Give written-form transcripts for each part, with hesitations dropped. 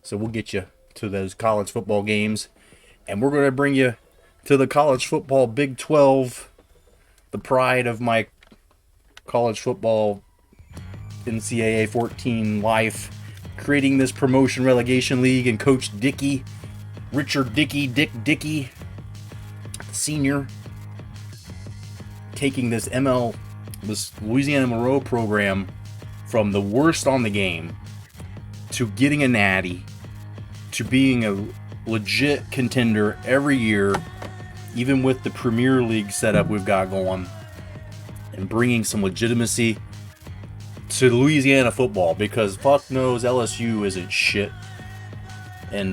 So we'll get you to those college football games. And we're going to bring you to the college football Big 12, the pride of my college football NCAA 14 life, creating this promotion relegation league, and Coach Richard Dick Sr., taking this Louisiana Monroe program from the worst on the game to getting a natty to being a legit contender every year, even with the Premier League setup we've got going, and bringing some legitimacy to Louisiana football, because fuck knows LSU isn't shit. And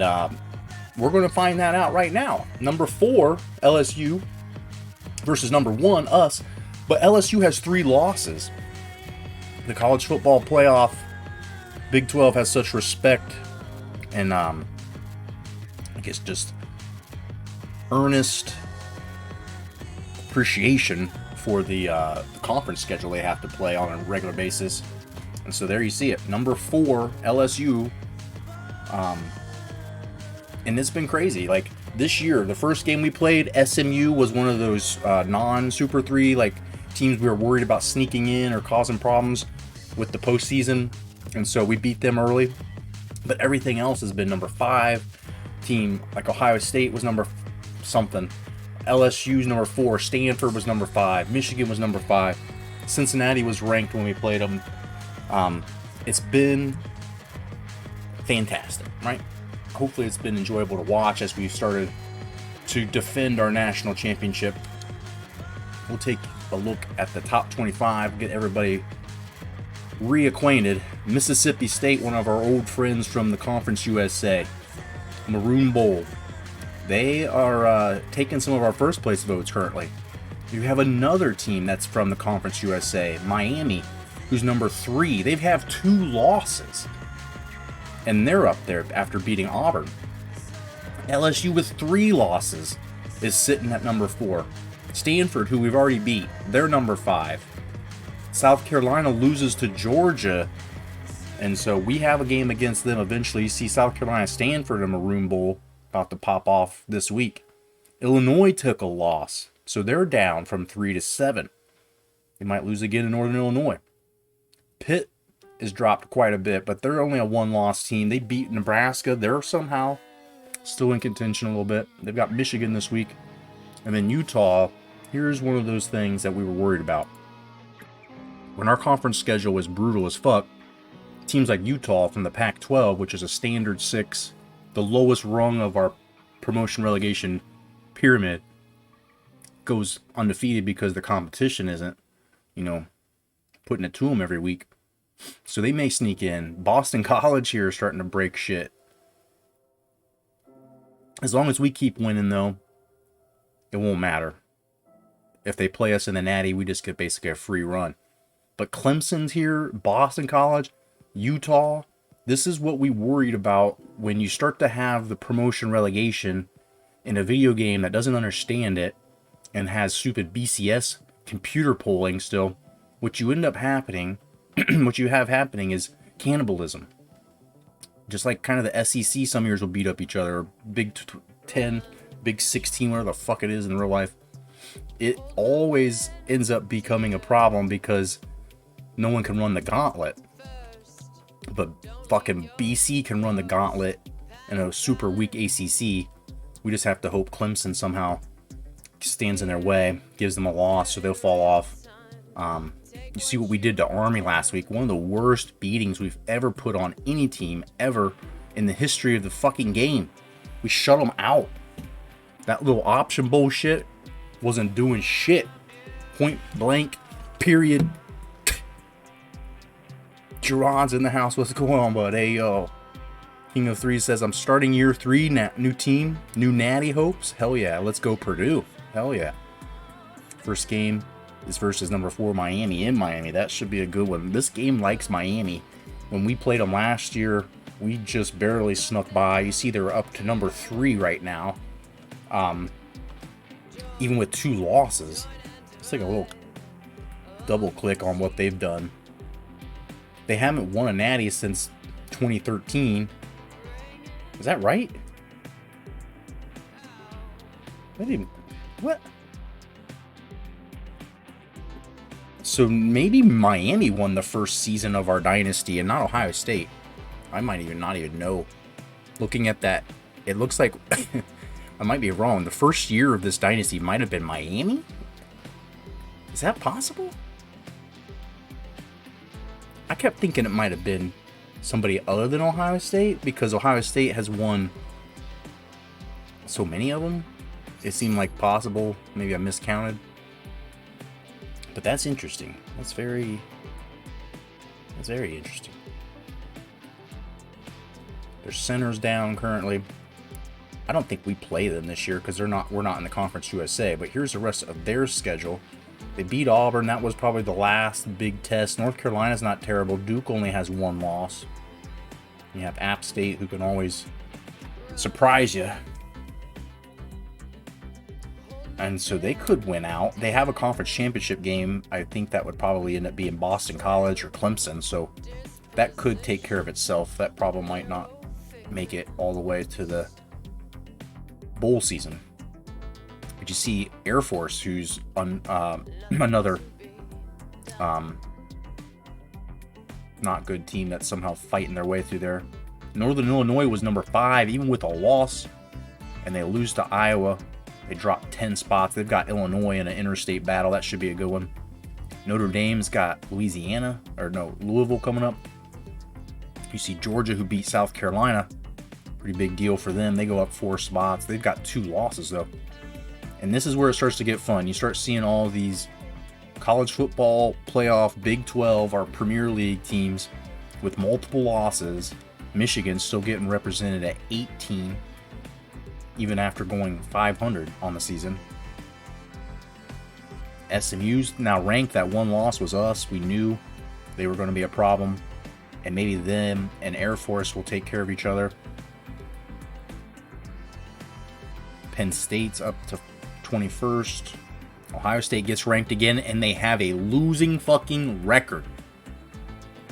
we're going to find that out right now. Number 4, LSU, versus number 1, us. But LSU has 3 losses. The college football playoff, Big 12 has such respect and I guess just earnest appreciation for the conference schedule they have to play on a regular basis. And so there you see it. Number 4, LSU. And it's been crazy. Like this year, the first game we played, SMU was one of those non-Super 3 like teams we were worried about sneaking in or causing problems with the postseason. And so we beat them early. But everything else has been number 5. Team like Ohio State was number something. LSU's number 4. Stanford was number 5. Michigan was number 5. Cincinnati was ranked when we played them. It's been fantastic, right? Hopefully it's been enjoyable to watch as we've started to defend our national championship. We'll take a look at the top 25, get everybody reacquainted. Mississippi State, one of our old friends from the Conference USA, Maroon Bowl. They are taking some of our first place votes currently. You have another team that's from the Conference USA, Miami, who's number 3. They have 2 losses, and they're up there after beating Auburn. LSU with 3 losses is sitting at number 4. Stanford, who we've already beat, they're number 5. South Carolina loses to Georgia, and so we have a game against them eventually. You see South Carolina Stanford in Maroon Bowl about to pop off this week. Illinois took a loss, so they're down from 3 to 7. They might lose again in Northern Illinois. Pitt is dropped quite a bit, but they're only a 1-loss team. They beat Nebraska. They're somehow still in contention a little bit. They've got Michigan this week. And then Utah, here's one of those things that we were worried about. When our conference schedule was brutal as fuck, teams like Utah from the Pac-12, which is a standard 6, the lowest rung of our promotion relegation pyramid, goes undefeated because the competition isn't, putting it to them every week. So they may sneak in. Boston College here is starting to break shit. As long as we keep winning, though, it won't matter. If they play us in the Natty, we just get basically a free run. But Clemson's here, Boston College, Utah, this is what we worried about when you start to have the promotion relegation in a video game that doesn't understand it and has stupid BCS computer polling still. What you end up happening, what you have happening is cannibalism. Just like kind of the SEC, some years will beat up each other. Big 10, Big 16, whatever the fuck it is in real life. It always ends up becoming a problem because no one can run the gauntlet. But fucking BC can run the gauntlet in a super weak ACC. We just have to hope Clemson somehow stands in their way, gives them a loss, so they'll fall off. You see what we did to Army last week. One of the worst beatings we've ever put on any team ever in the history of the fucking game. We shut them out. That little option bullshit wasn't doing shit. Point blank, period. Gerard's in the house. What's going on, bud? Hey, yo. King of 3 says, I'm starting year 3, new team, new natty hopes. Hell yeah, let's go Purdue. Hell yeah. First game is versus number 4 Miami in Miami. That should be a good one. This game likes Miami. When we played them last year, we just barely snuck by. You see they're up to number 3 right now. Even with 2 losses. Let's take a little double click on what they've done. They haven't won a natty since 2013. Is that right? I didn't... What? So maybe Miami won the first season of our dynasty and not Ohio State. I might even not even know. Looking at that, it looks like... I might be wrong. The first year of this dynasty might have been Miami? Is that possible? I kept thinking it might have been somebody other than Ohio State because Ohio State has won so many of them. It seemed like possible. Maybe I miscounted. But that's interesting. That's very interesting. Their center's down currently. I don't think we play them this year because we're not in the Conference USA. But here's the rest of their schedule. They beat Auburn. That was probably the last big test. North Carolina's not terrible. Duke only has one loss. You have App State, who can always surprise you. And so they could win out. They have a conference championship game. I think that would probably end up being Boston College or Clemson. So that could take care of itself. That problem might not make it all the way to the bowl season. But you see Air Force, who's on another not good team that's somehow fighting their way through there. Northern Illinois was number 5, even with a loss, and they lose to Iowa. They dropped 10 spots. They've got Illinois in an interstate battle. That should be a good one. Notre Dame's got Louisville coming up. You see Georgia, who beat South Carolina. Pretty big deal for them. They go up 4 spots. They've got 2 losses, though. And this is where it starts to get fun. You start seeing all these college football playoff, Big 12, our Premier League teams with multiple losses. Michigan still getting represented at 18, even after going 500 on the season. SMU's now ranked. That one loss was us. We knew they were going to be a problem. And maybe them and Air Force will take care of each other. Penn State's up to 21st. Ohio State gets ranked again, and they have a losing fucking record.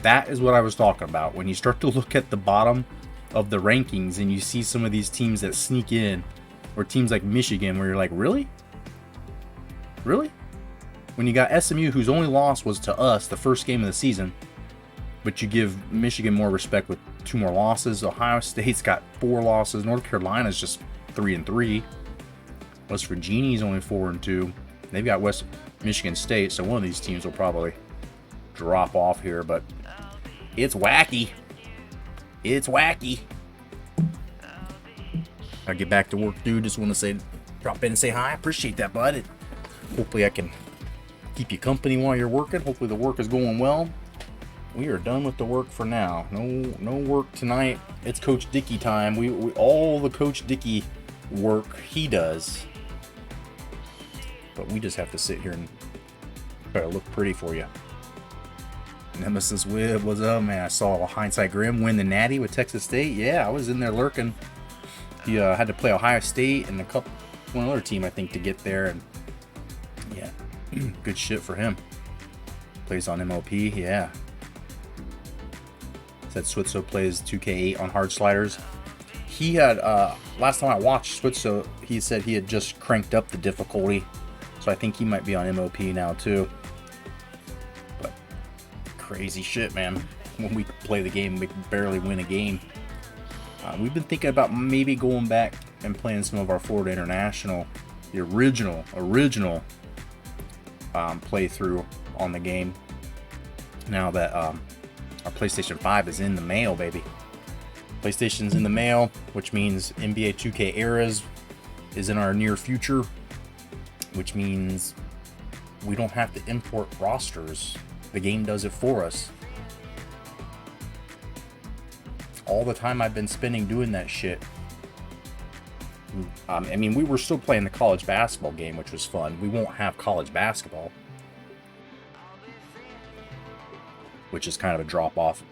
That is what I was talking about. When you start to look at the bottom of the rankings and you see some of these teams that sneak in, or teams like Michigan, where you're like, really? Really? When you got SMU, whose only loss was to us the first game of the season, but you give Michigan more respect with 2 more losses. Ohio State's got 4 losses. North Carolina's just 3-3. West Virginia's only 4-2. They've got West Michigan State, so one of these teams will probably drop off here, but it's wacky. It's wacky. I'll get back to work, dude. Just want to say, drop in and say hi. Appreciate that, bud. Hopefully I can keep you company while you're working. Hopefully the work is going well. We are done with the work for now. No work tonight. It's Coach Dickey time. We all the Coach Dickey work he does. But we just have to sit here and try to look pretty for you. Nemesis Wib, what's up, man? I saw Hindsight Grim win the Natty with Texas State. Yeah, I was in there lurking. He had to play Ohio State and one other team, I think, to get there. And yeah, good shit for him. Plays on MLP, yeah. Said Switzo plays 2K8 on hard sliders. He had, last time I watched Switzo, he said he had just cranked up the difficulty. So I think he might be on MOP now too. But crazy shit, man. When we play the game, we barely win a game. We've been thinking about maybe going back and playing some of our Florida International, the original playthrough on the game. Now that our PlayStation 5 is in the mail, baby. PlayStation's in the mail, which means NBA 2K Eras is in our near future, which means we don't have to import rosters. The game does it for us. All the time I've been spending doing that shit. I mean, we were still playing the college basketball game, which was fun. We won't have college basketball, which is kind of a drop off.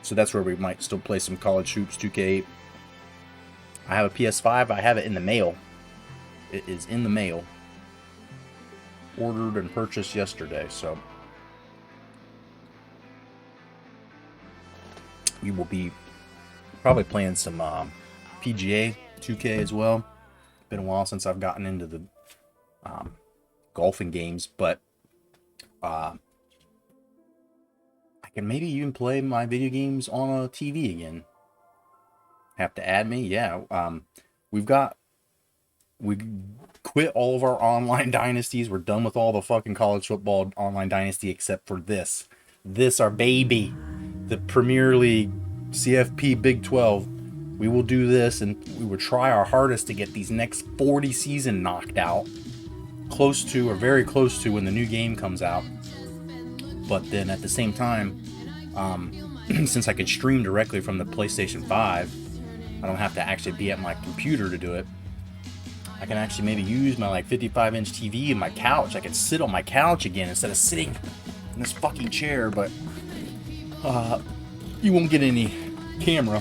So that's where we might still play some college hoops 2K8. I have a PS5. I have it in the mail. It is in the mail. Ordered and purchased yesterday, so we will be probably playing some PGA 2K as well. Been a while since I've gotten into the golfing games, but I can maybe even play my video games on a TV again. Have to add me? Yeah. We quit all of our online dynasties. We're done with all the fucking college football online dynasty except for this. This, our baby. The Premier League, CFP, Big 12. We will do this, and we will try our hardest to get these next 40 season knocked out. Close to, or very close to, when the new game comes out. But then at the same time, since I can stream directly from the PlayStation 5, I don't have to actually be at my computer to do it. I can actually maybe use my like 55-inch TV and my couch. I can sit on my couch again instead of sitting in this fucking chair, but you won't get any camera.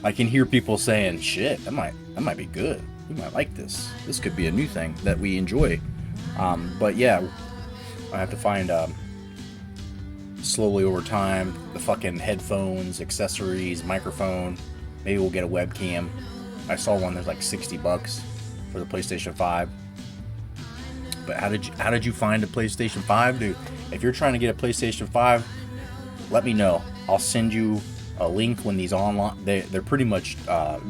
I can hear people saying, shit, that might be good. We might like this. This could be a new thing that we enjoy. But yeah, I have to find slowly over time the fucking headphones, accessories, microphone. Maybe we'll get a webcam. I saw one that's like $60 for the PlayStation 5. But how did you find a PlayStation 5, dude? If you're trying to get a PlayStation 5, let me know. I'll send you a link when these online. They're pretty much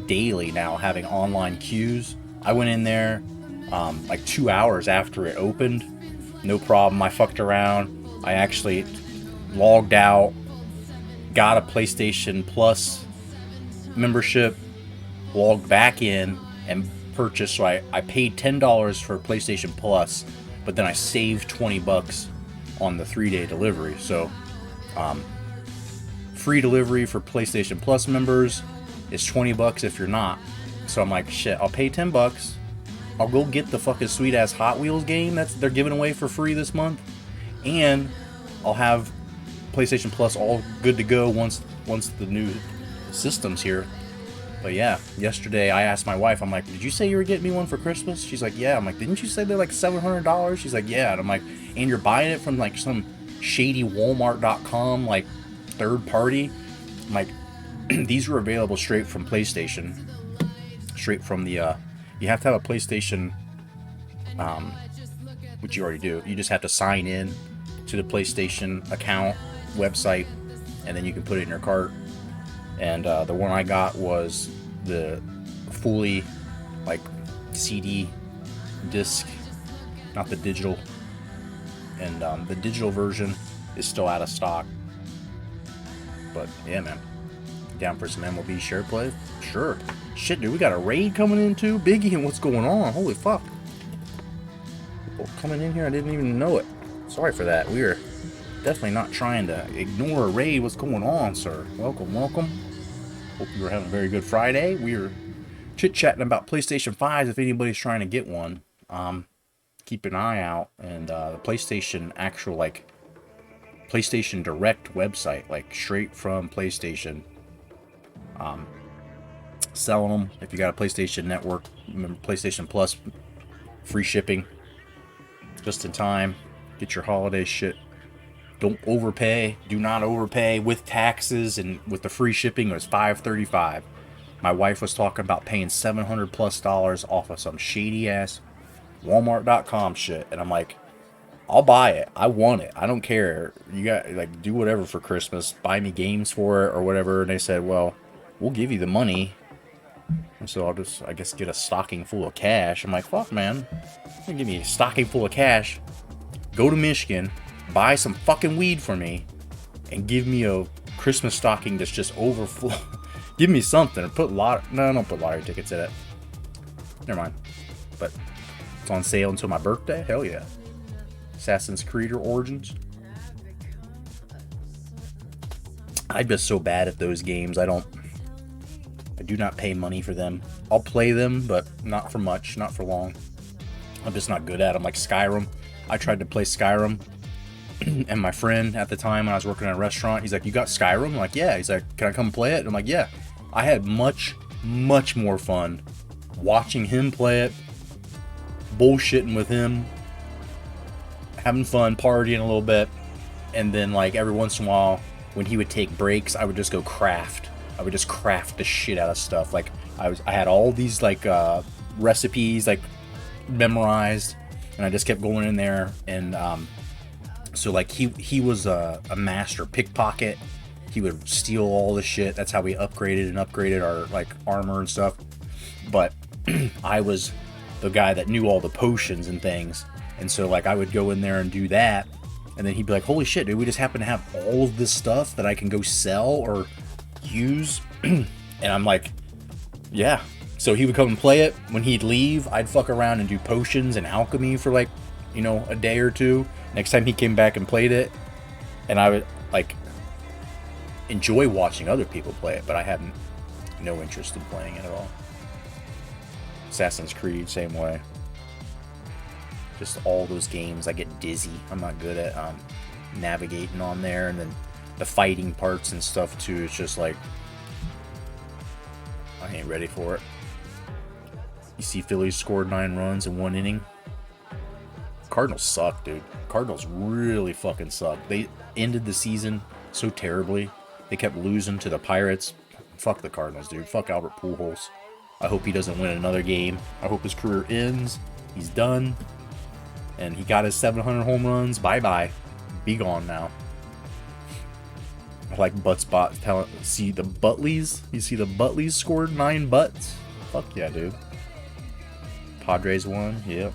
daily now having online queues. I went in there like 2 hours after it opened. No problem. I fucked around. I actually logged out, got a PlayStation Plus membership, logged back in, and purchased. So I paid $10 for PlayStation Plus, but then I saved $20 on the 3-day delivery. So free delivery for PlayStation Plus members is $20 if you're not. So I'm like, shit, I'll pay $10. I'll go get the fucking sweet ass Hot Wheels game they're giving away for free this month, and I'll have PlayStation Plus all good to go once the new system's here. But yeah, yesterday I asked my wife, I'm like, did you say you were getting me one for Christmas? She's like, yeah. I'm like, didn't you say they're like $700? She's like, yeah. And I'm like, and you're buying it from like some shady Walmart.com like third party? I'm like, these were available straight from PlayStation, straight from the you have to have a PlayStation, which you already do. You just have to sign in to the PlayStation account website, and then you can put it in your cart. And the one I got was the fully like CD disc, not the digital. And the digital version is still out of stock. But yeah, man, down for some MLB share play? Sure. Shit, dude, we got a raid coming in too. Biggie, and what's going on? Holy fuck. People coming in here, I didn't even know it. Sorry for that. We are definitely not trying to ignore a raid. What's going on, sir? Welcome, welcome. Hope you were having a very good Friday. We are chit-chatting about PlayStation 5s if anybody's trying to get one. Keep an eye out. And the PlayStation actual, like, PlayStation Direct website, like, straight from PlayStation. Selling them. If you got a PlayStation Network, remember PlayStation Plus, free shipping. Just in time. Get your holiday shit. Don't overpay. Do not overpay with taxes, and with the free shipping it was $5.35. My wife was talking about paying $700+ off of some shady ass Walmart.com shit, and I'm like, I'll buy it. I want it. I don't care. You got like do whatever for Christmas. Buy me games for it or whatever. And they said, well, we'll give you the money. And so I'll just, I guess, get a stocking full of cash. I'm like, fuck, man. You give me a stocking full of cash. Go to Michigan. Buy some fucking weed for me, and give me a Christmas stocking that's just overflow. Give me something. Or put no, don't put lottery tickets in it. Never mind. But it's on sale until my birthday. Hell yeah. Assassin's Creed Origins. I'm just so bad at those games. I do not pay money for them. I'll play them, but not for much, not for long. I'm just not good at them. Like Skyrim. I tried to play Skyrim. And my friend at the time when I was working at a restaurant, he's like, you got Skyrim? I'm like, yeah. He's like, can I come play it? I'm like, yeah. I had much, much more fun watching him play it, bullshitting with him, having fun, partying a little bit. And then like every once in a while when he would take breaks, I would just go craft. I would just craft the shit out of stuff. Like I had all these like recipes like memorized, and I just kept going in there. And so like he was a master pickpocket. He would steal all the shit. That's how we upgraded our like armor and stuff. But I was the guy that knew all the potions and things. And so like I would go in there and do that. And then he'd be like, holy shit, dude, we just happen to have all of this stuff that I can go sell or use. And I'm like, yeah. So he would come and play it. When he'd leave, I'd fuck around and do potions and alchemy for like, you know, a day or two. Next time he came back and played it. And I would like enjoy watching other people play it, but I had no interest in playing it at all. Assassin's Creed, same way. Just all those games, I get dizzy. I'm not good at navigating on there, and then the fighting parts and stuff too. It's just like I ain't ready for it. You see, Phillies scored 9 runs in 1 inning. Cardinals suck, dude. Cardinals really fucking suck. They ended the season so terribly. They kept losing to the Pirates. Fuck the Cardinals, dude. Fuck Albert Pujols. I hope he doesn't win another game. I hope his career ends. He's done. And he got his 700 home runs. Bye-bye. Be gone now. I like butt spot talent. See the Buttleys? You see the Buttleys scored 9 butts? Fuck yeah, dude. Padres won. Yep.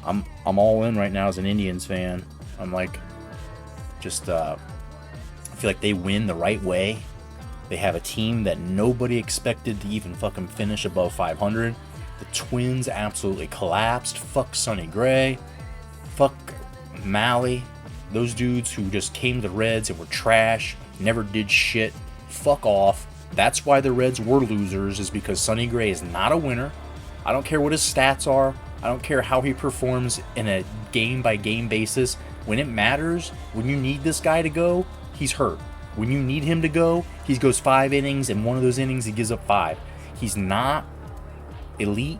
I'm all in right now as an Indians fan. I'm like, just I feel like they win the right way. They have a team that nobody expected to even fucking finish above 500. The Twins absolutely collapsed. Fuck Sonny Gray. Fuck Malley. Those dudes who just came to the Reds and were trash, never did shit. Fuck off. That's why the Reds were losers, is because Sonny Gray is not a winner. I don't care what his stats are. I don't care how he performs in a game-by-game basis. When it matters, when you need this guy to go, he's hurt. When you need him to go, he goes 5 innings, and one of those innings he gives up 5. He's not elite,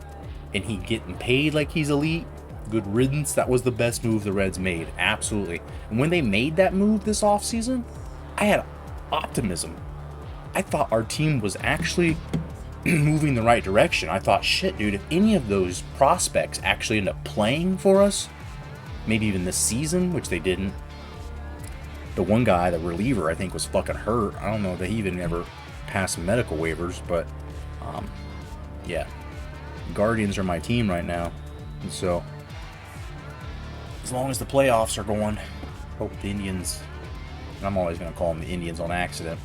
and he getting paid like he's elite. Good riddance. That was the best move the Reds made. Absolutely. And when they made that move this offseason, I had optimism. I thought our team was actually moving the right direction. I thought, shit, dude, if any of those prospects actually end up playing for us, maybe even this season, which they didn't. The one guy, the reliever, I think was fucking hurt. I don't know that he even ever passed medical waivers, but yeah. Guardians are my team right now. And so, as long as the playoffs are going, hope the Indians, and I'm always going to call them the Indians on accident.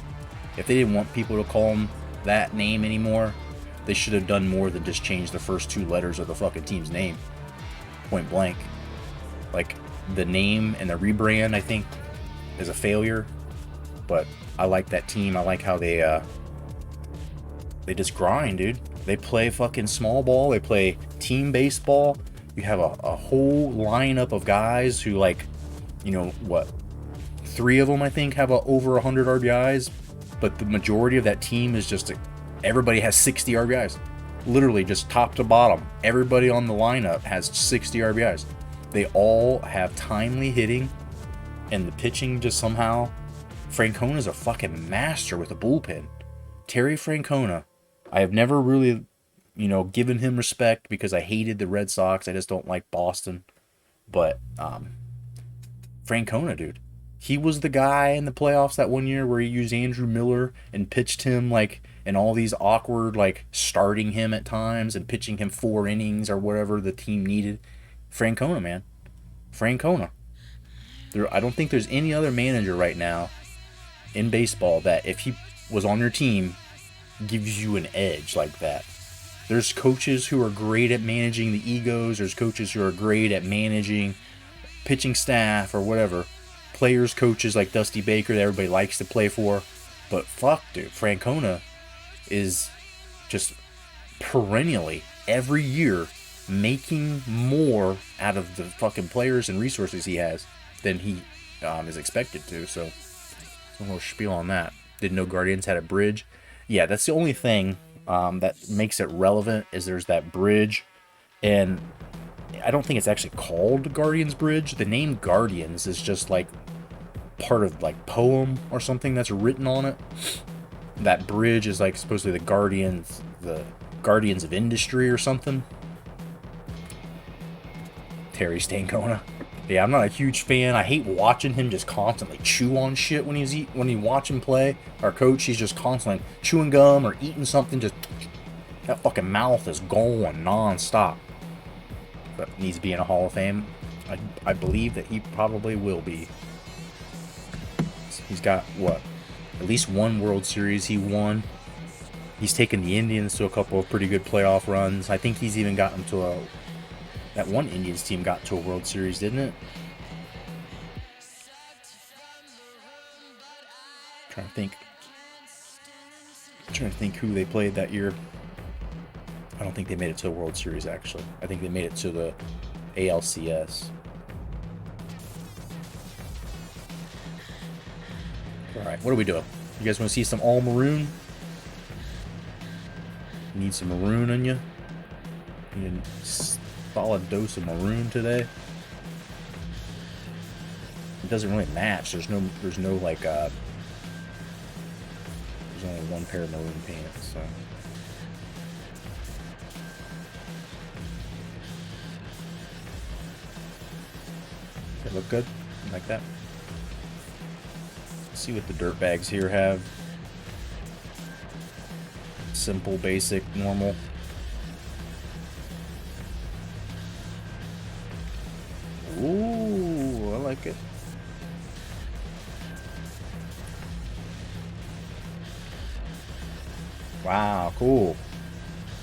If they didn't want people to call them that name anymore, they should have done more than just change the first 2 letters of the fucking team's name. Point blank. Like, the name and the rebrand, I think, is a failure. But I like that team. I like how they just grind, dude. They play fucking small ball. They play team baseball. You have a whole lineup of guys who, like, you know, what, 3 of them, I think, have over 100 RBIs. But the majority of that team is just, everybody has 60 RBIs. Literally, just top to bottom. Everybody on the lineup has 60 RBIs. They all have timely hitting. And the pitching just somehow... Francona's a fucking master with a bullpen. Terry Francona. I have never really, you know, given him respect because I hated the Red Sox. I just don't like Boston. But, Francona, dude. He was the guy in the playoffs that one year where he used Andrew Miller and pitched him, like, in all these awkward, like, starting him at times and pitching him 4 innings or whatever the team needed. Francona, man. Francona. I don't think there's any other manager right now in baseball that, if he was on your team, gives you an edge like that. There's coaches who are great at managing the egos. There's coaches who are great at managing pitching staff or whatever. Players, coaches like Dusty Baker that everybody likes to play for. But fuck, dude, Francona is just perennially, every year, making more out of the fucking players and resources he has than he is expected to. So, a little spiel on that. Didn't know Guardians had a bridge. Yeah, that's the only thing that makes it relevant, is there's that bridge. And I don't think it's actually called Guardians Bridge. The name Guardians is just like part of like poem or something that's written on it. that bridge is like supposedly the Guardians of Industry or something. Terry Stancona. Yeah, I'm not a huge fan. I hate watching him just constantly chew on shit when you watch him play. Our coach, he's just constantly chewing gum or eating something. Just that fucking mouth is going non-stop. But needs to be in a Hall of Fame. I believe that he probably will be. He's got what? At least one World Series he won. He's taken the Indians to a couple of pretty good playoff runs. I think he's even gotten to that one Indians team got to a World Series, didn't it? Trying to think who they played that year. I don't think they made it to the World Series, actually. I think they made it to the ALCS. Alright, what are we doing? You guys want to see some all maroon? Need some maroon on you? Need a solid dose of maroon today. It doesn't really match. There's no like there's only one pair of maroon pants, so. They look good? Like that? Let's see what the dirtbags here have. Simple, basic, normal. Ooh, I like it. Wow, cool.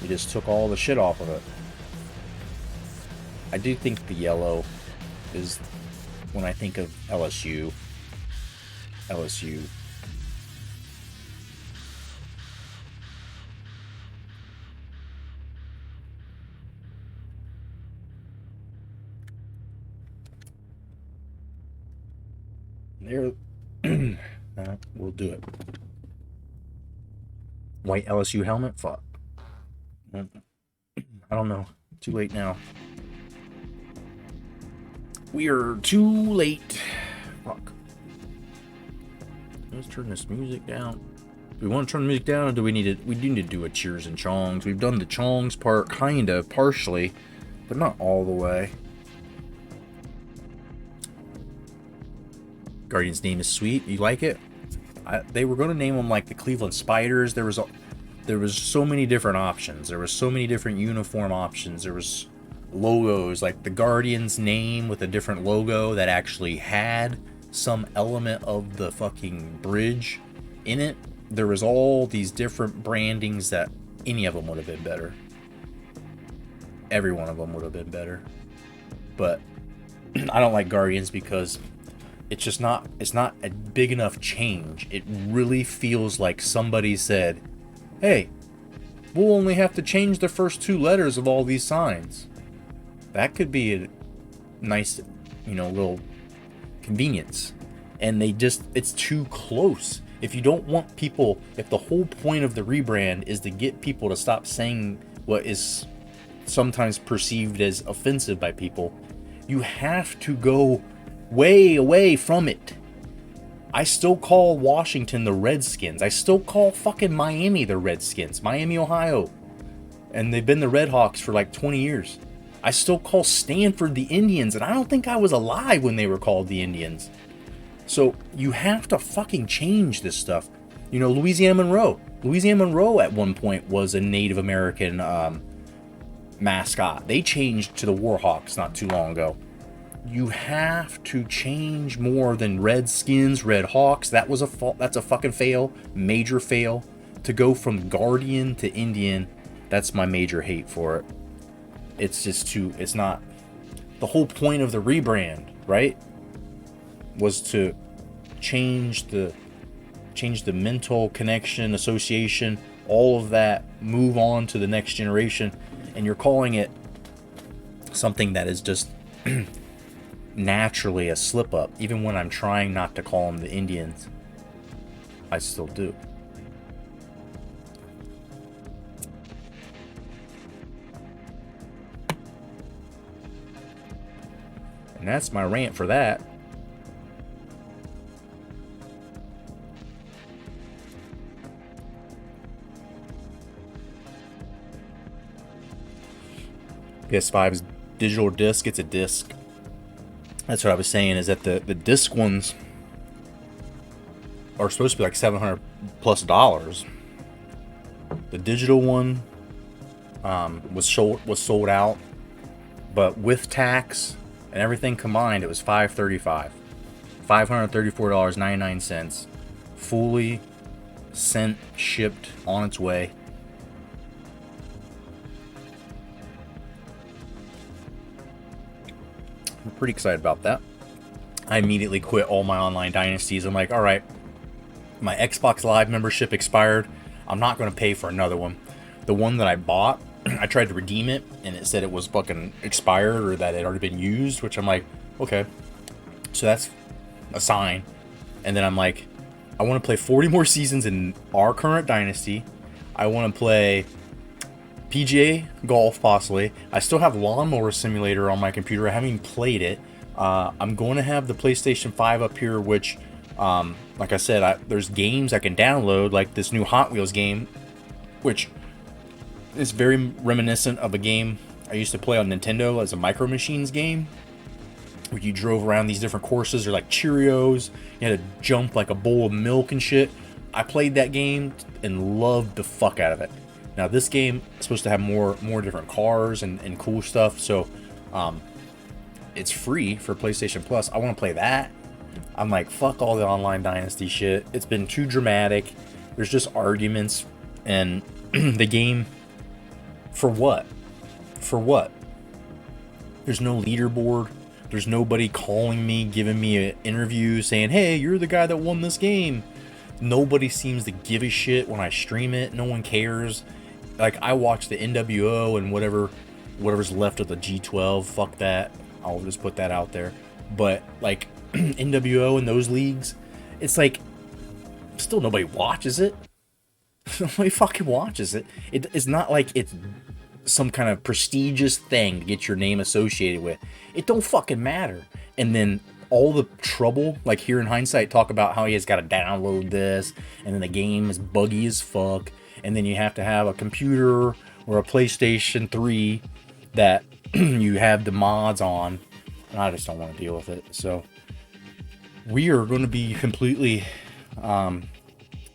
You just took all the shit off of it. I do think the yellow is, when I think of LSU. There, we'll do it. White LSU helmet? Fuck. I don't know. Too late now. We are too late. Fuck. Let's turn this music down. Do we want to turn the music down, or do we need it? We do need to do a cheers and chongs. We've done the chongs part kind of partially, but not all the way. Guardian's name is sweet. You like it? They were going to name them like the Cleveland Spiders. There was so many different options. There was so many different uniform options. There was logos, like the Guardian's name with a different logo that actually had some element of the fucking bridge in it. There was all these different brandings that any of them would have been better. Every one of them would have been better. But I don't like Guardians because it's not a big enough change. It really feels like somebody said, hey, we'll only have to change the first two letters of all these signs. That could be a nice, little convenience. And it's too close. If you don't want people, if the whole point of the rebrand is to get people to stop saying what is sometimes perceived as offensive by people, you have to go way away from it. I still call Washington the Redskins. I still call fucking Miami the Redskins. Miami, Ohio. And they've been the Red Hawks for like 20 years. I still call Stanford the Indians, and I don't think I was alive when they were called the Indians. So you have to fucking change this stuff. Louisiana Monroe. Louisiana Monroe at one point was a Native American mascot. They changed to the Warhawks not too long ago. You have to change more than Redskins, Red Hawks. That's a fucking fail. Major fail. To go from Guardian to Indian, that's my major hate for it. It's just it's not. The whole point of the rebrand, right, was to change the mental connection, association, all of that, move on to the next generation, and you're calling it something that is just naturally a slip up. Even when I'm trying not to call them the Indians, I still do. And that's my rant for that. PS5 is digital disc. It's a disc. That's what I was saying, is that the disc ones are supposed to be like $700 plus. The digital one was sold out, but with tax and everything combined, it was $535, $534.99, fully sent, shipped, on its way. I'm pretty excited about that. I immediately quit all my online dynasties. I'm like, all right, my Xbox Live membership expired. I'm not going to pay for another one. The one that I bought, I tried to redeem it, and it said it was fucking expired or that it had already been used, which I'm like, okay. So that's a sign. And then I'm like, I want to play 40 more seasons in our current dynasty. I want to play PGA golf, possibly. I still have Lawnmower Simulator on my computer. I haven't even played it. I'm going to have the PlayStation 5 up here, which, like I said, there's games I can download, like this new Hot Wheels game, which is very reminiscent of a game I used to play on Nintendo as a Micro Machines game, where you drove around these different courses. They're like Cheerios. You had to jump like a bowl of milk and shit. I played that game and loved the fuck out of it. Now this game is supposed to have more different cars and cool stuff, so it's free for PlayStation Plus. I want to play that. I'm like, fuck all the online dynasty shit. It's been too dramatic. There's just arguments, and the game, for what? For what? There's no leaderboard. There's nobody calling me, giving me an interview, saying, hey, you're the guy that won this game. Nobody seems to give a shit when I stream it. No one cares. Like, I watch the NWO and whatever's left of the G12. Fuck that. I'll just put that out there. But, like, NWO and those leagues, it's like, still nobody watches it. Nobody fucking watches it. It's not like it's some kind of prestigious thing to get your name associated with. It don't fucking matter. And then all the trouble, like here in hindsight, talk about how he has got to download this, and then the game is buggy as fuck, and then you have to have a computer or a PlayStation 3 that you have the mods on, and I just don't want to deal with it. So we are going to be completely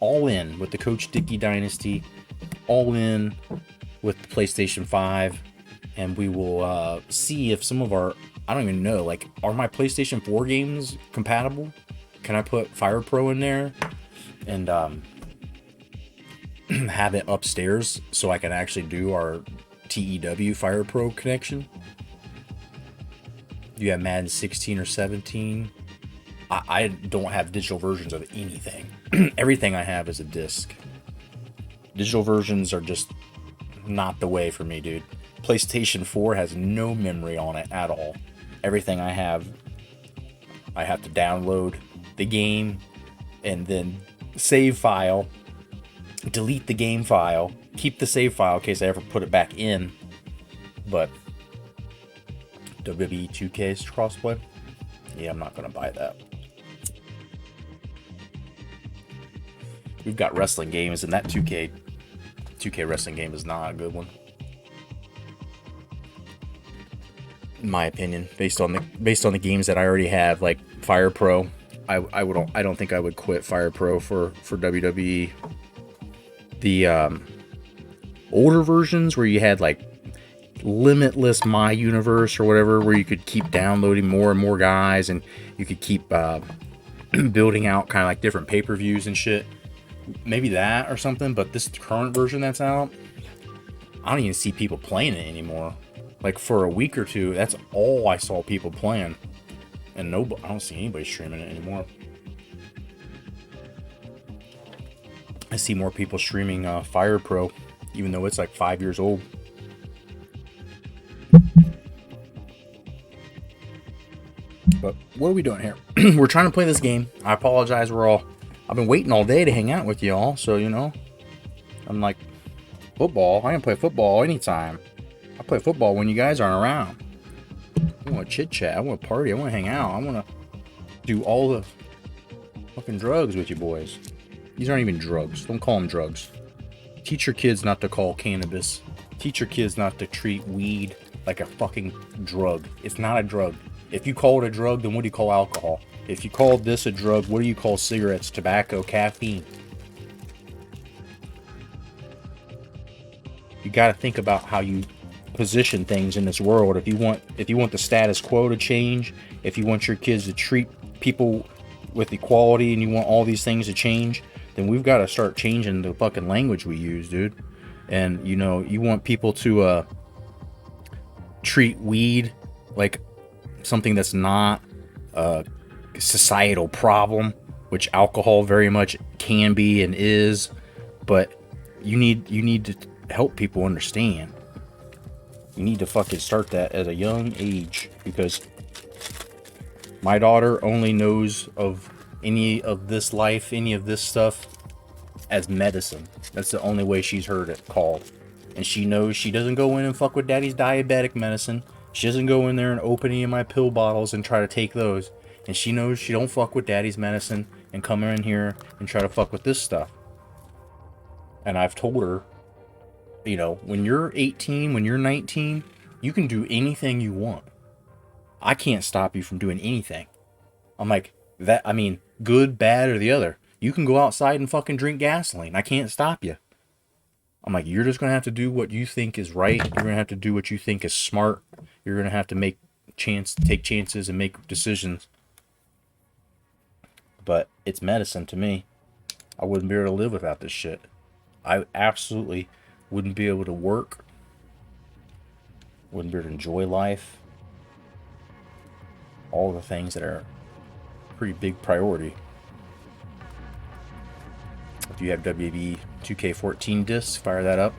all in with the Coach Dickey Dynasty, all in with the PlayStation 5, and we will see if some of our, I don't even know, like, are my PlayStation 4 games compatible? Can I put Fire Pro in there and have it upstairs so I can actually do our TEW Fire Pro connection? Do you have Madden 16 or 17? I don't have digital versions of anything. Everything I have is a disc. Digital versions are just not the way for me, dude. PlayStation 4 has no memory on it at all. Everything I have to download the game and then save file, delete the game file, keep the save file in case I ever put it back in. But WWE 2K's crossplay? Yeah, I'm not going to buy that. We've got wrestling games, and that 2K wrestling game is not a good one, in my opinion. Based on the games that I already have, like Fire Pro, I don't think I would quit Fire Pro for WWE. The older versions where you had like Limitless My Universe or whatever, where you could keep downloading more and more guys, and you could keep building out kind of like different pay-per-views and shit. Maybe that or something, but this current version that's out, I don't even see people playing it anymore. Like for a week or two, that's all I saw people playing, and I don't see anybody streaming it anymore. I see more people streaming Fire Pro, even though it's like 5 years old. But what are we doing here? We're trying to play this game. I apologize. I've been waiting all day to hang out with y'all, so you know, I'm like, football. I can play football anytime. I play football when you guys aren't around. I want to chit chat. I want to party. I want to hang out. I want to do all the fucking drugs with you boys. These aren't even drugs. Don't call them drugs. Teach your kids not to call cannabis. Teach your kids not to treat weed like a fucking drug. It's not a drug. If you call it a drug, then what do you call alcohol? If you call this a drug, what do you call cigarettes, tobacco, caffeine? You got to think about how you position things in this world. If you want the status quo to change, if you want your kids to treat people with equality, and you want all these things to change, then we've got to start changing the fucking language we use, dude. And you know, you want people to treat weed like something that's not a societal problem, which alcohol very much can be and is, but you need to help people understand. You need to fucking start that at a young age, because my daughter only knows of any of this life, any of this stuff as medicine. That's the only way she's heard it called. And she knows she doesn't go in and fuck with daddy's diabetic medicine. She doesn't go in there and open any of my pill bottles and try to take those. And she knows she don't fuck with daddy's medicine and come in here and try to fuck with this stuff. And I've told her, you know, when you're 18, when you're 19, you can do anything you want. I can't stop you from doing anything. I'm like, that, I mean, good, bad, or the other. You can go outside and fucking drink gasoline. I can't stop you. I'm like, you're just going to have to do what you think is right. You're going to have to do what you think is smart. You're going to have to take chances and make decisions. But it's medicine to me. I wouldn't be able to live without this shit. I absolutely wouldn't be able to work. Wouldn't be able to enjoy life. All the things that are a pretty big priority. If you have WWE 2K14 discs, fire that up.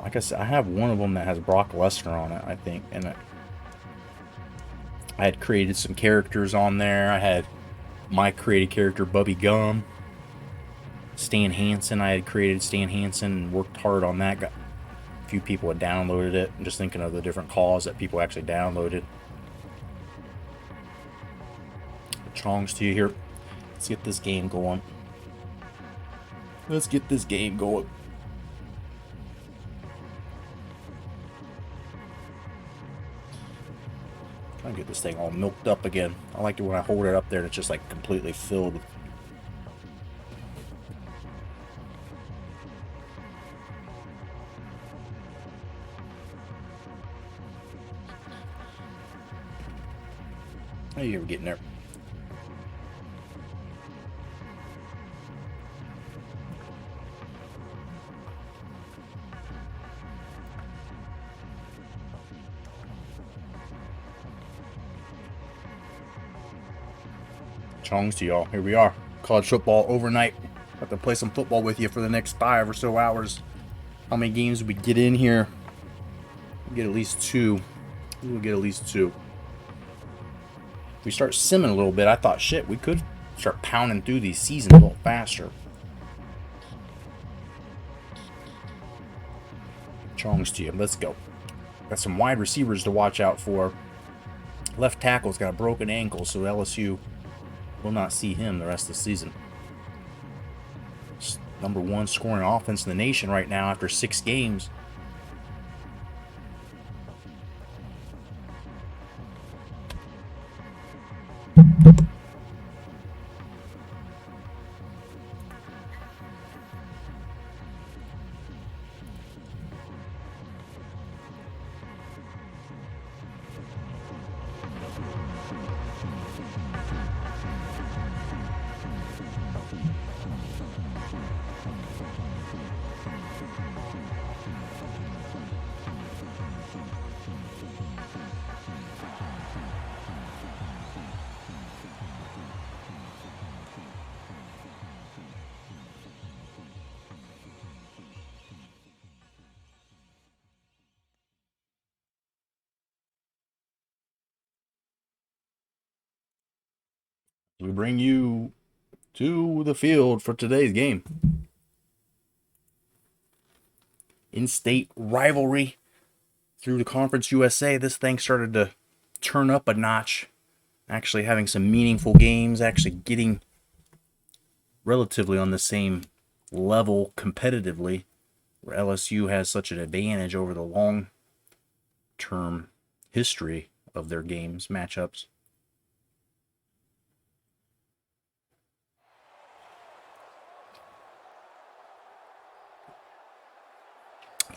Like I said, I have one of them that has Brock Lesnar on it, I think. And I had created some characters on there. I had my created character, Bubby Gum. Stan Hansen, I had created Stan Hansen and worked hard on that. Got a few people had downloaded it. I'm just thinking of the different calls that people actually downloaded. Chongs to you here. Let's get this game going. Let's get this game going. Trying to get this thing all milked up again. I like it when I hold it up there and it's just like completely filled. How you ever getting there? Chongs to y'all. Here we are. College football overnight. Have to play some football with you for the next 5 or so hours. How many games did we get in here? We'll get at least 2. We'll get at least 2. If we start simming a little bit, I thought, shit, we could start pounding through these seasons a little faster. Chongs to you. Let's go. Got some wide receivers to watch out for. Left tackle's got a broken ankle, so LSU will not see him the rest of the season. It's #1 scoring offense in the nation right now after 6 games. We bring you to the field for today's game. In-state rivalry through the Conference USA. This thing started to turn up a notch. Actually having some meaningful games. Actually getting relatively on the same level competitively where LSU has such an advantage over the long-term history of their games, matchups.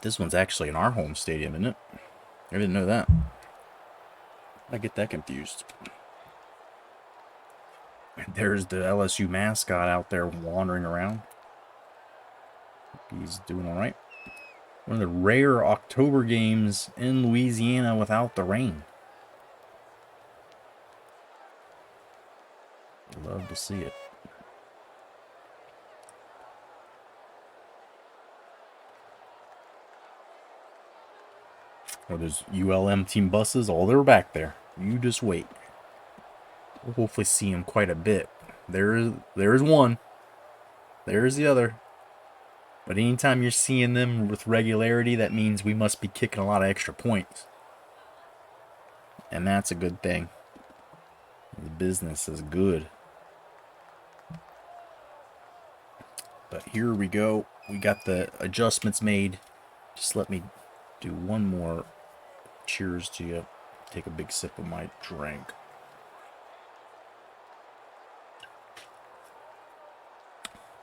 This one's actually in our home stadium, isn't it? I didn't know that. I get that confused. There's the LSU mascot out there wandering around. He's doing all right. One of the rare October games in Louisiana without the rain. Love to see it. Well, there's ULM team buses. Oh, they're back there. You just wait. We'll hopefully see them quite a bit. There's one. There's the other. But anytime you're seeing them with regularity, that means we must be kicking a lot of extra points. And that's a good thing. The business is good. But here we go. We got the adjustments made. Just let me do one more cheers to you. Take a big sip of my drink.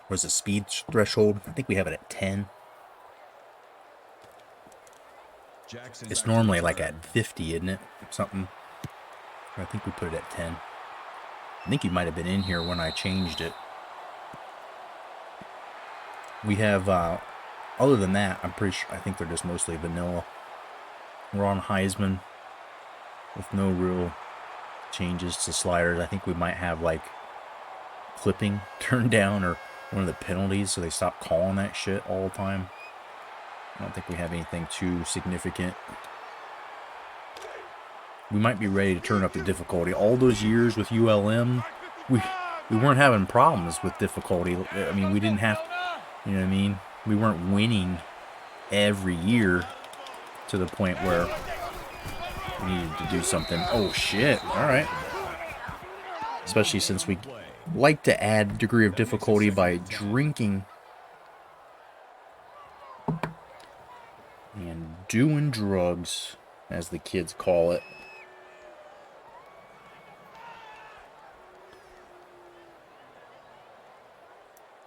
What's the speed threshold? I think we have it at 10. It's normally like at 50, isn't it? Something. I think we put it at 10. I think you might have been in here when I changed it. We have, other than that, I'm pretty sure, I think they're just mostly vanilla. We're on Heisman with no real changes to sliders. I think we might have like clipping turned down or one of the penalties, so they stop calling that shit all the time. I don't think we have anything too significant. We might be ready to turn up the difficulty. All those years with ULM, we weren't having problems with difficulty. I mean, we didn't have, you know what I mean? We weren't winning every year to the point where we needed to do something. Oh, shit. All right. Especially since we like to add degree of difficulty by drinking and doing drugs, as the kids call it.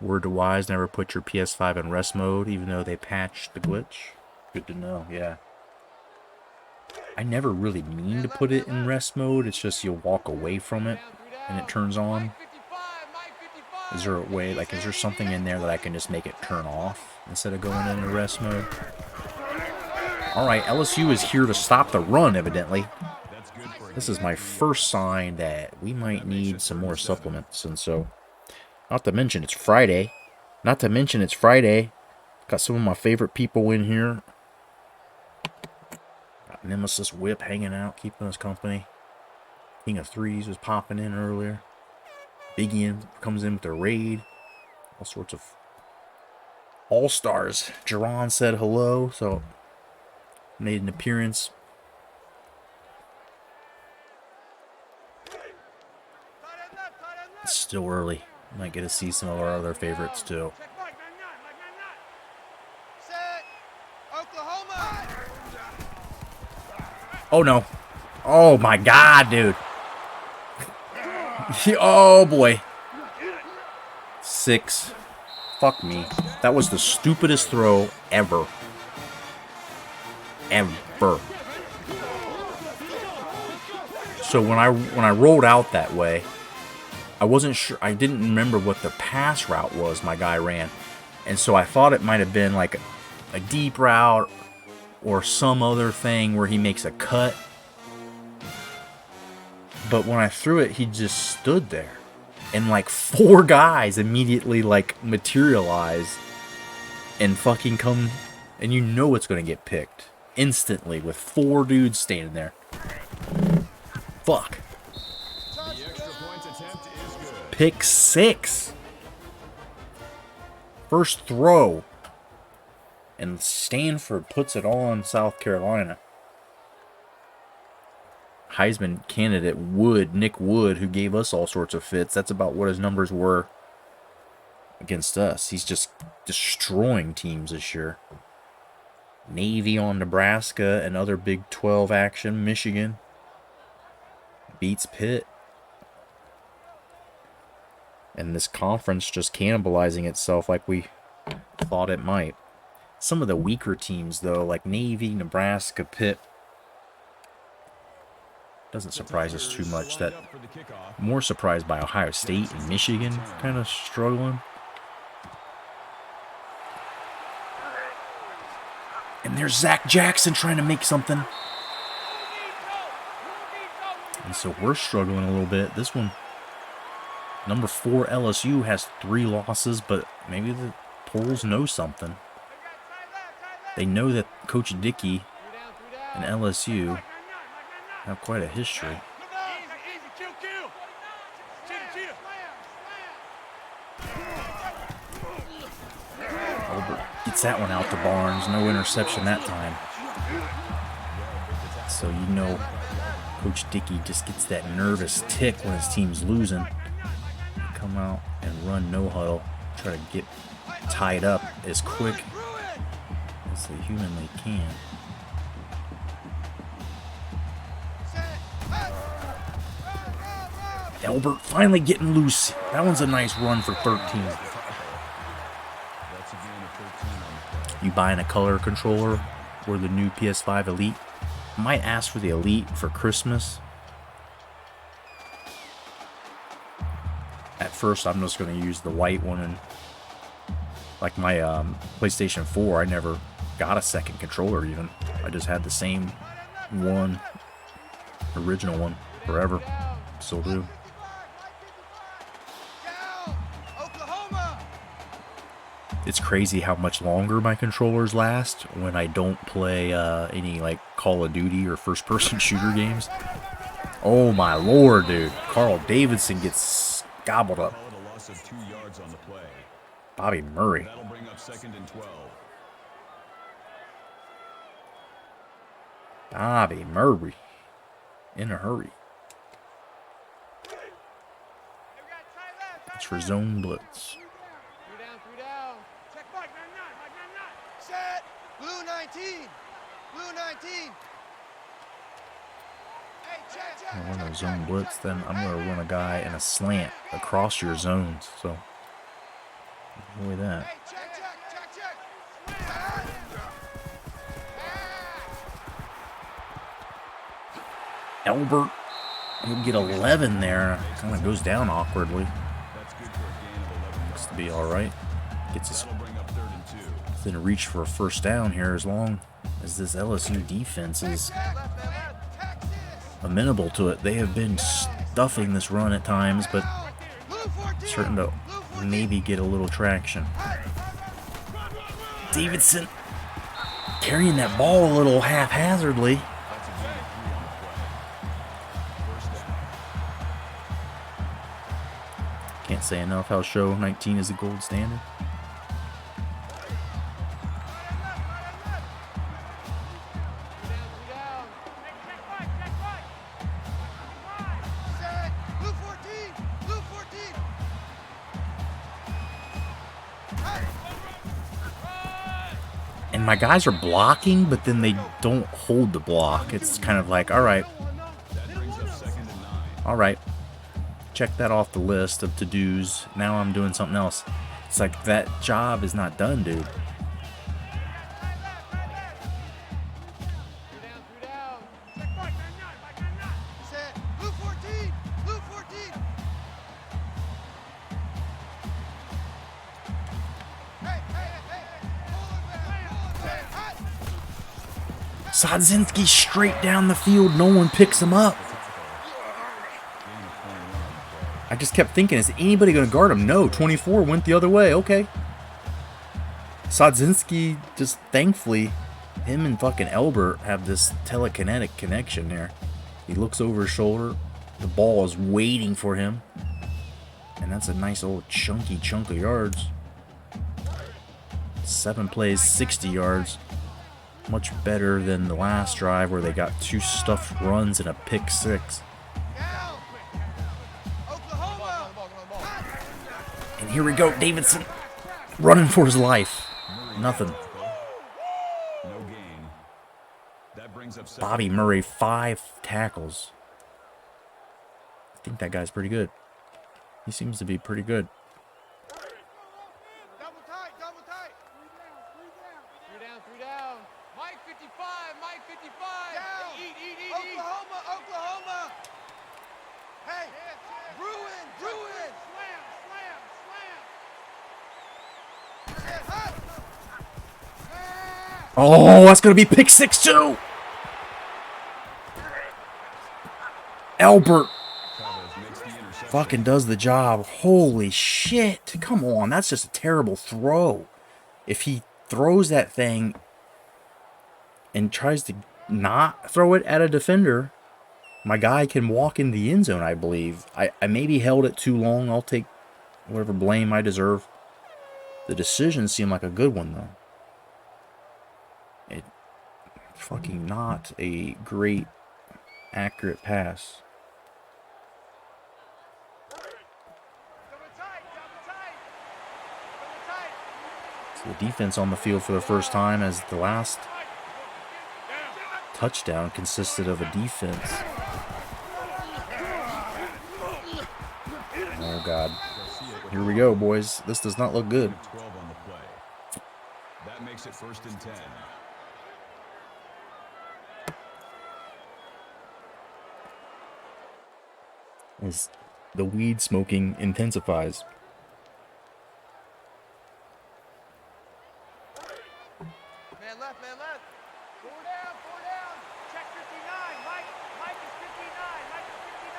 Word to wise, never put your PS5 in rest mode, even though they patched the glitch. Good to know, yeah. I never really mean to put it in rest mode. It's just you'll walk away from it and it turns on. Is there a way, like, is there something in there that I can just make it turn off instead of going into rest mode? Alright, LSU is here to stop the run, evidently. This is my first sign that we might need some more supplements, and so, not to mention it's Friday. Got some of my favorite people in here. Got Nemesis Whip hanging out, keeping us company. King of Threes was popping in earlier. Big Ian comes in with the raid. All sorts of all-stars. Jerron said hello, so made an appearance. It's still early. Might get to see some of our other favorites too. Oh no. Oh my god, dude. Oh boy. 6. Fuck me. That was the stupidest throw ever. Ever. So when I rolled out that way, I wasn't sure. I didn't remember what the pass route was my guy ran. And so I thought it might have been like a deep route or some other thing where he makes a cut. But when I threw it, he just stood there. And like 4 guys immediately like materialized and fucking come. And you know it's going to get picked instantly with 4 dudes standing there. Fuck. Pick 6. First throw. And Stanford puts it all on South Carolina. Heisman candidate Nick Wood, who gave us all sorts of fits. That's about what his numbers were against us. He's just destroying teams this year. Navy on Nebraska and other Big 12 action. Michigan beats Pitt. And this conference just cannibalizing itself like we thought it might. Some of the weaker teams, though, like Navy, Nebraska, Pitt, doesn't surprise us too much. That more surprised by Ohio State and Michigan kind of struggling. And there's Zach Jackson trying to make something. And so we're struggling a little bit. This one, number 4 LSU has 3 losses, but maybe the polls know something. They know that Coach Dickey and LSU have quite a history. Albert gets that one out to Barnes. No interception that time. So you know Coach Dickey just gets that nervous tick when his team's losing. Come out and run no huddle. Try to get tied up as quick as they humanly can. Albert finally getting loose. That one's a nice run for 13. You buying a color controller or the new PS5 Elite? I might ask for the Elite for Christmas. At first, I'm just going to use the white one. And like my PlayStation 4, I never got a second controller even. I just had the same one, original one, forever. Still do. It's crazy how much longer my controllers last when I don't play any like Call of Duty or first-person shooter games. Oh my lord, dude. Carl Davidson gets gobbled up. Bobby Murray. Bobby Murray. In a hurry. It's for zone blitz. Blue 19. Blue 19. I run a zone blitz, then I'm going to run a guy in a slant across your zones. So, enjoy that. Albert, he'll get 11 there. Kind of goes down awkwardly. Looks to be all right. Gets us within reach for a first down here, as long as this LSU defense is amenable to it. They have been stuffing this run at times, but starting to maybe get a little traction. Davidson carrying that ball a little haphazardly. Can't say enough how show 19 is the gold standard. And my guys are blocking, but then they don't hold the block. It's kind of like, all right, check that off the list of to-dos. Now I'm doing something else. It's like that job is not done, dude. Sadzinski straight down the field. No one picks him up. I just kept thinking, is anybody going to guard him? No, 24 went the other way. Okay. Sadzinski, just thankfully, him and fucking Albert have this telekinetic connection there. He looks over his shoulder. The ball is waiting for him. And that's a nice old chunky chunk of yards. 7 plays, 60 yards. Much better than the last drive where they got 2 stuffed runs and a pick 6. And here we go, Davidson running for his life. Nothing. No gain. Bobby Murray, 5 tackles. I think that guy's pretty good. He seems to be pretty good. Double tight, double tight. 3 down. Mike 55, Mike 55. Down. Eat. Oklahoma, Oklahoma. Hey, Bruin. Slam. Oh, that's going to be pick 6 too. Albert fucking does the job. Holy shit. Come on. That's just a terrible throw. If he throws that thing and tries to not throw it at a defender, my guy can walk in the end zone, I believe. I maybe held it too long. I'll take whatever blame I deserve. The decision seemed like a good one, though. It fucking not a great, accurate pass. So the defense on the field for the first time, as the last touchdown consisted of a defense. Oh, God. Here we go, boys. This does not look good. That makes it 1st and 10. As the weed smoking intensifies. Man left. 4 down. Check 59. Mike is 59.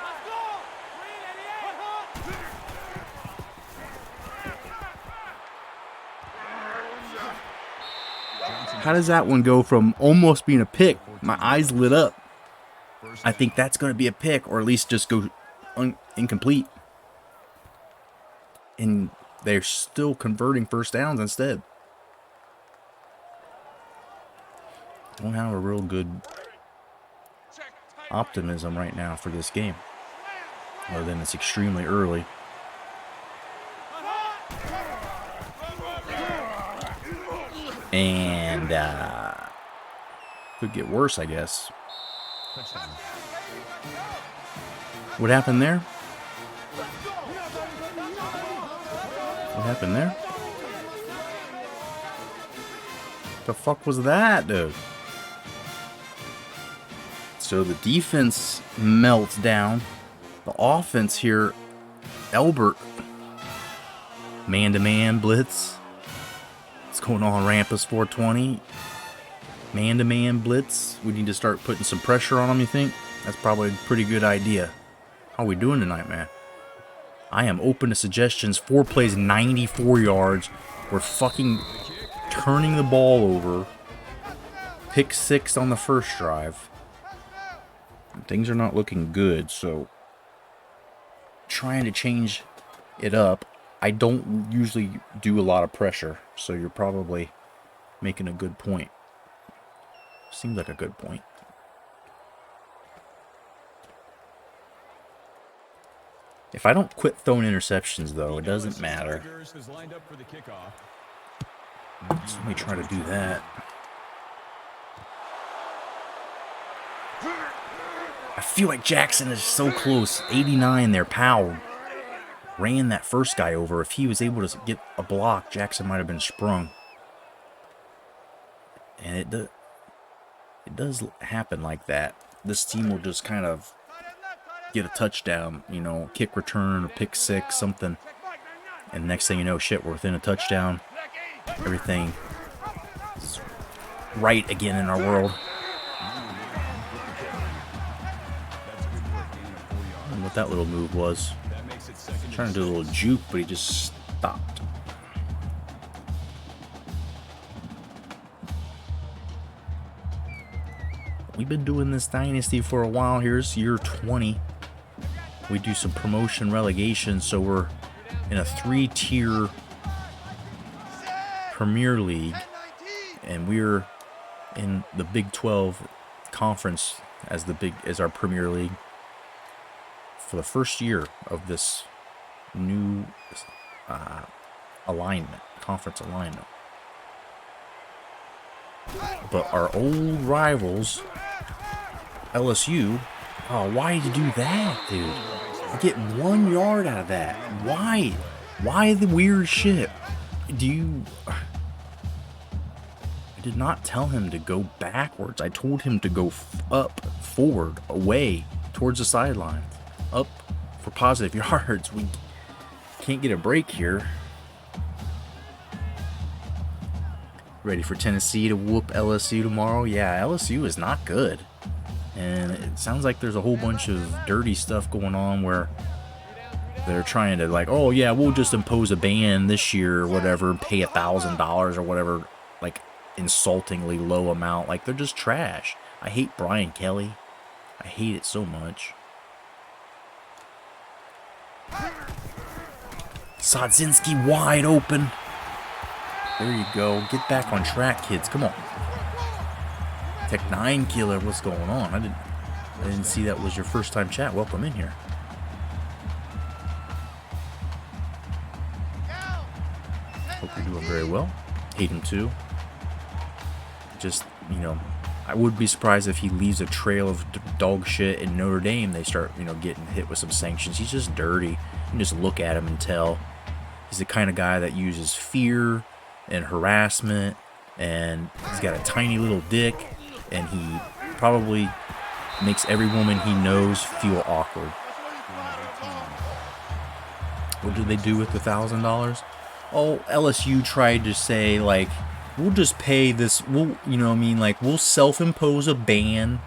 Let's go. 388. How does that one go from almost being a pick? My eyes lit up. I think that's going to be a pick, or at least just go incomplete. And they're still converting first downs instead. Don't have a real good optimism right now for this game, other than it's extremely early. And could get worse, I guess. What happened there? What happened there? The fuck was that, dude? So the defense melts down. The offense here, Albert, man-to-man blitz. What's going on, Rampus 420? Man-to-man blitz. We need to start putting some pressure on them, you think? That's probably a pretty good idea. How are we doing tonight, man? I am open to suggestions. 4 plays, 94 yards. We're fucking turning the ball over. Pick 6 on the first drive. Things are not looking good, so trying to change it up. I don't usually do a lot of pressure, so you're probably making a good point. Seems like a good point. If I don't quit throwing interceptions, though, it doesn't matter. So let me try to do that. I feel like Jackson is so close. 89 there, Powell ran that first guy over. If he was able to get a block, Jackson might have been sprung. And it does happen like that. This team will just kind of get a touchdown, you know, kick return or pick 6, something. And next thing you know, shit, we're within a touchdown. Everything is right again in our world. I don't know what that little move was. Trying to do a little juke, but he just stopped. We've been doing this dynasty for a while. Here's year 20. We do some promotion relegation, so we're in a 3-tier Premier League, and we're in the Big 12 conference as our Premier League for the first year of this new conference alignment. But our old rivals LSU. Oh, why did you do that, dude? You get 1 yard out of that. Why? Why the weird shit? Do you... I did not tell him to go backwards. I told him to go up, forward, away, towards the sideline. Up for positive yards. We can't get a break here. Ready for Tennessee to whoop LSU tomorrow? Yeah, LSU is not good. And it sounds like there's a whole bunch of dirty stuff going on where they're trying to like, oh yeah, we'll just impose a ban this year or whatever, pay $1,000 or whatever, like insultingly low amount. Like they're just trash. I hate Brian Kelly. I hate it so much. Sadzinski wide open. There you go. Get back on track, kids. Come on. Tech 9 killer, what's going on? I didn't see that was your first time chat. Welcome in here. Hope you're doing very well. Hate him too. Just, you know, I would be surprised if he leaves a trail of dog shit in Notre Dame. They start, you know, getting hit with some sanctions. He's just dirty. You can just look at him and tell. He's the kind of guy that uses fear and harassment, and he's got a tiny little dick, and he probably makes every woman he knows feel awkward. What did they do with the $1,000? Oh, LSU tried to say, like, we'll just pay this, we'll, you know what I mean, like, we'll self-impose a ban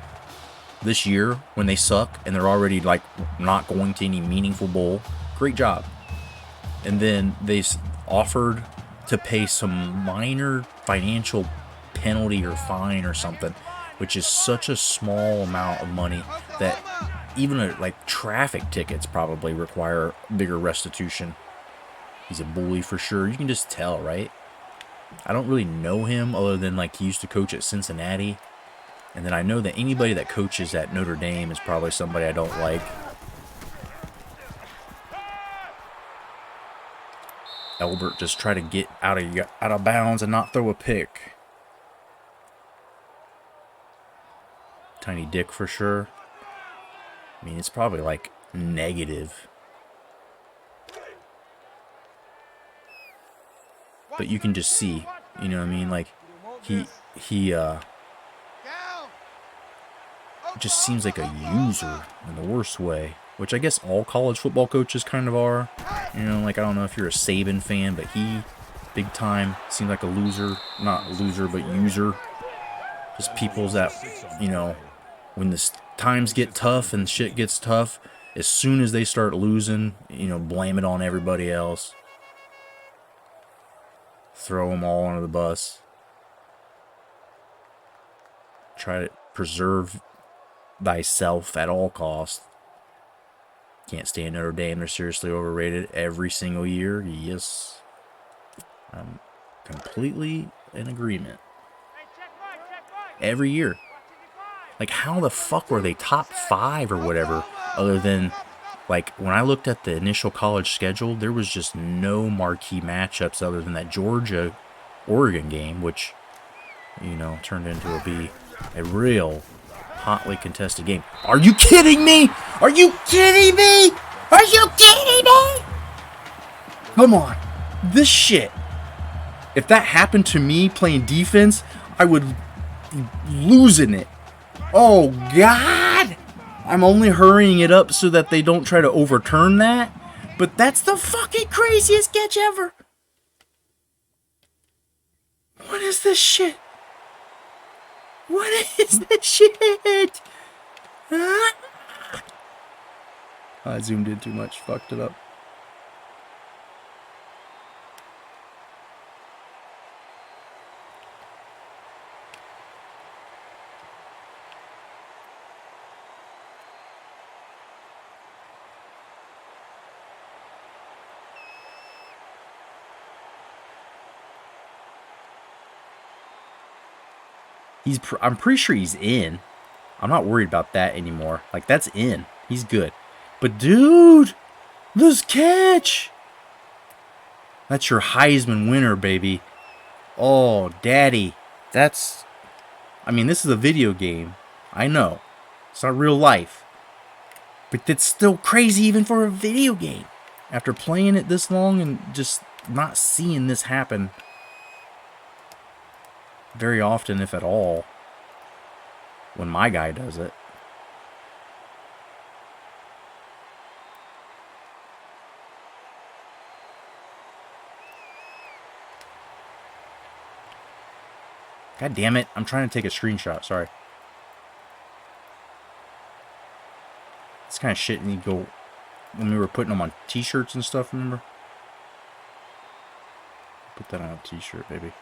this year when they suck, and they're already, like, not going to any meaningful bowl. Great job. And then they offered to pay some minor financial penalty or fine or something, which is such a small amount of money that even like traffic tickets probably require bigger restitution. He's a bully for sure. You can just tell, right? I don't really know him other than like he used to coach at Cincinnati, and then I know that anybody that coaches at Notre Dame is probably somebody I don't like. Elbert just try to get out of bounds and not throw a pick. Tiny dick for sure. I mean, it's probably like negative. But you can just see, you know what I mean? Like, he just seems like a user in the worst way. Which I guess all college football coaches kind of are. You know, like, I don't know if you're a Saban fan, but he, big time, seems like a loser. Not loser, but user. Just people that, you know, when the times get tough and shit gets tough, as soon as they start losing, you know, blame it on everybody else. Throw them all under the bus. Try to preserve thyself at all costs. Can't stand Notre Dame. They're seriously overrated every single year. Yes. I'm completely in agreement. Every year. Like, how the fuck were they top 5 or whatever, other than, like, when I looked at the initial college schedule, there was just no marquee matchups other than that Georgia-Oregon game, which, you know, turned into a real hotly contested game. Are you kidding me? Are you kidding me? Are you kidding me? Come on. This shit. If that happened to me playing defense, I would be losing it. Oh, God. I'm only hurrying it up so that they don't try to overturn that. But that's the fucking craziest catch ever. What is this shit? What is this shit? Huh? I zoomed in too much. Fucked it up. I'm pretty sure he's in. I'm not worried about that anymore. Like, that's in. He's good. But, dude, this catch. That's your Heisman winner, baby. Oh, daddy. That's... I mean, this is a video game. I know. It's not real life. But that's still crazy even for a video game. After playing it this long and just not seeing this happen very often, if at all, when my guy does it. God damn it. I'm trying to take a screenshot. Sorry. It's kind of shit you go when we were putting them on t-shirts and stuff, remember? Put that on a t-shirt, baby.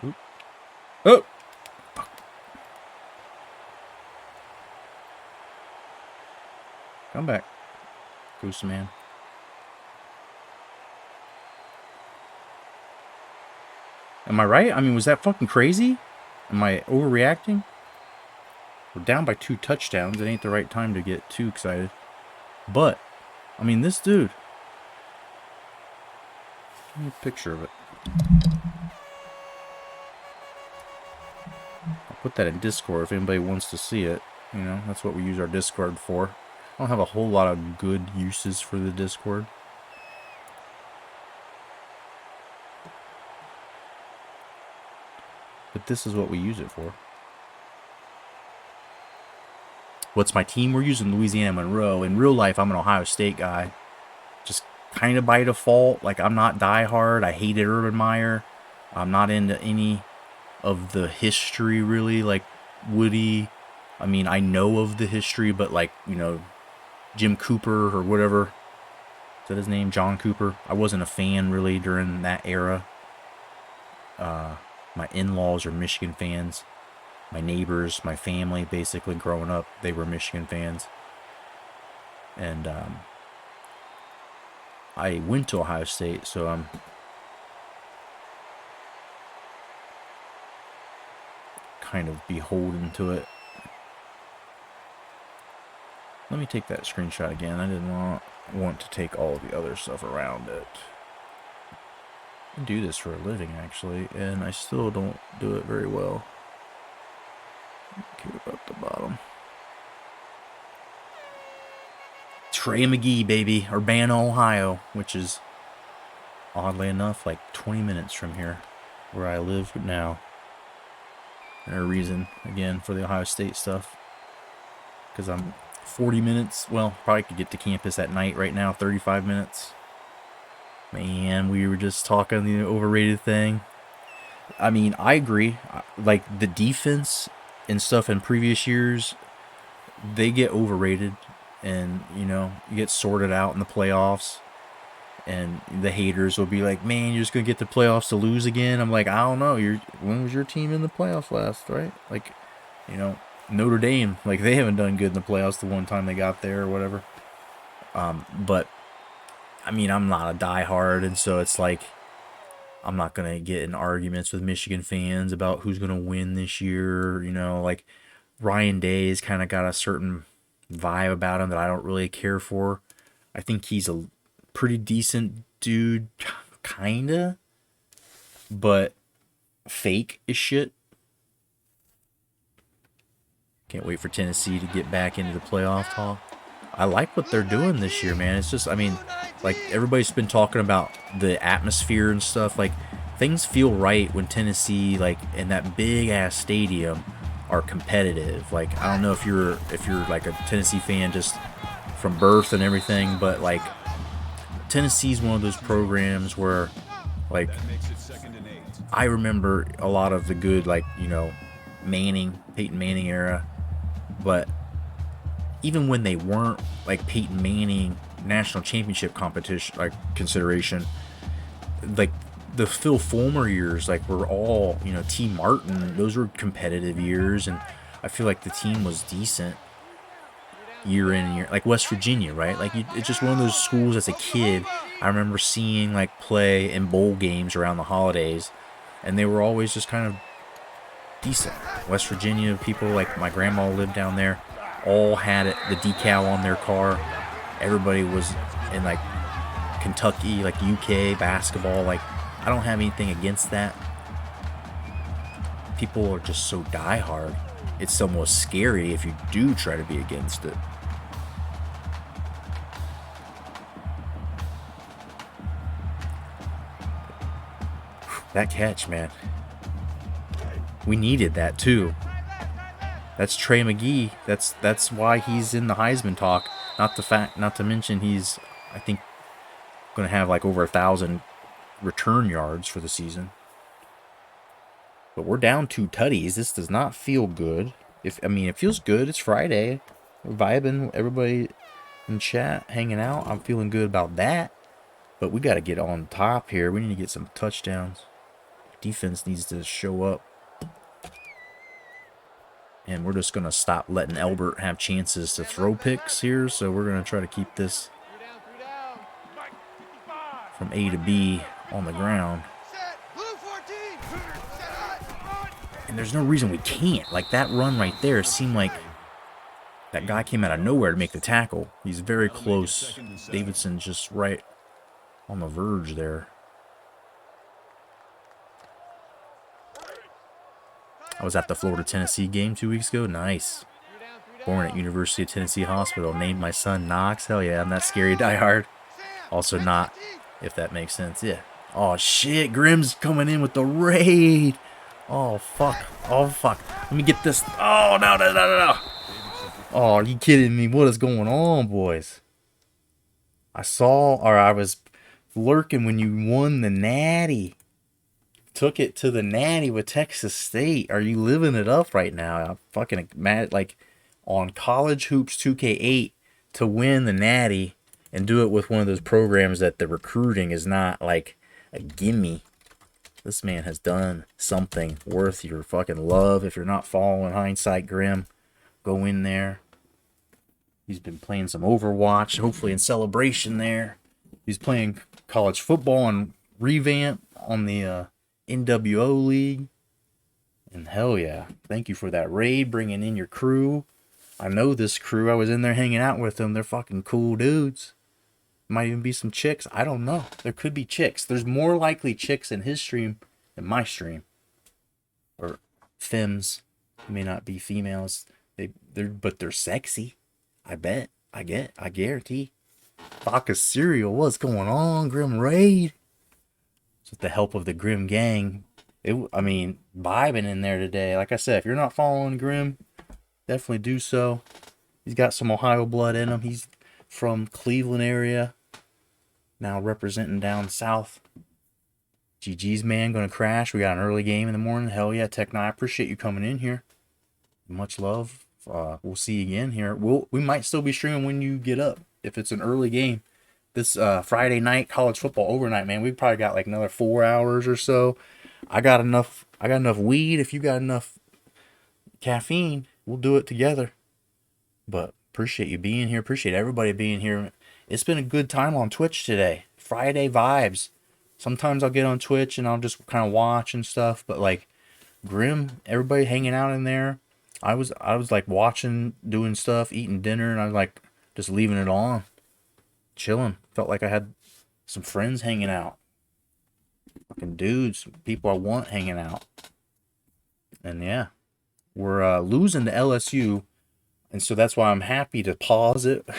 Oop. Oh! Fuck. Come back, Goose Man. Am I right? I mean, was that fucking crazy? Am I overreacting? We're down by 2 touchdowns. It ain't the right time to get too excited. But, I mean, this dude. Give me a picture of it. I'll put that in Discord if anybody wants to see it. You know, that's what we use our Discord for. I don't have a whole lot of good uses for the Discord. But this is what we use it for. What's my team? We're using Louisiana Monroe. In real life, I'm an Ohio State guy. Just kind of by default. Like, I'm not diehard. I hated Urban Meyer. I'm not into any of the history, really. Like, Woody. I mean, I know of the history, but, like, you know, Jim Cooper or whatever. Is that his name? John Cooper. I wasn't a fan, really, during that era. My in-laws are Michigan fans. My neighbors, my family, basically growing up, they were Michigan fans. And I went to Ohio State, so I'm kind of beholden to it. Let me take that screenshot again. I did not want to take all the other stuff around it. I do this for a living, actually, and I still don't do it very well. Okay, about the bottom. Trey McGee, baby. Urbana, Ohio, which is, oddly enough, like 20 minutes from here, where I live now. And a reason, again, for the Ohio State stuff. Because I'm 40 minutes, well, probably could get to campus at night right now, 35 minutes. Man, we were just talking the overrated thing. I mean, I agree. Like, the defense and stuff in previous years, they get overrated. And, you know, you get sorted out in the playoffs. And the haters will be like, man, you're just going to get the playoffs to lose again. I'm like, I don't know. When was your team in the playoffs last, right? Like, you know, Notre Dame, like, they haven't done good in the playoffs the one time they got there or whatever. But, I mean, I'm not a diehard, and so it's like, I'm not going to get in arguments with Michigan fans about who's going to win this year. You know, like, Ryan Day's kind of got a certain vibe about him that I don't really care for. I think he's a pretty decent dude, kinda, but fake as shit. Can't wait for Tennessee to get back into the playoff talk. I like what they're doing this year, man. It's just, I mean, like, everybody's been talking about the atmosphere and stuff. Like, things feel right when Tennessee, like, in that big ass stadium, are competitive. Like, I don't know if you're like a Tennessee fan just from birth and everything, but like, Tennessee's one of those programs where, like, I remember a lot of the good, like, you know, Peyton Manning era, but even when they weren't, like, Peyton Manning national championship competition, like, consideration, like, the Phil Fulmer years, like, were all, you know, T. Martin, those were competitive years, and I feel like the team was decent year in and year, like West Virginia, right? Like, it's just one of those schools as a kid I remember seeing, like, play in bowl games around the holidays, and they were always just kind of decent. West Virginia people, like, my grandma lived down there, all had it, the decal on their car. Everybody was in, like, Kentucky, like, UK basketball, like, I don't have anything against that. People are just so diehard. It's almost scary if you do try to be against it. That catch, man. We needed that too. That's Trey McGee. That's why he's in the Heisman talk. Not to mention he's, I think, going to have like over 1,000 return yards for the season. But we're down 2 tutties. This does not feel good. I mean, it feels good. It's Friday. We're vibing. Everybody in chat hanging out. I'm feeling good about that. But we got to get on top here. We need to get some touchdowns. Defense needs to show up. And we're just going to stop letting Elbert have chances to throw picks here. So we're going to try to keep this from A to B on the ground. And there's no reason we can't. Like, that run right there seemed like that guy came out of nowhere to make the tackle. He's very close. Davidson's just right on the verge there. I was at the Florida-Tennessee game 2 weeks ago. Nice. Born at University of Tennessee Hospital. Named my son Knox. Hell yeah, I'm that scary diehard. Also not, if that makes sense. Yeah. Oh, shit. Grimm's coming in with the raid. Oh, fuck. Oh, fuck. Let me get this. Oh, no. Oh, are you kidding me? What is going on, boys? I was lurking when you won the Natty. Took it to the Natty with Texas State. Are you living it up right now? I'm fucking mad. Like, on College Hoops 2K8 to win the Natty and do it with one of those programs that the recruiting is not like a gimme. This man has done something worth your fucking love. If you're not following Hindsight Grim, go in there. He's been playing some Overwatch, hopefully in celebration there. He's playing college football and revamp on the NWO League. And hell yeah, thank you for that raid, bringing in your crew. I know this crew. I was in there hanging out with them. They're fucking cool dudes. Might even be some chicks. I don't know. There could be chicks. There's more likely chicks in his stream than my stream. Or femmes. May not be females. But they're sexy. I bet. I guarantee. Vodka cereal. What's going on, Grim Raid? It's with the help of the Grim Gang. Vibing in there today. Like I said, if you're not following Grim, definitely do so. He's got some Ohio blood in him. He's from Cleveland area. Now representing down south. GG's, man, gonna crash. We got an early game in the morning. Hell yeah, Tech9. I appreciate you coming in here. Much love. We'll see you again here. We might still be streaming when you get up if it's an early game. This Friday night college football overnight, man. We probably got like another 4 hours or so. I got enough weed. If you got enough caffeine, we'll do it together. But appreciate you being here. Appreciate everybody being here. It's been a good time on Twitch today. Friday vibes. Sometimes I'll get on Twitch and I'll just kind of watch and stuff. But like Grim, everybody hanging out in there. I was like watching, doing stuff, eating dinner, and I was like just leaving it on, chilling. Felt like I had some friends hanging out. Fucking dudes, people I want hanging out. And yeah, we're losing to LSU. And so that's why I'm happy to pause it.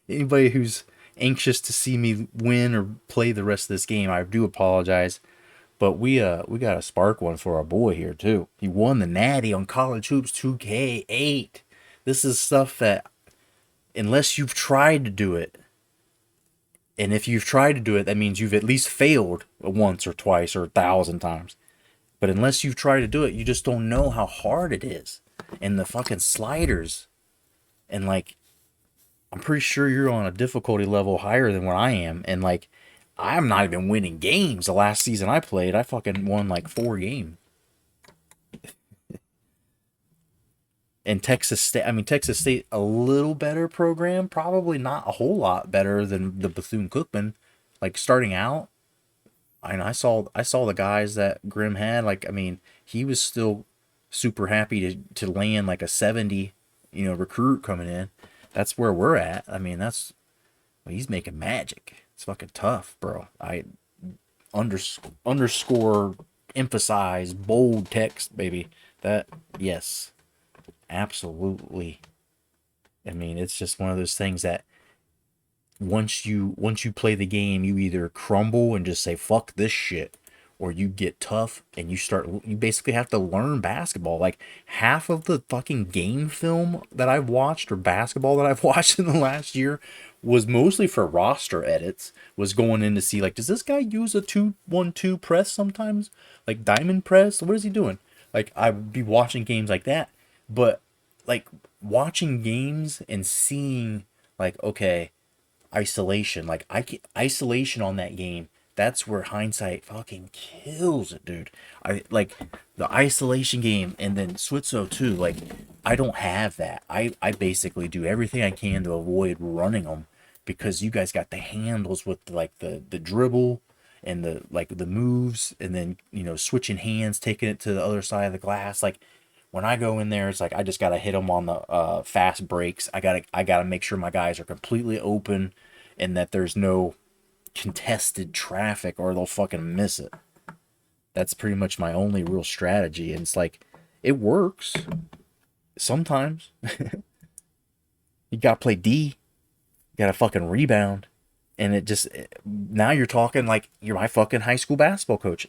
Anybody who's anxious to see me win or play the rest of this game, I do apologize. But we got to spark one for our boy here too. He won the Natty on College Hoops 2K8. This is stuff that, unless you've tried to do it, and if you've tried to do it, that means you've at least failed once or twice or 1,000 times. But unless you've tried to do it, you just don't know how hard it is. And the fucking sliders. And like, I'm pretty sure you're on a difficulty level higher than what I am. And like, I'm not even winning games. The last season I played, I fucking won like 4 games. And Texas State, a little better program. Probably not a whole lot better than the Bethune-Cookman. Like, starting out, I saw the guys that Grim had. Like, I mean, he was still super happy to land like a 70, recruit coming in. That's where we're at. I mean, he's making magic. It's fucking tough, bro. underscore emphasize bold text, baby. That, yes, absolutely. I mean, it's just one of those things that once you play the game, you either crumble and just say fuck this shit, or you get tough and you basically have to learn basketball. Like half of the fucking game film that I've watched or basketball that I've watched in the last year was mostly for roster edits. Was going in to see like, does this guy use a 2-1-2 press sometimes? Like diamond press? What is he doing? Like I'd be watching games like that, but like watching games and seeing like, okay, isolation. Like isolation on that game. That's where hindsight fucking kills it, dude. I like the isolation game and then Switzo too. Like I don't have that. I basically do everything I can to avoid running them because you guys got the handles with like the dribble and the like the moves and then switching hands, taking it to the other side of the glass. Like when I go in there, it's like I just gotta hit them on the fast breaks. I gotta make sure my guys are completely open, and that there's no contested traffic, or they'll fucking miss it. That's pretty much my only real strategy, and it's like it works sometimes. You gotta play D. You gotta fucking rebound, and it just now you're talking like you're my fucking high school basketball coach.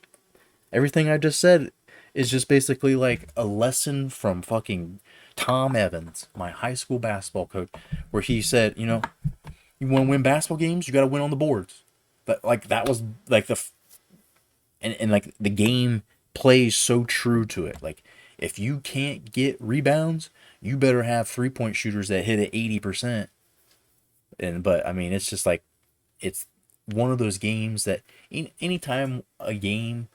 Everything I just said is just basically like a lesson from fucking Tom Evans, my high school basketball coach, where he said, you want to win basketball games, you got to win on the boards. But like that was like and like the game plays so true to it. Like if you can't get rebounds, you better have 3-point shooters that hit at 80%. But I mean, it's just like it's one of those games that anytime a game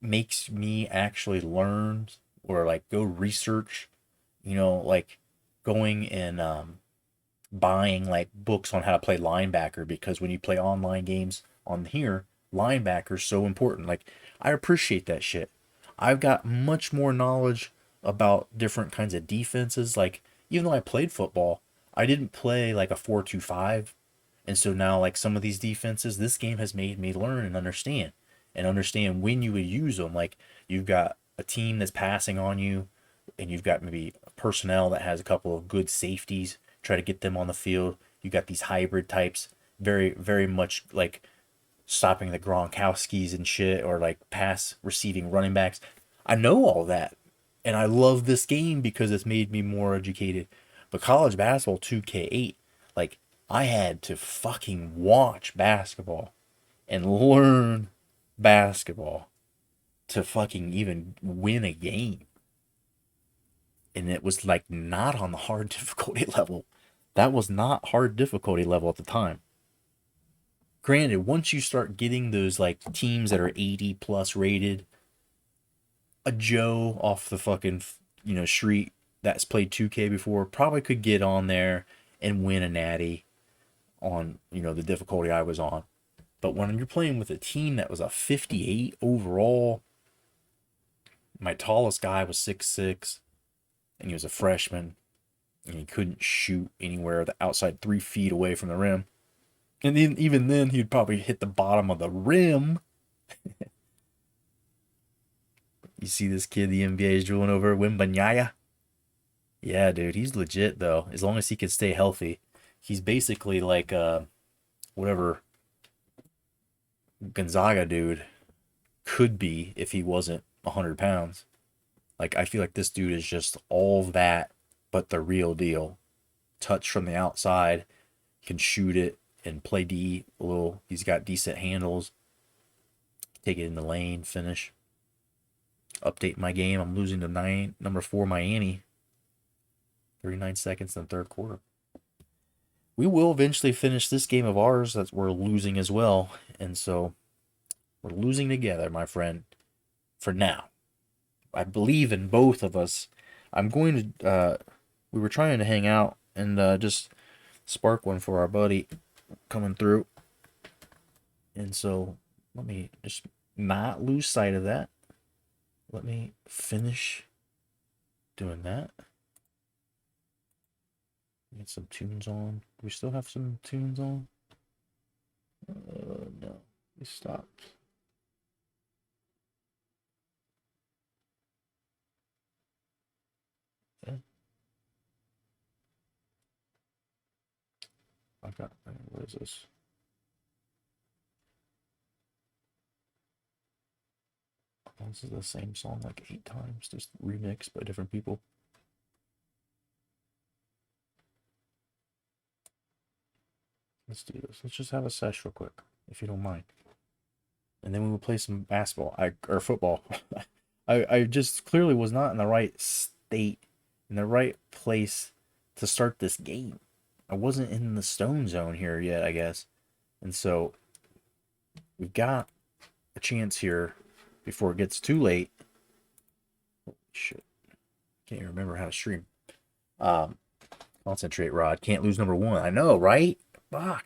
makes me actually learn or like go research, like going and buying like books on how to play linebacker, because when you play online games on here, linebacker's so important. Like I appreciate that shit. I've got much more knowledge about different kinds of defenses. Like even though I played football, I didn't play like a 4-2-5. And so now like some of these defenses, this game has made me learn and understand when you would use them. Like you've got a team that's passing on you, and you've got maybe personnel that has a couple of good safeties, try to get them on the field. You got these hybrid types, very, very much like stopping the Gronkowskis and shit, or like pass receiving running backs. I know all that, and I love this game because it's made me more educated. But college basketball 2K8, like I had to fucking watch basketball and learn basketball to fucking even win a game. And it was like not on the hard difficulty level. That was not hard difficulty level at the time. Granted, once you start getting those like teams that are 80 plus rated, a Joe off the fucking street that's played 2K before probably could get on there and win a natty on the difficulty I was on. But when you're playing with a team that was a 58 overall, my tallest guy was 6'6", and he was a freshman, and he couldn't shoot anywhere outside 3 feet away from the rim. And then, even then, he'd probably hit the bottom of the rim. You see this kid the NBA is drooling over, Wimbanyaya? Yeah, dude, he's legit, though. As long as he can stay healthy. He's basically like whatever Gonzaga dude could be if he wasn't 100 pounds. Like, I feel like this dude is just all of that, but the real deal. Touch from the outside, can shoot it and play D a little. He's got decent handles. Take it in the lane, finish. Update my game. I'm losing to number 4 Miami. 39 seconds in the third quarter. We will eventually finish this game of ours that we're losing as well. And so we're losing together, my friend, for now. I believe in both of us. I'm going to, we were trying to hang out and just spark one for our buddy coming through. And so let me just not lose sight of that. Let me finish doing that. Get some tunes on. Do we still have some tunes on? No. He stopped. Yeah. I got. What is this? This is the same song like 8 times, just remixed by different people. Let's do this. Let's just have a sesh real quick, if you don't mind. And then we will play some basketball, or football. I just clearly was not in the right state, in the right place to start this game. I wasn't in the stone zone here yet, I guess. And so we've got a chance here before it gets too late. Holy shit. Can't even remember how to stream. Concentrate, Rod. Can't lose number 1. I know, right? Fuck.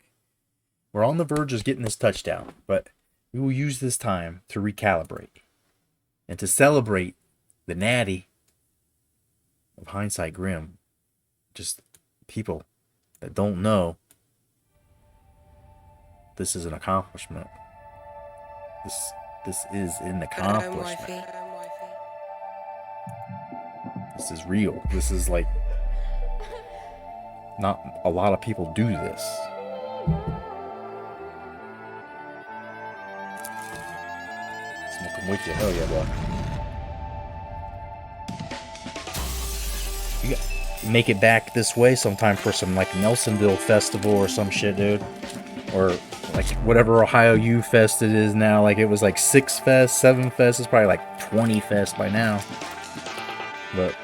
We're on the verge of getting this touchdown, but we will use this time to recalibrate and to celebrate the natty of Hindsight Grim. Just people that don't know this is an accomplishment. This is an accomplishment. This is real. This is like, not a lot of people do this. Smoking with you. Hell yeah, boy. You got make it back this way sometime for some like Nelsonville festival or some shit, dude. Or like whatever Ohio U Fest it is now. Like it was like 6 Fest, 7 Fest. It's probably like 20 Fest by now. But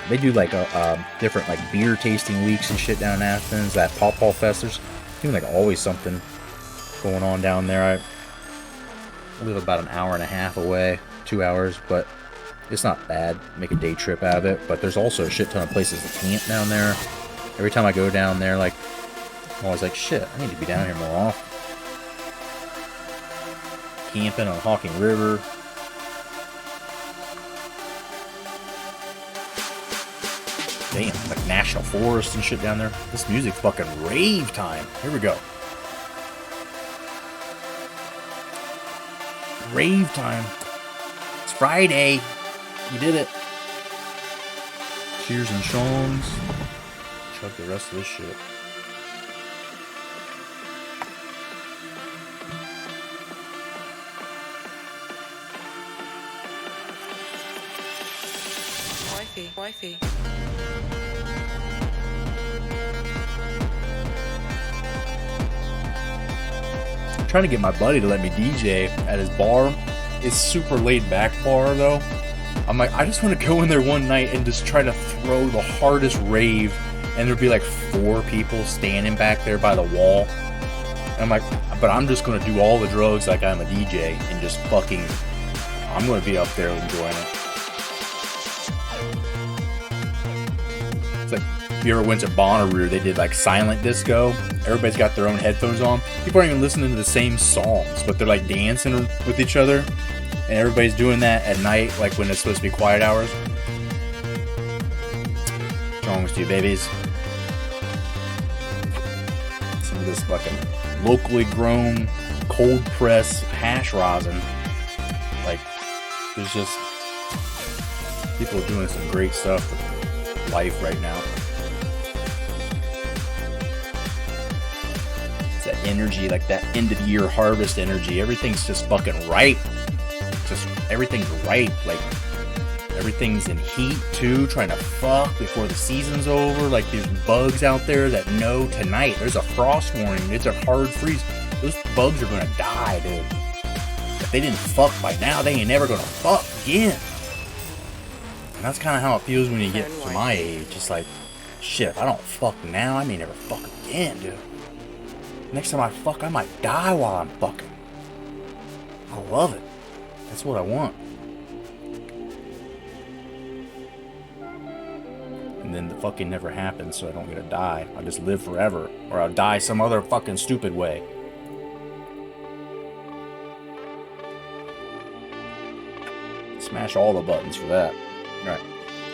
they do like a different like beer tasting weeks and shit down in Athens. That Paw Paw Fest, there's like always something going on down there. I live about an hour and a half away, 2 hours, but it's not bad. Make a day trip out of it. But there's also a shit ton of places to camp down there. Every time I go down there, like I'm always like, shit, I need to be down here more often. Camping on Hawking River. Damn, like National Forest and shit down there. This music fucking rave time. Here we go. Rave time. It's Friday. You did it. Cheers and shongs. Chug the rest of this shit. Wifey. I'm trying to get my buddy to let me DJ at his bar. It's super laid back bar though. I'm like, I just want to go in there one night and just try to throw the hardest rave, and there'd be like 4 people standing back there by the wall. And I'm like, but I'm just gonna do all the drugs like I'm a DJ and just fucking, I'm gonna be up there enjoying it. It's like, if you ever went to Bonnaroo, they did like silent disco. Everybody's got their own headphones on. People aren't even listening to the same songs, but they're like dancing with each other. And everybody's doing that at night, like when it's supposed to be quiet hours. Songs to you, babies. Some of this fucking locally grown, cold press hash rosin. Like, there's just people are doing some great stuff with life right now. It's that energy, like that end of the year harvest energy. Everything's just fucking ripe. Just everything's ripe. Like everything's in heat too, trying to fuck before the season's over. Like there's bugs out there that know tonight there's a frost warning. It's a hard freeze. Those bugs are gonna die, dude. If they didn't fuck by now, they ain't never gonna fuck again. And that's kind of how it feels when you get to my age. It's like, shit, if I don't fuck now, I may never fuck again, dude. Next time I fuck, I might die while I'm fucking. I love it. That's what I want. And then the fucking never happens, so I don't get to die. I just live forever. Or I'll die some other fucking stupid way. Smash all the buttons for that. Alright.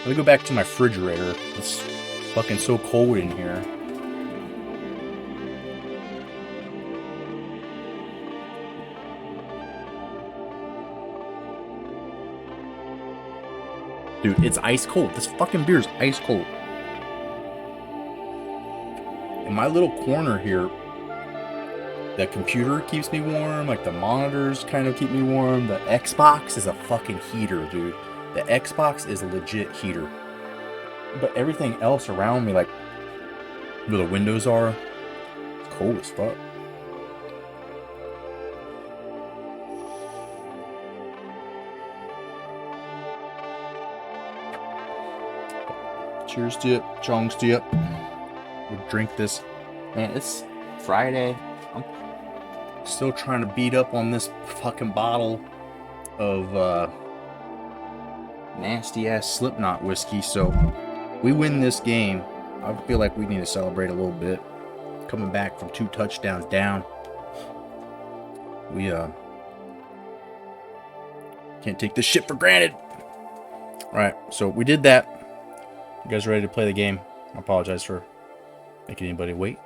Let me go back to my refrigerator. It's fucking so cold in here. Dude, it's ice cold. This fucking beer is ice cold. In my little corner here, the computer keeps me warm. Like the monitors kind of keep me warm. The Xbox is a fucking heater, dude. The Xbox is a legit heater. But everything else around me, like where the windows are, it's cold as fuck. Cheers to it. Chongs to it. We'll drink this. Man, it's Friday. I'm still trying to beat up on this fucking bottle of nasty ass Slipknot whiskey. So we win this game. I feel like we need to celebrate a little bit. Coming back from 2 touchdowns down. We can't take this shit for granted. Alright, so we did that. You guys ready to play the game? I apologize for making anybody wait.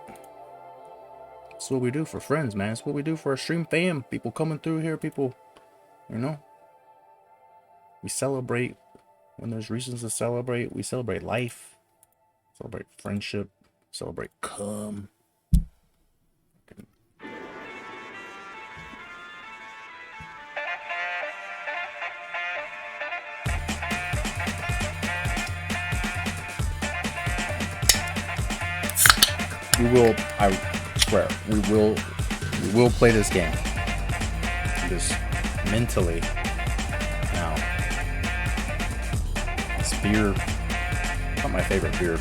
That's what we do for friends, man. It's what we do for our stream fam. People coming through here, people, you know. We celebrate when there's reasons to celebrate. We celebrate life, celebrate friendship, celebrate cum. We will, I swear, we will play this game. Just mentally. Now, this beer, not my favorite beer.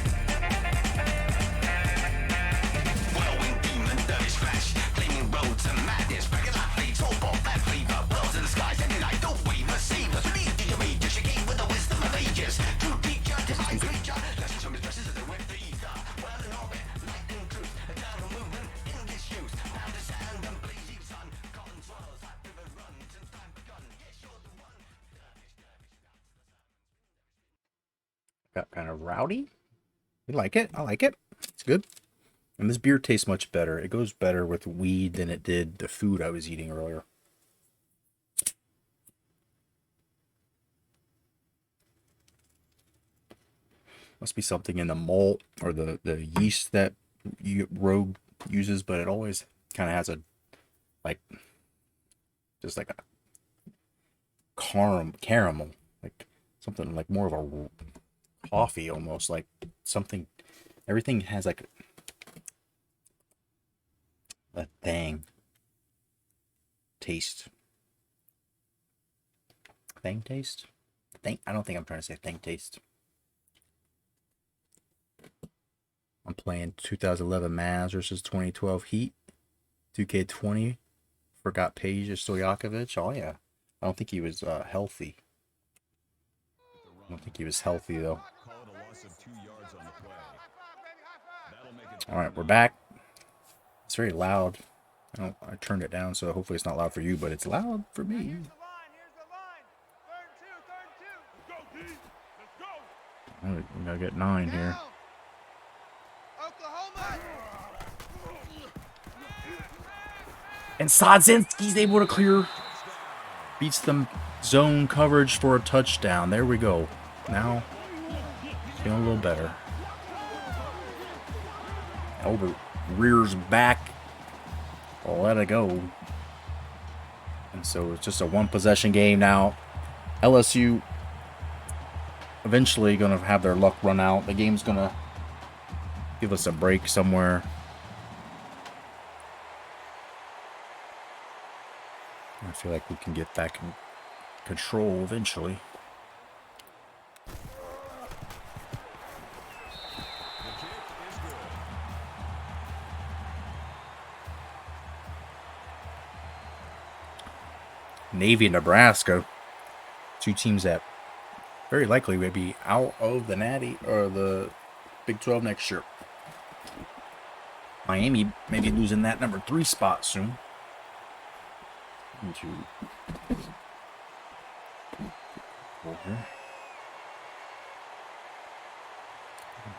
Got kind of rowdy. We like it. I like it. It's good. And this beer tastes much better. It goes better with weed than it did the food I was eating earlier. Must be something in the malt or the yeast that Rogue uses, but it always kind of has a, like, just like a caramel, like something like more of a coffee almost, like something. Everything has like a thang taste. Thang taste? I don't think I'm trying to say thang taste. I'm playing 2011 Mavs versus 2012 Heat. 2K20. Forgot Peja Stojakovic. Oh yeah. I don't think he was healthy. I don't think he was healthy though. Alright, we're back. It's very loud. I turned it down, so hopefully it's not loud for you, but it's loud for me. Here's the line. Third and 2. Let's go. Alright, we gotta get 9 here. Down. Oklahoma. And Sodzinski's able to clear. Beats them zone coverage for a touchdown. There we go. Now, feeling a little better. Albert rears back. Let it go. And so it's just a 1-possession game now. LSU eventually going to have their luck run out. The game's going to give us a break somewhere. I feel like we can get back in control eventually. Navy and Nebraska, 2 teams that very likely will be out of the Natty or the Big 12 next year. Miami may be losing that number 3 spot soon. Into over.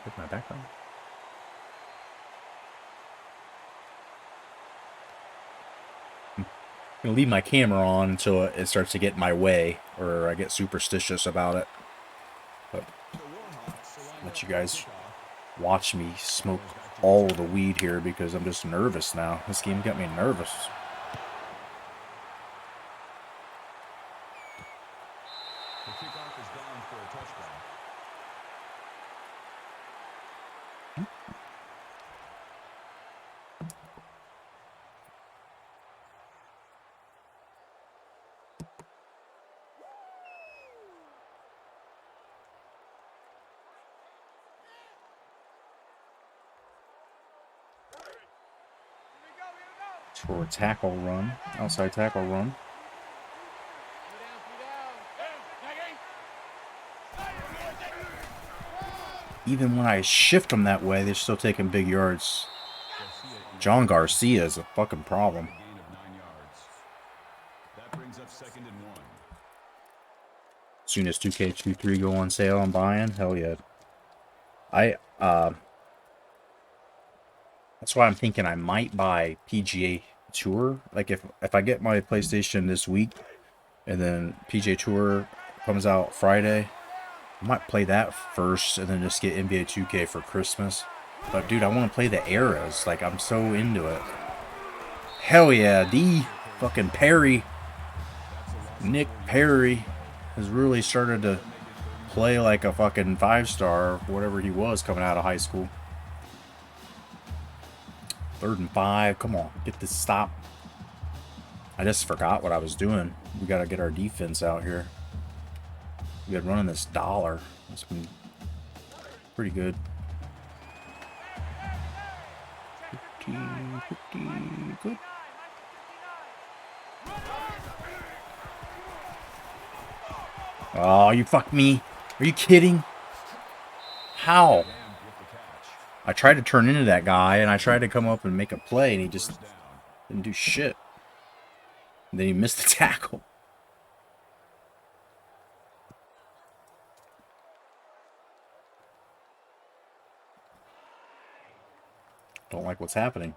Put my back on. I'm gonna leave my camera on until it starts to get in my way, or I get superstitious about it. let you guys watch me smoke all the weed here because I'm just nervous now. This game got me nervous. The kickoff is down for a touchdown. For a tackle run, outside tackle run. Even when I shift them that way, they're still taking big yards. John Garcia is a fucking problem. Gain of 9 yards. That brings up 2nd and 1. As soon as 2K23 go on sale, I'm buying. Hell yeah. That's why I'm thinking I might buy PGA Tour. Like if I get my PlayStation this week, and then PGA Tour comes out Friday, I might play that first, and then just get NBA 2K for Christmas. But dude, I want to play the eras. Like I'm so into it. Hell yeah, D fucking Perry. Nick Perry has really started to play like a fucking 5-star, whatever he was coming out of high school. 3rd and 5. Come on, get this stop. I just forgot what I was doing. We got to get our defense out here. We got running this dollar. It's been pretty good. 50, 50, good. Oh, you fucked me. Are you kidding? How? I tried to turn into that guy, and I tried to come up and make a play, and he just didn't do shit. And then he missed the tackle. Don't like what's happening.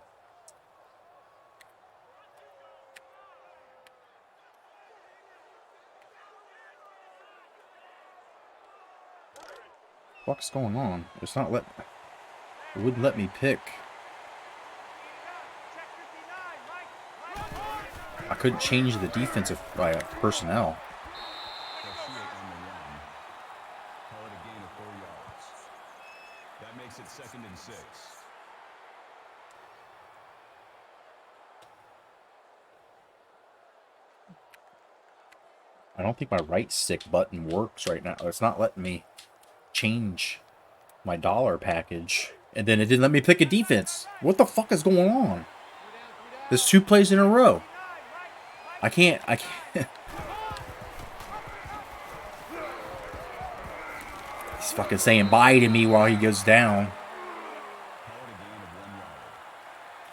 What's going on? It's not let. It wouldn't let me pick. I couldn't change the defensive personnel. Garcia on the run. Call it a gain of 4 yards. That makes it 2nd and 6. I don't think my right stick button works right now. It's not letting me change my dollar package. And then it didn't let me pick a defense. What the fuck is going on? There's 2 plays in a row. I can't. He's fucking saying bye to me while he goes down.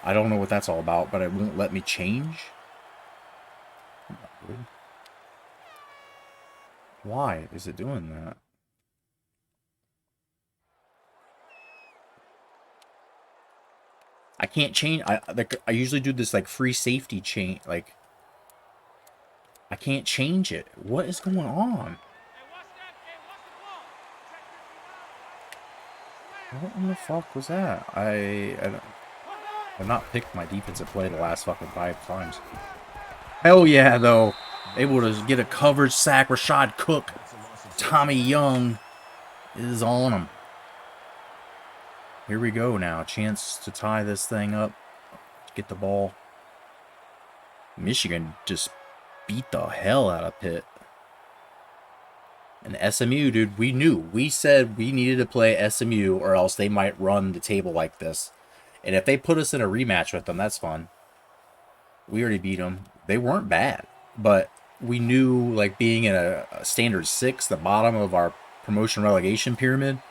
I don't know what that's all about, but it won't let me change. Why is it doing that? I can't change. I usually do this like free safety chain. Like I can't change it. What is going on? What in the fuck was that? I've not picked my defensive play the last fucking 5 times. Hell yeah, though. Able to get a coverage sack. Rashad Cook. Tommy Young is on him. Here we go now. Chance to tie this thing up. Get the ball. Michigan just beat the hell out of Pitt. And SMU, dude, we knew. We said we needed to play SMU or else they might run the table like this. And if they put us in a rematch with them, that's fun. We already beat them. They weren't bad. But we knew, like, being in a standard 6, the bottom of our promotion relegation pyramid,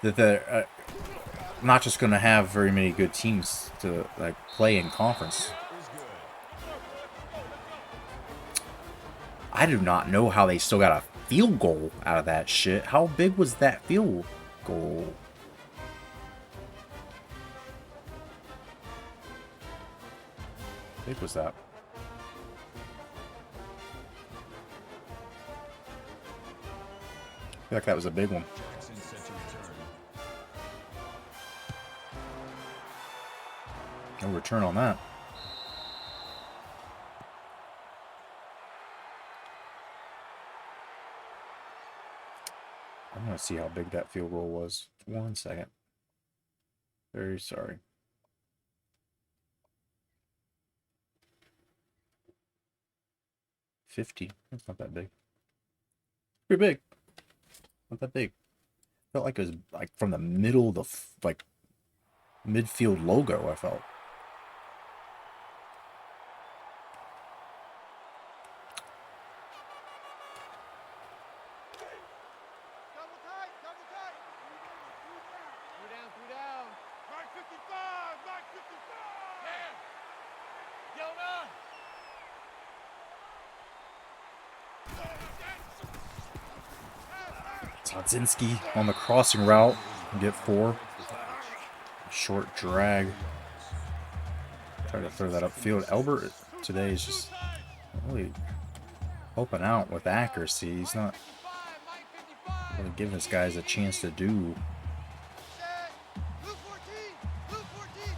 that they're not just going to have very many good teams to, like, play in conference. I do not know how they still got a field goal out of that shit. How big was that field goal? How big was that? I feel like that was a big one. Jackson set to return. No return on that. I'm going to see how big that field goal was. 1 second. Very sorry. $50. That's not that big. Pretty big. Not that big. Felt like it was like from the middle of the like midfield logo. I felt. Double tight, double tight. Three down, three down. Mike 55, Mike 55. Damn. Yoda. Todzinski on the crossing route. Get 4. Short drag. Try to throw that upfield. Elbert today is just really helping out with accuracy. He's not really giving his guys a chance to do. Set. Blue 14. Blue 14.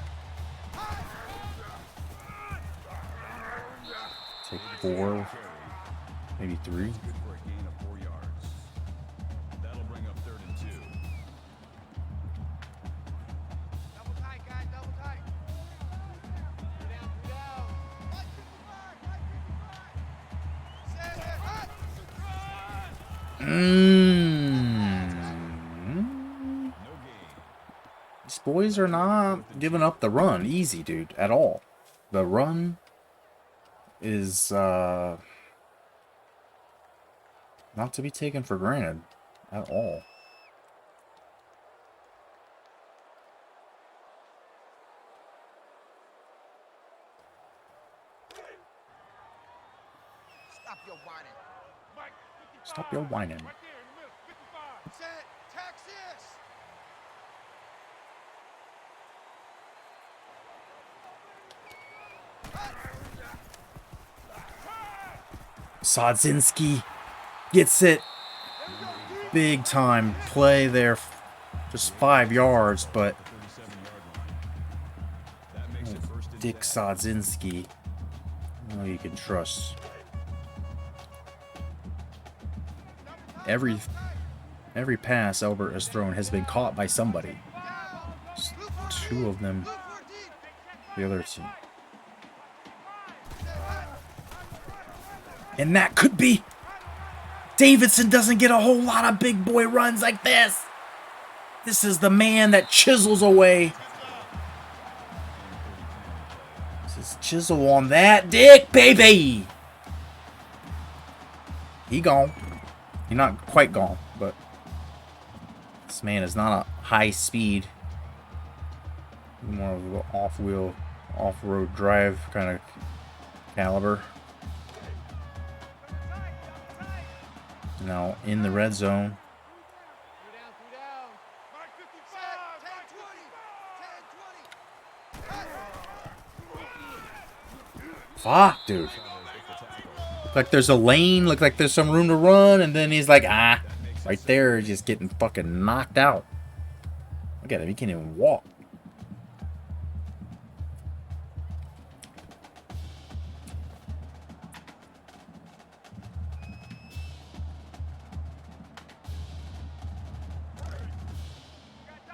High. Take 4, maybe 3. Good for a gain of 4 yards. That'll bring up 3rd and 2. Double tight, guys, double tight. Three down, three down. Mike 55, Mike 55. Set, set, hut. No gain. These boys are not giving up the run easy, dude, at all. The run is not to be taken for granted at all. Stop your whining. Mike 55. Stop your whining. Right there in the middle, 55. Set, Texas. Sodzinski gets it. Big time play there. Just 5 yards, but 37-yard line. That makes it 1st and Dick 10. Sodzinski, oh, you can trust. Every pass Albert has thrown has been caught by somebody. Just 2 of them, Blue 14. the other team. And that could be. Davidson doesn't get a whole lot of big boy runs like this. This is the man that chisels away. This is chisel on that dick, baby. He gone. He's not quite gone, but this man is not a high speed. More of an off-wheel, off-road drive kind of caliber. Now in the red zone. Three down, three down. Mike 55. Set, 10, 20. 10, 20. Fuck, dude. Look like there's a lane. Look like there's some room to run. And then he's like, ah. Right there, just getting fucking knocked out. Look at him. He can't even walk.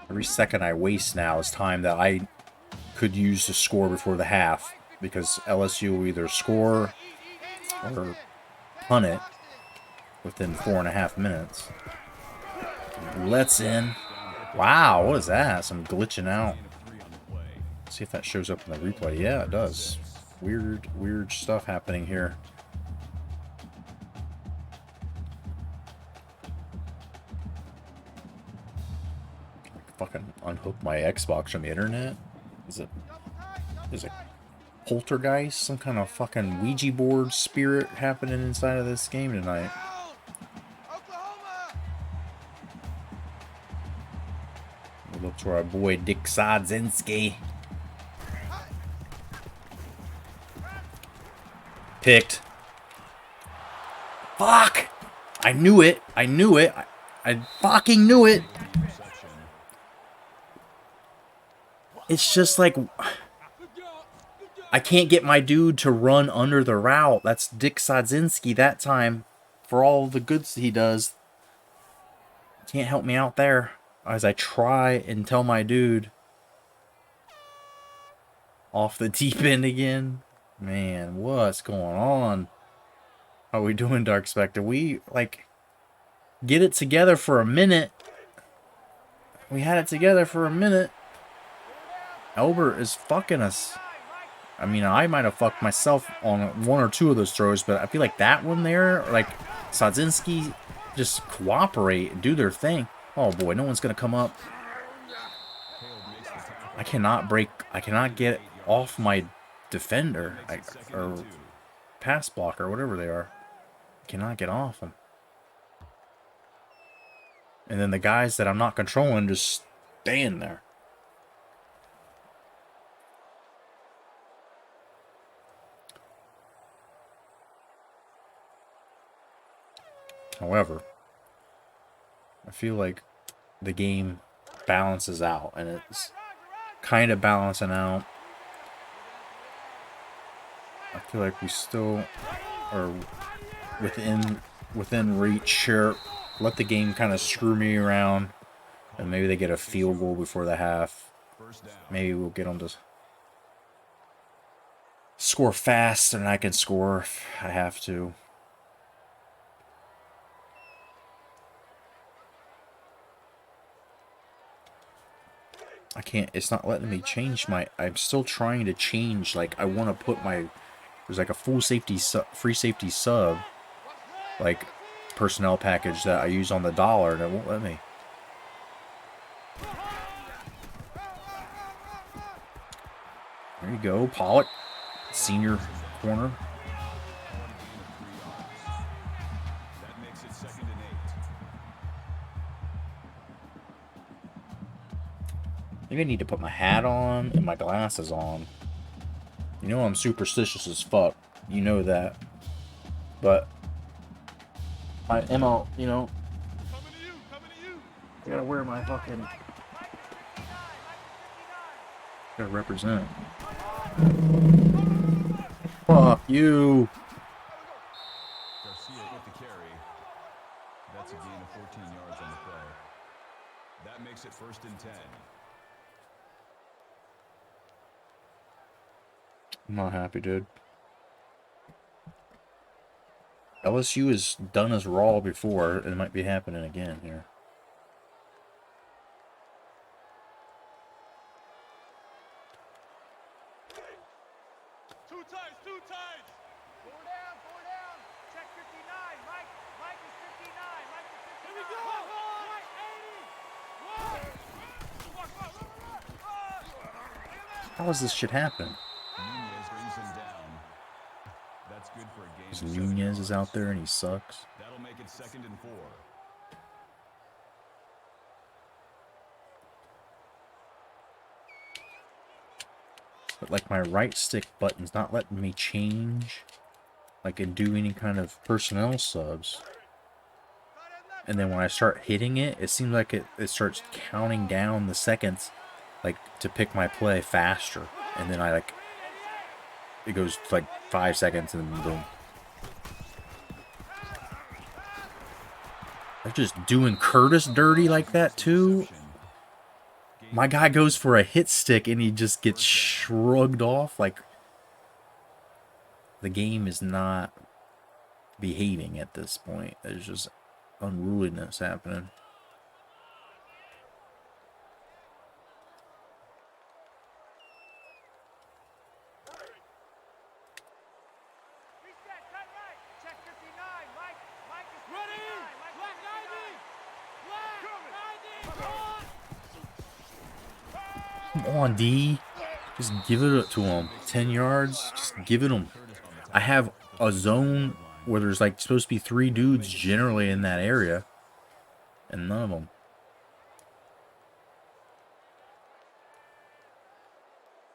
Every second I waste now is time that I could use to score before the half, because LSU will either score or punt it within 4.5 minutes. Let's in. Wow, what is that? Some glitching out. See if that shows up in the replay. Yeah, it does. Weird stuff happening here. Fucking unhook my Xbox from the internet? Is it poltergeist? Some kind of fucking Ouija board spirit happening inside of this game tonight? Oklahoma. We look to our boy Dick Sodzinski. Picked. Fuck! I knew it. I knew it. I fucking knew it. It's just like, I can't get my dude to run under the route. That's Dick Sadzinski that time. For all the good he does. Can't help me out there. As I try and tell my dude. Off the deep end again. Man, what's going on? How are we doing, Dark Spectre? We, like, get it together for a minute. We had it together for a minute. Albert is fucking us. I mean, I might have fucked myself on one or two of those throws, but I feel like that one there, like, Sadzinski just cooperate and do their thing. Oh boy, no one's gonna come up. I cannot get off my defender, or pass blocker, whatever they are. I cannot get off them. And then the guys that I'm not controlling just stand there. However, I feel like the game balances out, and it's kind of balancing out. I feel like we still are within reach here. Let the game kind of screw me around, and maybe they get a field goal before the half. Maybe we'll get them to score fast, and I can score if I have to. I can't, it's not letting me change my, I'm still trying to change, like, I want to put my, there's like a full safety, free safety sub, like, personnel package that I use on the dollar, and it won't let me. There you go, Pollock, senior corner. That makes it 2nd and 8. Maybe I need to put my hat on and my glasses on. You know I'm superstitious as fuck. You know that. But I am all, you know, Coming to you, coming to you. I gotta wear my fucking, gotta represent. Fuck you. Garcia with the carry. That's a gain of 14 yards on the play. That makes it 1st and 10. I'm not happy, dude. LSU has done us raw before, and it might be happening again here. Two tights, two tights. Four down. Check 59. Mike is 59. Mike is 59. Here we go. Right, 80. How does this shit happen? Nunez brings him down. That's good for a gain Because of 7 Nunez yards. is out there and he sucks. That'll make it 2nd and 4. But like my right stick button's not letting me change, like, and do any kind of personnel subs. And then when I start hitting it, it seems like it starts counting down the seconds, like, to pick my play faster. And then I, like, it goes to like 5 seconds and then boom. They're just doing Curtis dirty like that too. My guy goes for a hit stick and he just gets shrugged off. Like, the game is not behaving at this point. There's just unruliness happening. Reset, cut right. Check 59. Mike is 59. Ready? Mike Black is 59. 90. Come on, D. Just give it to him. 10 yards. Just give it him. I have a zone where there's like supposed to be 3 dudes generally in that area. And none of them.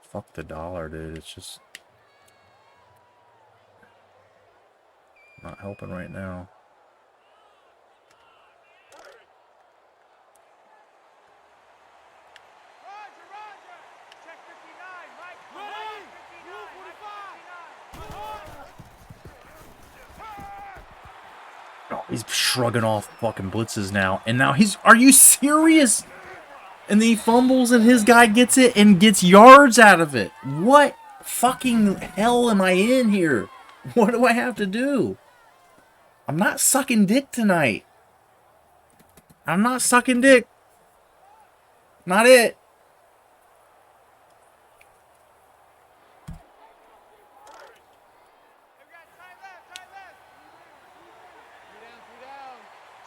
Fuck the dollar, dude. It's just not helping right now. Roger. Check 59. Mike Ready? is 59. Blue Mike He's shrugging off fucking blitzes now. And now he's... Are you serious? And then he fumbles and his guy gets it and gets yards out of it. What fucking hell am I in here? What do I have to do? I'm not sucking dick tonight. I'm not sucking dick. Not it. They've got time left, time left. Three down.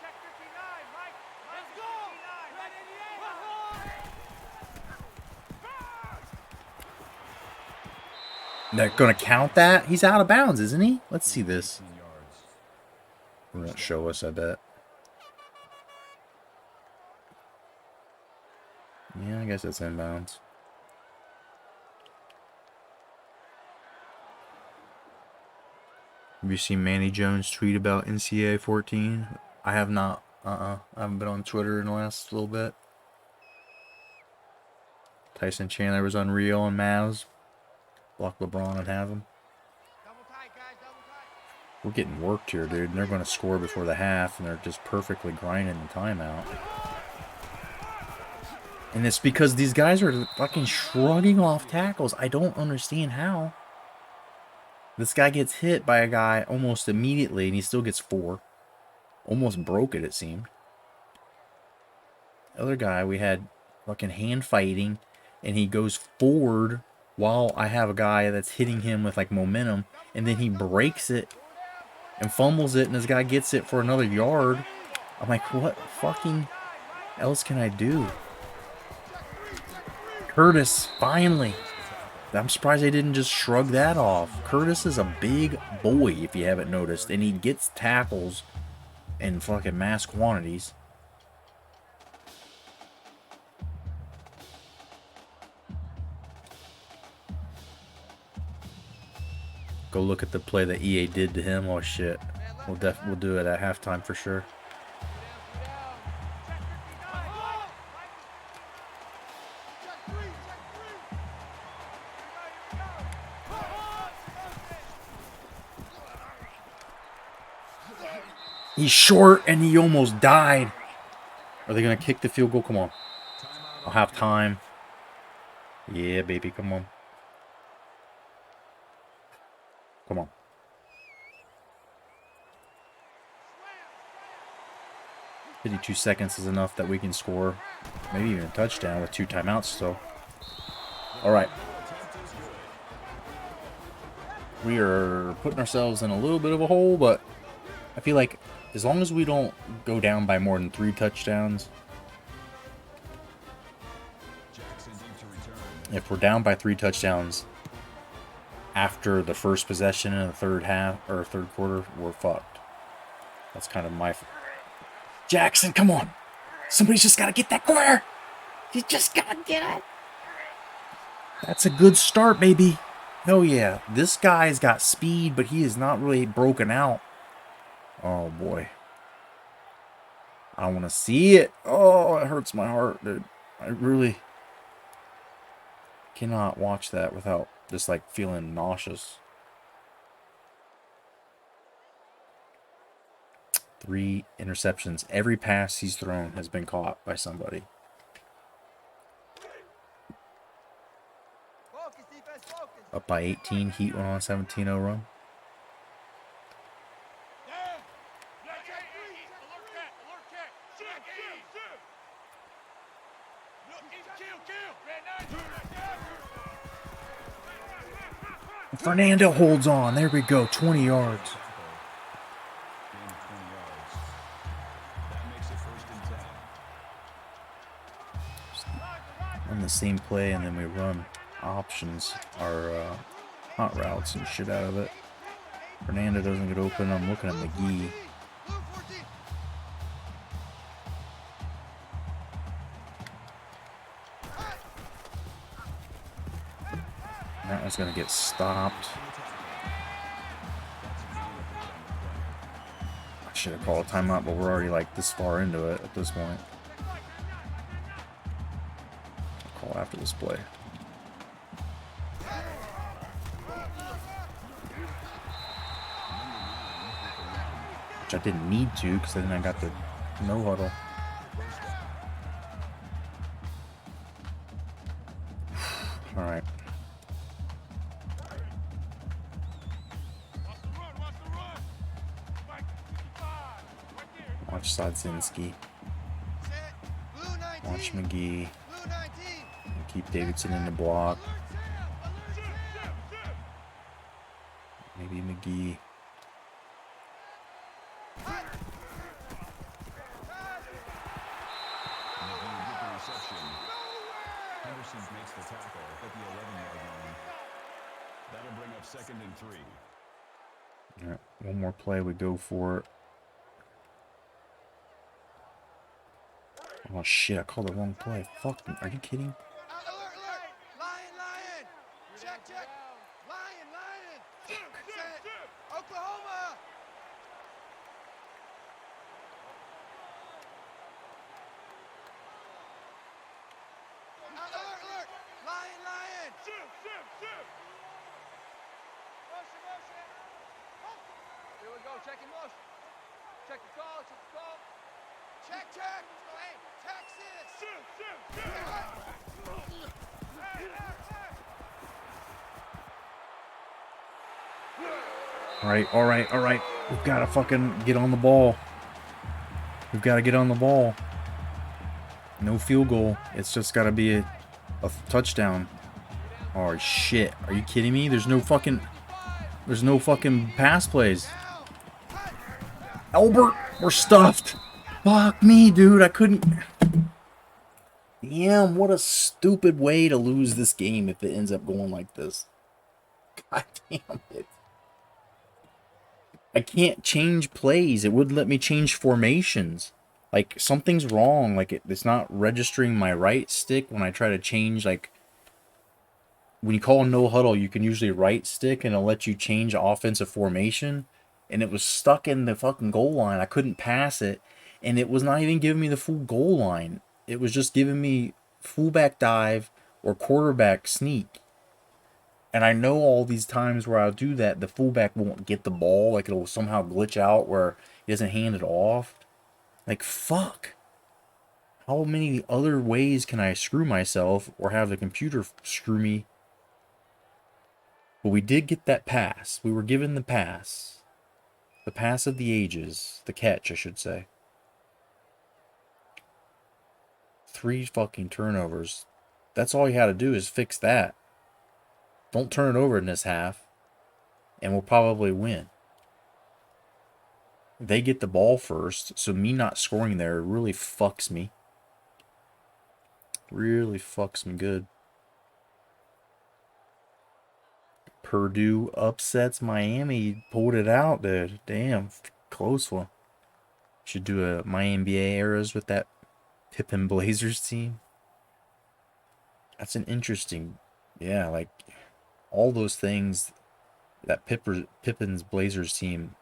Check 59, Mike. Let's go. 59, Mike 88. They're gonna count that? He's out of bounds, isn't he? Let's see this. 18 yards. They're gonna show us, I bet. Yeah, I guess that's inbounds. Have you seen Manny Jones tweet about NCAA 14? I have not. I haven't been on Twitter in the last little bit. Tyson Chandler was unreal on Mavs. Block LeBron and have him. Double tight, guys, double tight. We're getting worked here, dude. And they're going to score before the half, and they're just perfectly grinding the timeout. And it's because these guys are fucking shrugging off tackles. I don't understand how. This guy gets hit by a guy almost immediately, and he still gets 4. Almost broke it seemed. The other guy, we had fucking hand fighting, and he goes forward while I have a guy that's hitting him with like momentum, and then he breaks it and fumbles it, and this guy gets it for another yard. I'm like, what fucking else can I do? Curtis, finally. I'm surprised they didn't just shrug that off. Curtis is a big boy, if you haven't noticed, and he gets tackles in fucking mass quantities. Go look at the play that EA did to him. Oh shit. We'll do it at halftime for sure. He's short and he almost died. Are they going to kick the field goal? Come on. I'll have time. Yeah, baby. Come on. Come on. 52 seconds is enough that we can score. Maybe even a touchdown with 2 timeouts still. Alright. We are putting ourselves in a little bit of a hole, but I feel like as long as we don't go down by more than 3 touchdowns, if we're down by 3 touchdowns after the first possession in the third quarter, we're fucked. That's kind of my... Jackson, come on. Somebody's just got to get that corner. You just got to get it. That's a good start, baby. Hell yeah. This guy's got speed, but he is not really broken out. Oh, boy. I want to see it. Oh, it hurts my heart, dude. I really cannot watch that without just, like, feeling nauseous. 3 interceptions. Every pass he's thrown has been caught by somebody. Focus, defense, focus. Up by 18. Heat went on a 17-0 run. Fernando holds on. There we go. 20 yards. On the same play, and then we run options, our hot routes and shit out of it. Fernando doesn't get open. I'm looking at McGee. That one's going to get stopped. I should have called a timeout, but we're already like this far into it at this point. I'll call after this play. which I didn't need to because then I got the no huddle. All right. Watch the run, watch the run. Mike, 55. Right there. Watch Sadzinski. Set. Blue 19. Watch McGee. Blue 19. Keep Davidson in the block. Alert Sam. Alert Shift, Sam. shift, shift. Maybe McGee. Hot. McGee with the reception. Henderson makes the tackle at the 11-yard line. That'll bring up 2nd and 3. All right, one more play. We go for it. Oh shit! I called the wrong play. Fuck me. Are you kidding? Alert, alert. Lion, lion. Check, check. Lion, lion. Set. Oklahoma. Alert, alert. Lion, lion. Shift, shift, shift. Motion, motion. Here we go. Check in motion. Check the call. Check the call. Check, check. Let's go. Hey, Texas. Shift, shift, shift. Hey, hey, hey. All right, all right, all right. We've got to fucking get on the ball. We've got to get on the ball. No field goal. It's just got to be a touchdown. Oh shit! Are you kidding me? There's no fucking pass plays. Albert, we're stuffed. Fuck me, dude. I couldn't. Damn, what a stupid way to lose this game if it ends up going like this. God damn it. I can't change plays. It wouldn't let me change formations. Like, something's wrong. Like, it's not registering my right stick when I try to change, like, when you call no huddle, you can usually right stick and it'll let you change offensive formation. And it was stuck in the fucking goal line. I couldn't pass it. And it was not even giving me the full goal line. It was just giving me fullback dive or quarterback sneak. And I know all these times where I'll do that, the fullback won't get the ball. Like, it'll somehow glitch out where he doesn't hand it off. Like, fuck. How many other ways can I screw myself or have the computer screw me? But we did get that pass. We were given the pass. The pass of the ages. The catch, I should say. 3 fucking turnovers. That's all you had to do is fix that. Don't turn it over in this half. And we'll probably win. They get the ball first. So me not scoring there really fucks me. Really fucks me good. Purdue upsets Miami. Pulled it out, dude. Damn. Close one. Should do a my NBA eras with that Pippen Blazers team. That's an interesting... Yeah, like... All those things... That Pippen's Blazers team...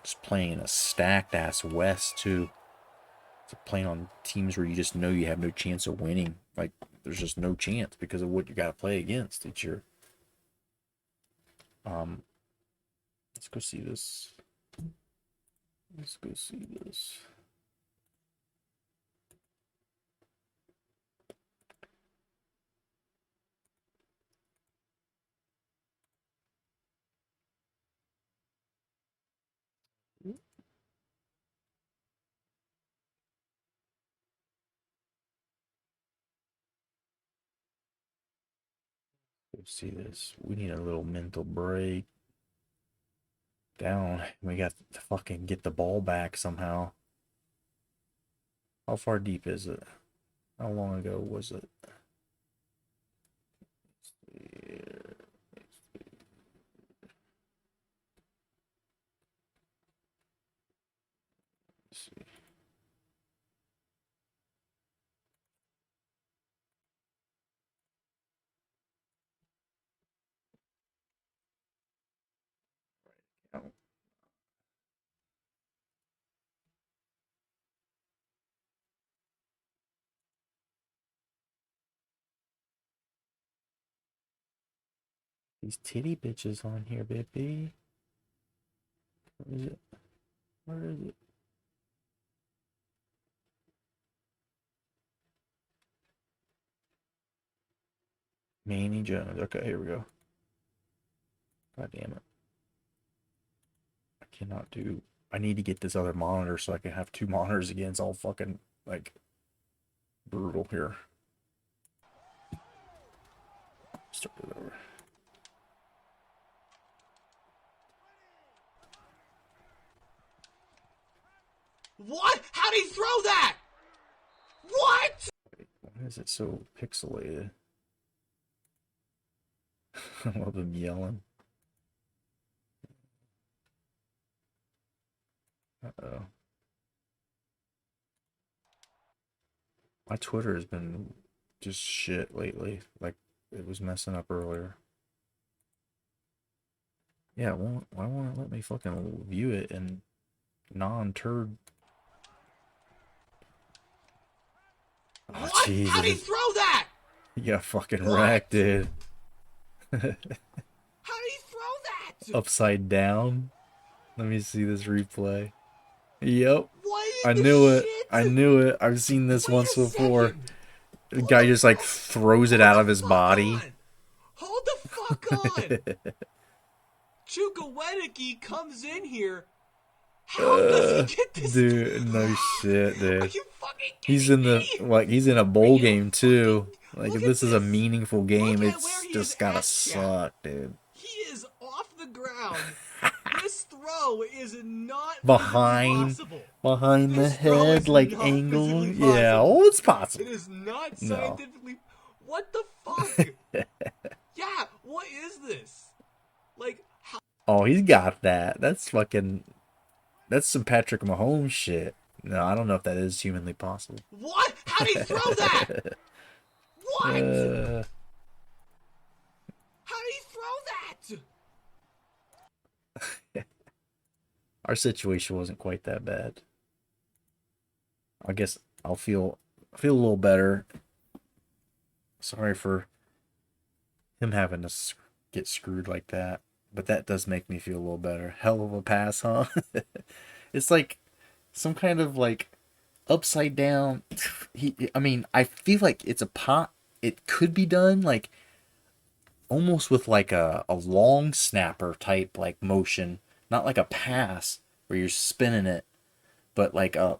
just playing a stacked-ass West, too. Playing on teams where you just know you have no chance of winning. Like, there's just no chance because of what you got to play against each year. Let's go see this. Let's go see this. Let's see this. We need a little mental break. Down. We got to fucking get the ball back somehow. How far deep is it? How long ago was it? Let's see. Oh. These titty bitches on here, baby. Where is it? Where is it? Manny Jones. Okay, here we go. God damn it. I cannot do. I need to get this other monitor so I can have two monitors again. It's all fucking, like, brutal here. Start it over. What? How did he throw that? What? Why is it so pixelated? I love him yelling. Uh-oh. My Twitter has been just shit lately. Like, it was messing up earlier. Yeah, why won't it let me fucking view it in non-turd? Oh, What? Jesus. How did he throw that? You got fucking What? wrecked, dude. How did he throw that? Upside down. Let me see this replay. Yep. What I in the knew it. shit? I knew it. I've seen this Wait once a before. second. The Hold guy the just like fuck- throws it hold out the of his fuck body. on. Hold the fuck on. Chukwuemeka comes in here. How does he get this? Dude, no shit, Are dude. you fucking He's kidding in the me? he's in a bowl you game too. fucking- Like look if at this is a this. meaningful game, Look at where it's he just is gotta at, chat. suck, dude. He is off the ground. This throw is not Behind physically possible. the This throw head, is like not angle. physically Yeah, possible. oh, it's possible. It is not No. scientifically. What the fuck? Yeah, what is this? Like, how? Oh, he's got that. That's fucking. That's some Patrick Mahomes shit. No, I don't know if that is humanly possible. What? How did he throw that? What? How did he throw that? Our situation wasn't quite that bad. I guess I'll feel a little better. Sorry for him having to get screwed like that, but that does make me feel a little better. Hell of a pass, huh? It's like some kind of like upside down. I mean, I feel like it's a pot. It could be done like almost with like a long snapper type like motion, not like a pass where you're spinning it, but like a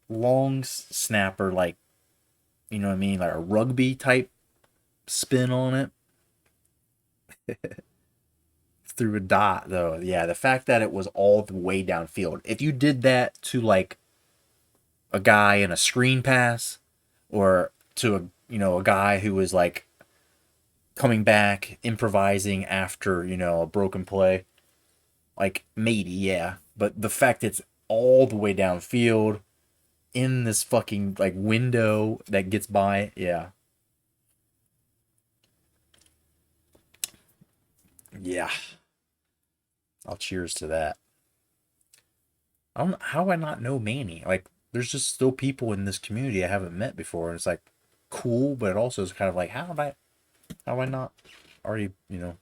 long snapper, like, you know what I mean, like a rugby type spin on it. Through a dot though. Yeah, the fact that it was all the way downfield. If you did that to like a guy in a screen pass or to a guy who was like coming back improvising after, a broken play, like maybe, yeah, but the fact it's all the way downfield in this fucking like window that gets by, yeah. Yeah. I'll cheers to that. I don't how do I not know Manny? Like, there's just still people in this community I haven't met before, and it's like cool, but it also is kind of like how have I not already,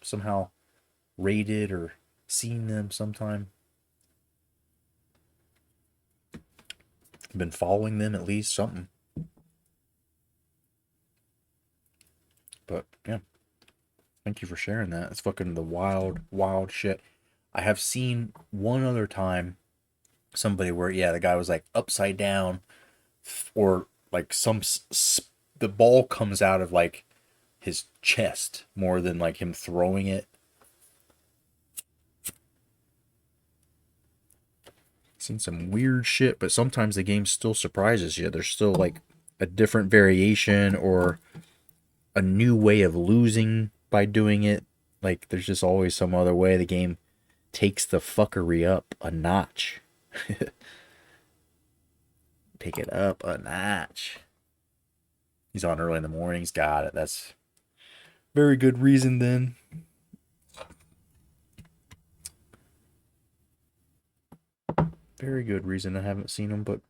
somehow rated or seen them sometime? Been following them at least, something. But yeah. Thank you for sharing that. It's fucking the wild, wild shit. I have seen one other time somebody where, yeah, the guy was like upside down, or like the ball comes out of like his chest more than like him throwing it. Seen some weird shit, but sometimes the game still surprises you. There's still like a different variation or a new way of losing by doing it. Like there's just always some other way the game takes the fuckery up a notch. Take it up a notch. He's on early in the mornings. Got it. That's very good reason then. Very good reason. I haven't seen him, but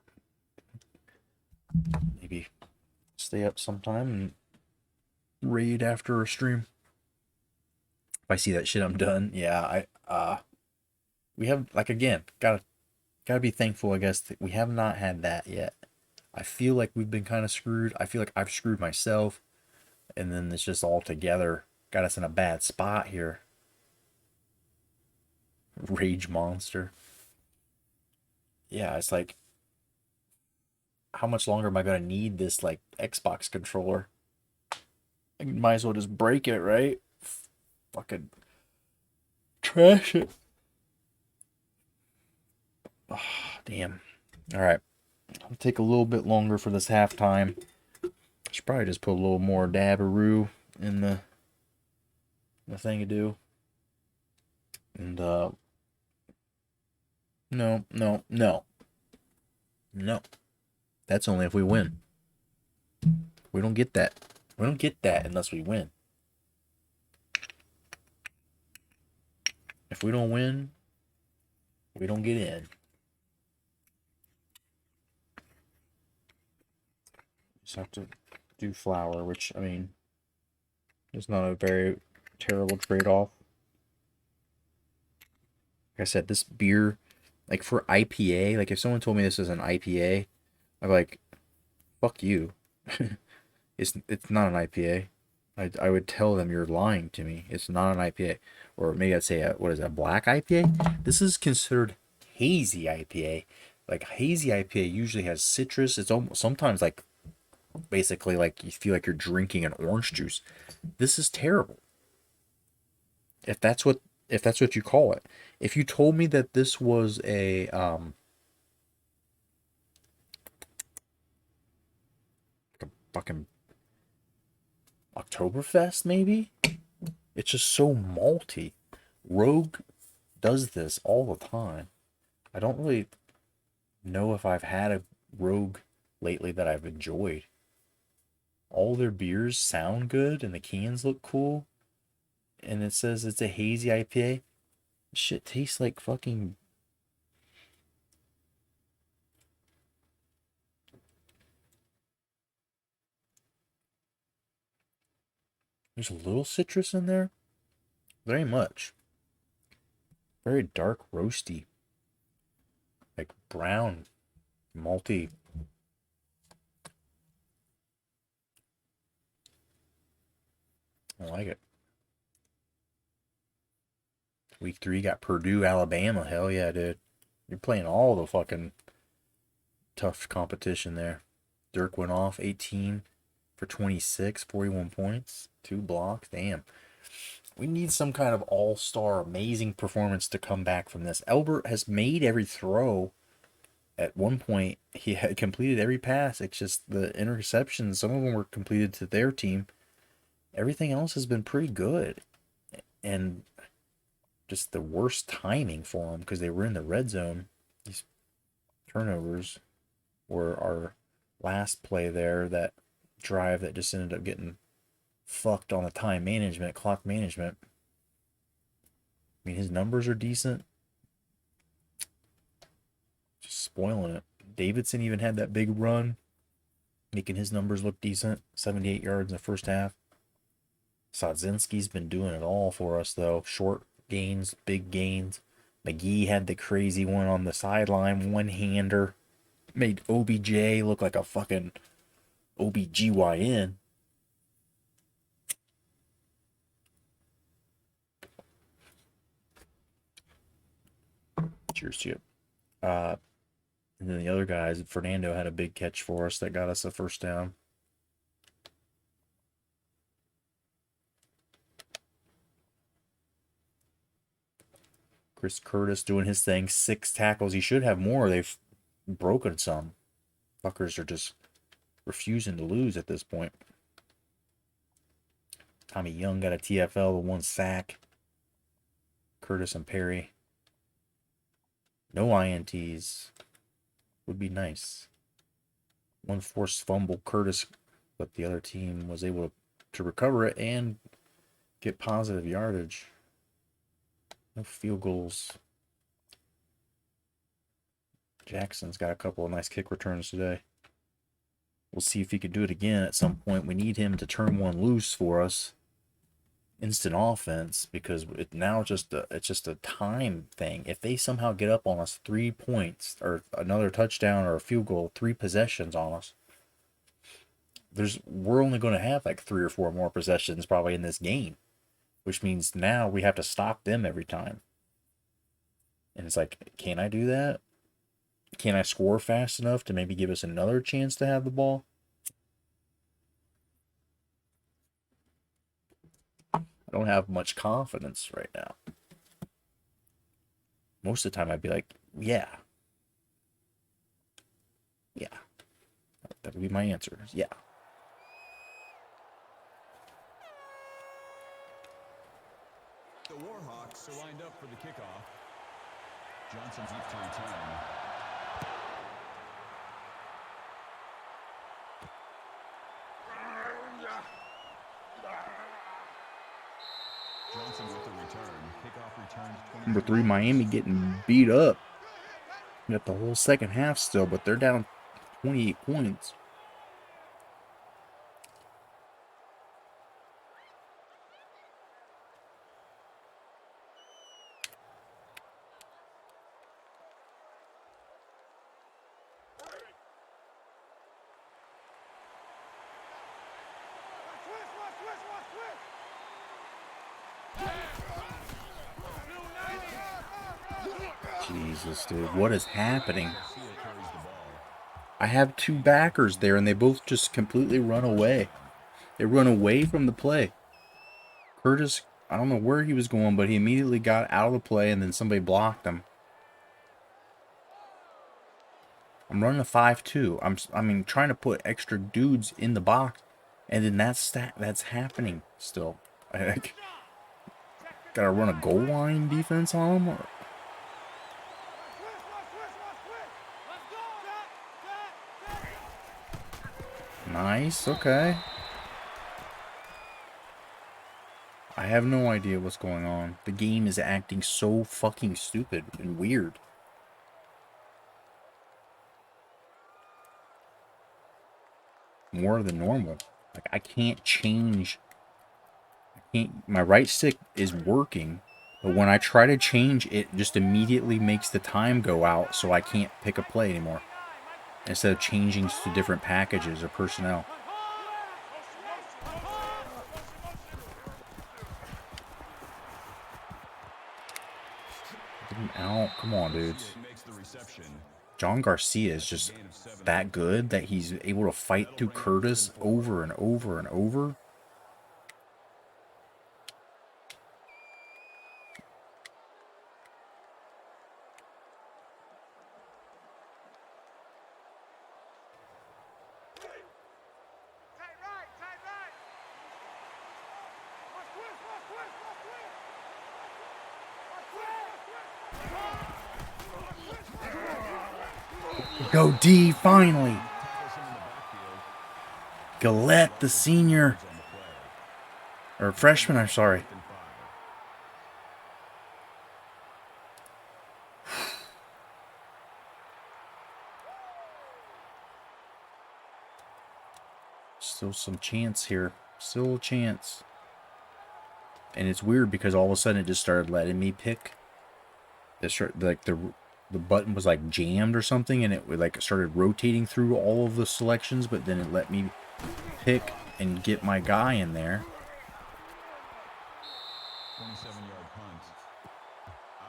maybe stay up sometime and raid after a stream. If I see that shit, I'm done. Yeah, We have, like, again, gotta be thankful, I guess, that we have not had that yet. I feel like we've been kind of screwed. I feel like I've screwed myself, and then it's just all together got us in a bad spot here. Rage monster. Yeah, it's like, how much longer am I gonna need this like Xbox controller? I might as well just break it, right? Fucking trash it. Oh, damn. All right. I'll take a little bit longer for this halftime. Should probably just put a little more dabberoo in the thing to do. And no, no, no. No. That's only if we win. We don't get that. We don't get that unless we win. If we don't win, we don't get in. Just have to do flour, which, I mean, is not a very terrible trade-off. Like I said, this beer, like for IPA, like if someone told me this is an IPA, I'd be like, fuck you. It's not an IPA. I would tell them you're lying to me. It's not an IPA. Or maybe I'd say, what is it, a black IPA? This is considered hazy IPA. Like hazy IPA usually has citrus. It's almost sometimes like basically like you feel like you're drinking an orange juice. This is terrible. If that's what you call it. If you told me that this was a fucking Oktoberfest maybe? It's just so malty. Rogue does this all the time. I don't really know if I've had a Rogue lately that I've enjoyed. All their beers sound good and the cans look cool. And it says it's a hazy IPA. Shit tastes like fucking. There's a little citrus in there. Very much. Very dark, roasty. Like brown, malty. I like it. Week 3 got Purdue, Alabama. Hell yeah, dude. You're playing all the fucking tough competition there. Dirk went off 18 for 26, 41 points, 2 blocks. Damn. We need some kind of all-star amazing performance to come back from this. Albert has made every throw. At one point, he had completed every pass. It's just the interceptions. Some of them were completed to their team. Everything else has been pretty good. And just the worst timing for them because they were in the red zone. These turnovers were our last play there, that drive that just ended up getting fucked on the time management, clock management. I mean, his numbers are decent. Just spoiling it. Davidson even had that big run, making his numbers look decent. 78 yards in the first half. Sadzinski's been doing it all for us, though. Short gains, big gains. McGee had the crazy one on the sideline, one-hander. Made OBJ look like a fucking OBGYN. Cheers to you. And then the other guys, Fernando had a big catch for us that got us a first down. Chris Curtis doing his thing. 6 tackles. He should have more. They've broken some. Fuckers are just refusing to lose at this point. Tommy Young got a TFL, the 1 sack. Curtis and Perry. No INTs. Would be nice. 1 forced fumble, Curtis, but the other team was able to recover it and get positive yardage. No field goals. Jackson's got a couple of nice kick returns today. We'll see if he can do it again at some point. We need him to turn one loose for us. instant offense because now it's just a time thing. If they somehow get up on us 3 points or another touchdown or a field goal, 3 possessions on us, we're only going to have like 3 or 4 more possessions probably in this game, which means now we have to stop them every time. And it's like, can I do that? Can I score fast enough to maybe give us another chance to have the ball? I don't have much confidence right now. Most of the time I'd be like, yeah. Yeah. That would be my answer. Yeah. The Warhawks are lined up for the kickoff. Johnson's up to return. Johnson with the return. Kickoff returns 20. Number 3, Miami getting beat up. We got the whole second half still, but they're down 28 points. Jesus, dude, what is happening? I have 2 backers there, and they both just completely run away. They run away from the play. Curtis, I don't know where he was going, but he immediately got out of the play, and then somebody blocked him. I'm running a 5-2. I mean, trying to put extra dudes in the box, and then that's happening still. Gotta run a goal line defense on them? Nice, okay. I have no idea what's going on. The game is acting so fucking stupid and weird. More than normal. Like, I can't change. My right stick is working, but when I try to change, it just immediately makes the time go out, so I can't pick a play anymore. Instead of changing to different packages or personnel. Get him out. Come on, dudes. John Garcia is just that good that he's able to fight through Curtis over and over and over. Go D, finally. Gillette, the senior. Or freshman, I'm sorry. Still some chance here. Still a chance. And it's weird because all of a sudden it just started letting me pick. Like the button was like jammed or something, and it like started rotating through all of the selections, but then it let me pick and get my guy in there. 27-yard punt.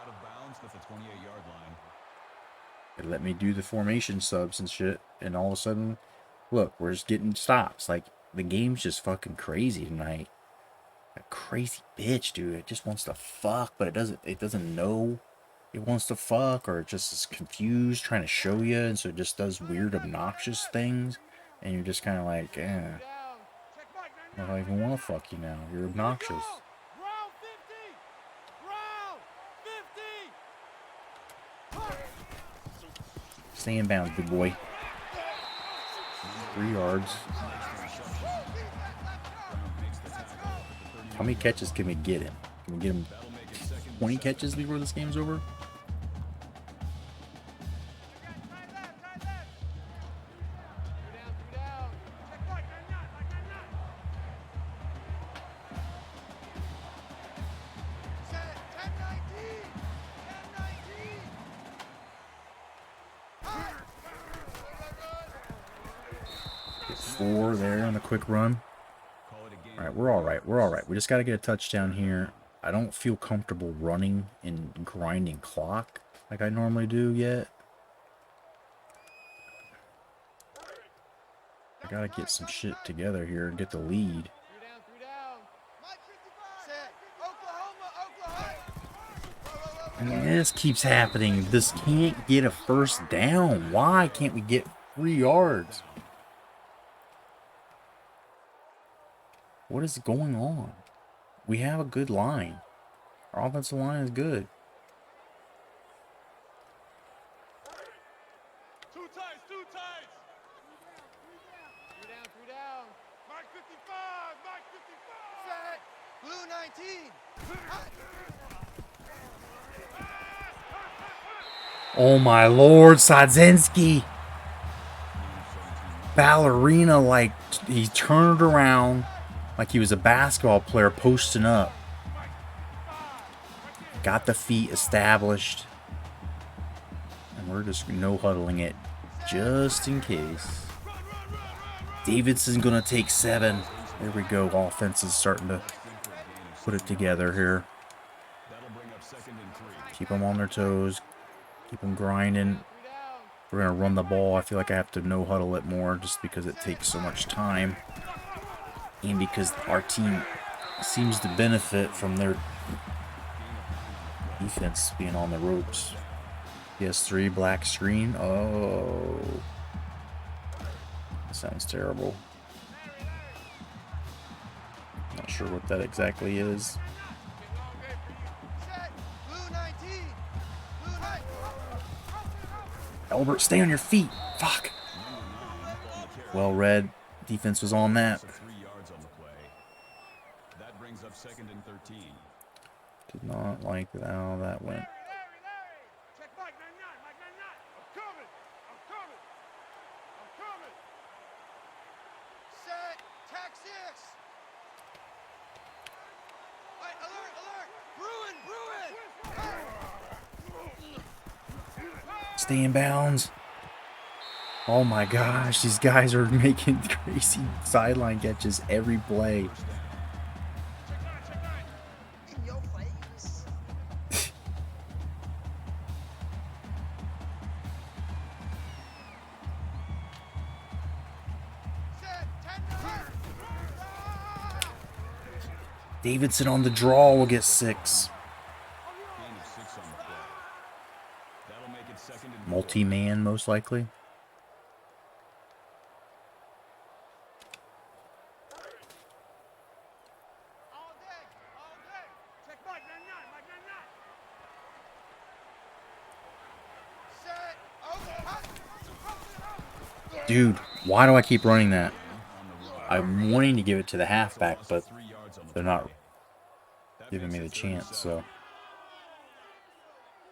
Out of bounds at the 28-yard line. It let me do the formation subs and shit, and all of a sudden, look, we're just getting stops. Like, the game's just fucking crazy tonight. A crazy bitch, dude. It just wants to fuck, but it doesn't know it wants to fuck, or it just is confused trying to show you, and so it just does weird obnoxious things, and you're just kind of like, I don't even want to fuck you now. You're obnoxious. Stay in bounds, big boy. 3 yards. How many catches can we get him? Can we get him 20 catches before this game's over? 4 there on the quick run. All right, we're all right. We're all right. We just got to get a touchdown here. I don't feel comfortable running and grinding clock like I normally do yet. I got to get some shit together here and get the lead. 3 down. Mike 55. Set. Oklahoma. And this keeps happening. This can't get a first down. Why can't we get 3 yards? What is going on? We have a good line. Our offensive line is good. 2 tights, 2 tights. 3 down. Mike 55, Mike 55. Set. Blue 19. Hot. Oh my lord, Sadzinski. Ballerina, like, he turned around like he was a basketball player posting up. Got the feet established. And we're just no-huddling it just in case. Davidson's going to take 7. There we go. Offense is starting to put it together here. Keep them on their toes. Keep them grinding. We're going to run the ball. I feel like I have to no-huddle it more just because it takes so much time. And because our team seems to benefit from their defense being on the ropes. PS3 black screen. Oh. That sounds terrible. Not sure what that exactly is. Set. Blue 19. Blue 19. Albert, stay on your feet. Fuck. Well read. Defense was on that. 3 yards on the play. That brings up 2nd and 13. Did not like how that went. Larry. Check Mike 99, Mike 99. I'm coming. Set. Tack 6. Right, alert. Bruin. Stay in bounds. Oh my gosh, these guys are making crazy sideline catches every play. In your face. Set. 10 Davidson on the draw will get 6. Gain of 6 on the play. That'll make it 2nd and 4. Multi-man, most likely. All day. Check Mike 99, Mike 99. Set. Dude, why do I keep running that? I'm wanting to give it to the halfback, but 3 yards on the they're not play. That giving me the makes it 3rd and chance, 7. so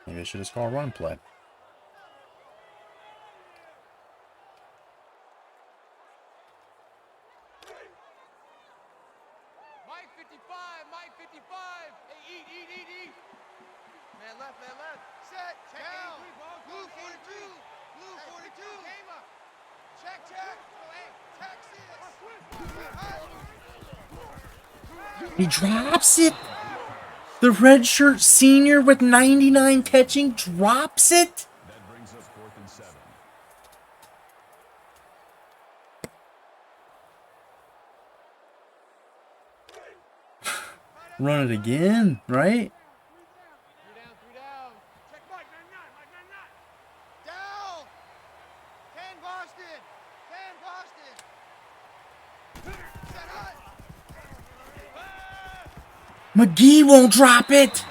maybe I should just call a run play. Mike 55. Hey, eat. Man left. Set. Down. Blue 42. Blue 42. Check. Texas. He drops it. The redshirt senior with 99 catching drops it. That brings up 4th and 7. Run it again, right? 3 down. Check Mike 99, Mike 99. Down. 10 Boston. Set hot. McGee won't drop it.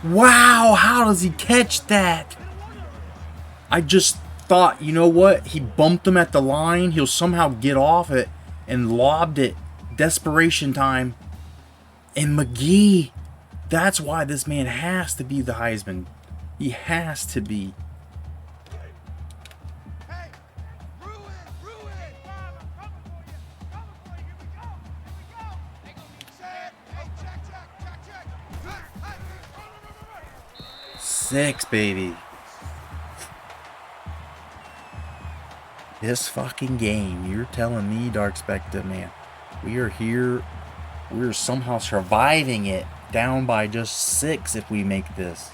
Wow, how does he catch that? I just thought, you know what? He bumped him at the line. He'll somehow get off it and lobbed it. Desperation time. And McGee, that's why this man has to be the Heisman. He has to be. Hey. Bruin. I'm coming for you. Here we go. Set. Hey, check. 6, baby. This fucking game. You're telling me, Dark Spectre, man. We are here. We're somehow surviving it. Down by just 6 if we make this.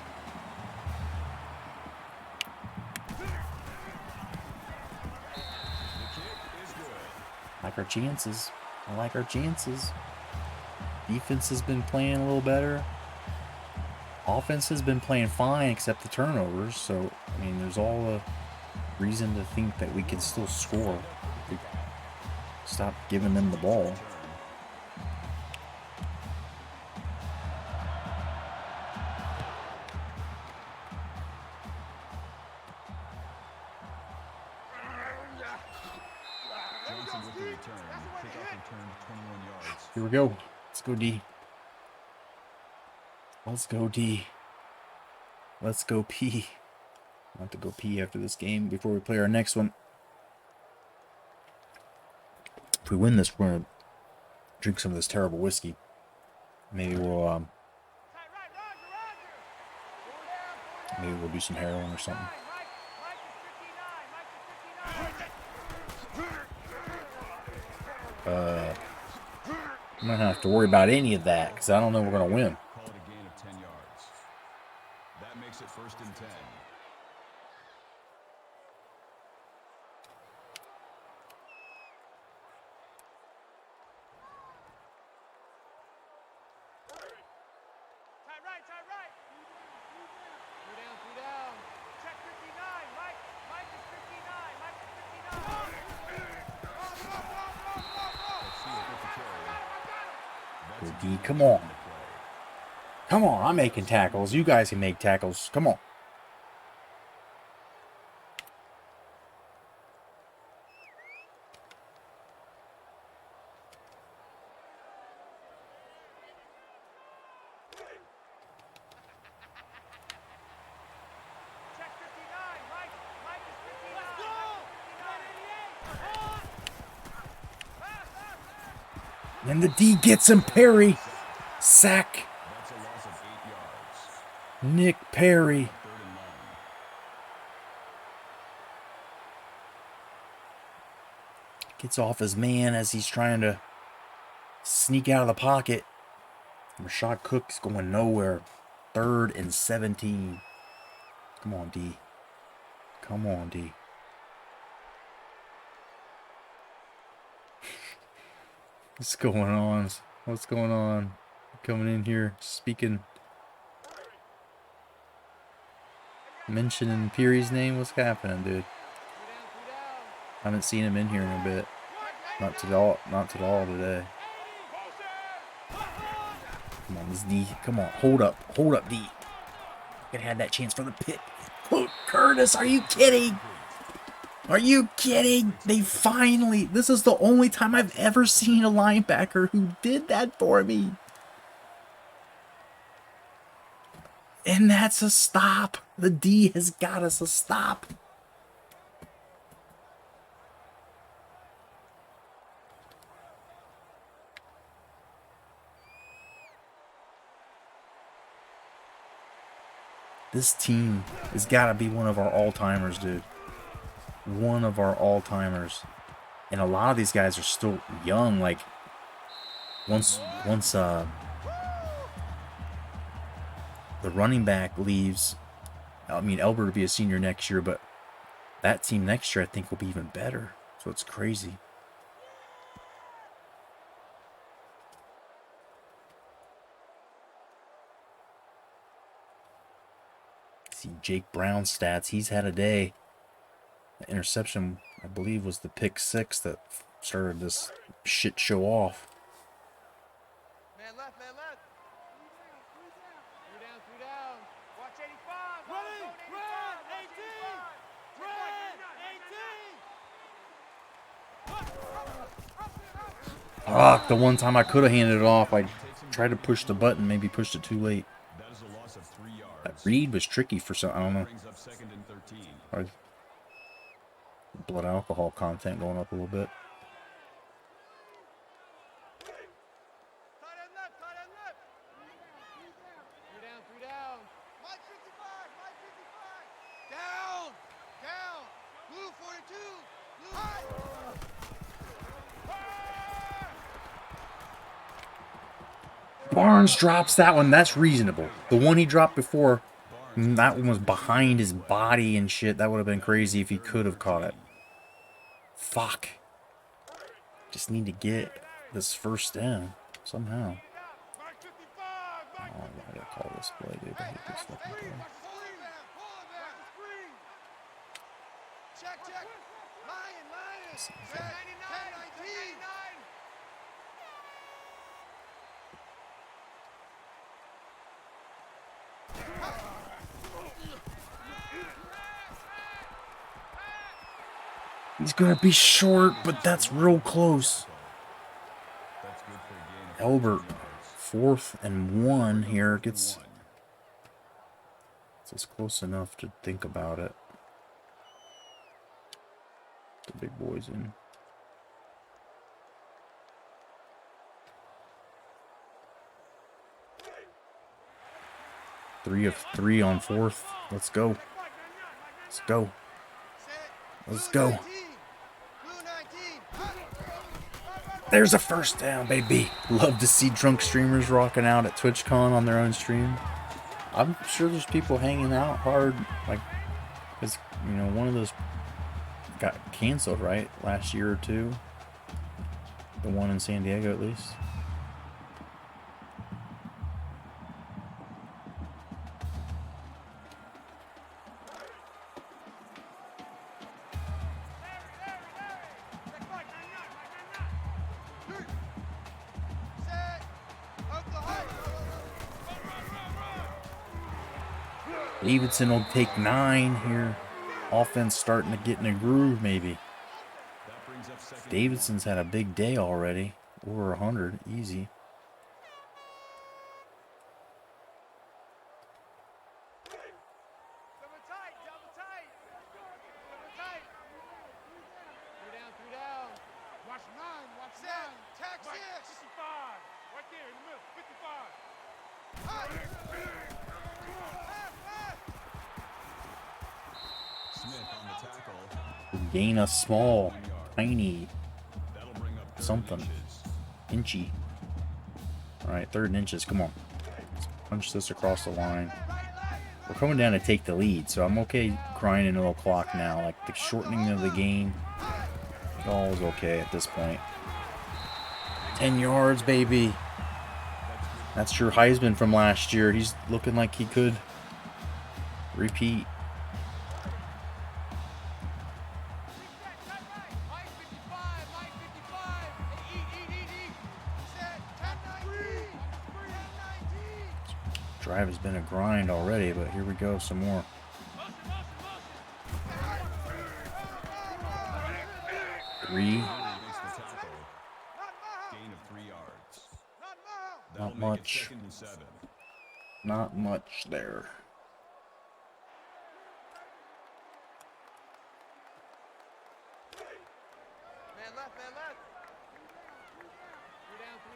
Like our chances. I like our chances. Defense has been playing a little better. Offense has been playing fine except the turnovers. So, I mean, there's all the reason to think that we can still score. We stop giving them the ball. Johnson with the return. Kickoff return to 21 yards. Here we go. Let's go, D. Let's go, D. Let's go, P. I have to go pee after this game before we play our next one. If we win this, we're going to drink some of this terrible whiskey. Maybe we'll do some heroin or something. I'm not gonna have to worry about any of that because I don't know we're gonna win. Call it a gain of 10 yards. That makes it 1st and 10. Time right. 3 down. Check 59. Mike is 59. Mike is 59. Go D, come on. Come on, I'm making tackles. You guys can make tackles. Come on. Check 59. Mike is 59. Let's go. And the D gets him. Perry. Sack. That's a loss of 8 yards. Nick Perry. 3rd and 9. Gets off his man as he's trying to sneak out of the pocket. Rashad Cook's going nowhere. 3rd and 17. Come on, D. Come on, D. What's going on? What's going on? Coming in here, speaking, mentioning Peary's name. What's happening, dude? I haven't seen him in here in a bit. Not at all today. Come on, this D. Come on, hold up, D. Could have had that chance for the pit. Quote, Curtis, are you kidding? Are you kidding? They finally, this is the only time I've ever seen a linebacker who did that for me. And that's a stop. The D has got us a stop. This team has got to be one of our all-timers, dude. One of our all-timers. And a lot of these guys are still young. Like, once the running back leaves, I mean, Elbert will be a senior next year, but that team next year I think will be even better. So it's crazy. See Jake Brown's stats. He's had a day. The interception, I believe, was the pick 6 that started this shit show off. Man left. 3 down. Watch 85. Run, 18. Fuck, the one time I could have handed it off, I tried to push the button, maybe pushed it too late. That is a loss of 3 yards. That read was tricky for some, I don't know. Brings up 2nd and 13. Or blood alcohol content going up a little bit. Tight end left. 3 down. Mike 55. Down. Blue 42. Barnes drops that one. That's reasonable. The one he dropped before, that one was behind his body and shit. That would have been crazy if he could have caught it. Fuck. Just need to get this first down somehow. Mike 55, Oh, Mike. why did I call this play, dude? I hate this fucking play. Check, check. Lion, Lion. Set, 10, 19. He's gonna be short, but that's real close. That's good for a gain of Albert, 4th and 1 here, gets it's close enough to think about it. The big boys in. Three of 3 on 4th. Let's go. Let's go. Let's go. There's a first down, baby. Love to see drunk streamers rocking out at TwitchCon on their own stream. I'm sure there's people hanging out hard, like, because, you know, one of those got canceled, right? Last year or two. The one in San Diego, at least. Davidson will take 9 here. Offense starting to get in a groove, maybe. that brings up second. Davidson's had a big day already. Over 100, easy. Double tight, double tight. Double tight. 3 down. Watch 9, watch 9. Set, tack Mike 6. 55. Right there in the middle. 55. Smith on the tackle. Gain a small, tiny, That'll bring up third something. inches. Inchy. Alright, 3rd and inches. Come on. Let's punch this across the line. We're coming down to take the lead, so I'm okay crying into the clock now. Like, the shortening of the game, all is okay at this point. 10 yards, baby. That's your Heisman from last year. He's looking like he could repeat. Mike 55, Mike 55. Eat. Set, 10-19. 10-19. Drive has been a grind already, but here we go, some more. Three, Against the tackle. Gain of 3 yards. That'll Not make it much. 2nd and 7. not much there. Man left. 3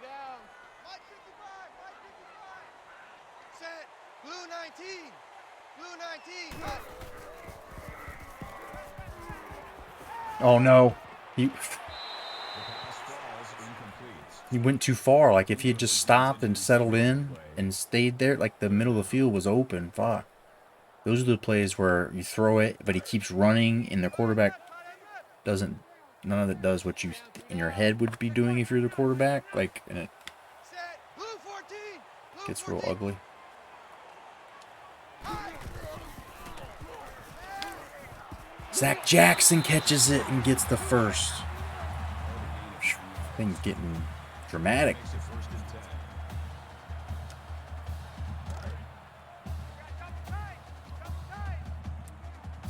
down. Mike 55. Set, blue 19. Blue 19. Oh no, he The pass falls incomplete. he went too far. Like, if he had just stopped and settled in and stayed there, like, the middle of the field was open. Fuck. Those are the plays where you throw it, but he keeps running, and the quarterback doesn't. None of it does what you in your head would be doing if you're the quarterback. Like, and it Set, blue 14. Blue gets real 14. ugly. Zach Jackson catches it and gets the first. Thing's getting dramatic. Makes it 1st and 10.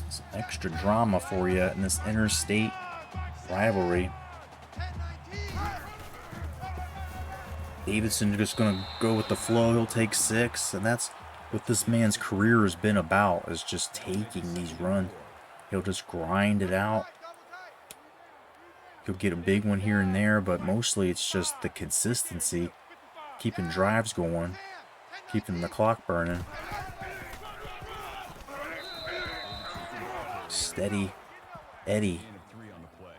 Some extra drama for you in this interstate rivalry. 10-19. Davidson just gonna go with the flow. He'll take 6, and that's what this man's career has been about, is just taking these runs. He'll just grind it out. He'll get a big one here and there, but mostly it's just the consistency, keeping drives going, keeping the clock burning. Steady Eddie. Gain of 3 on the play.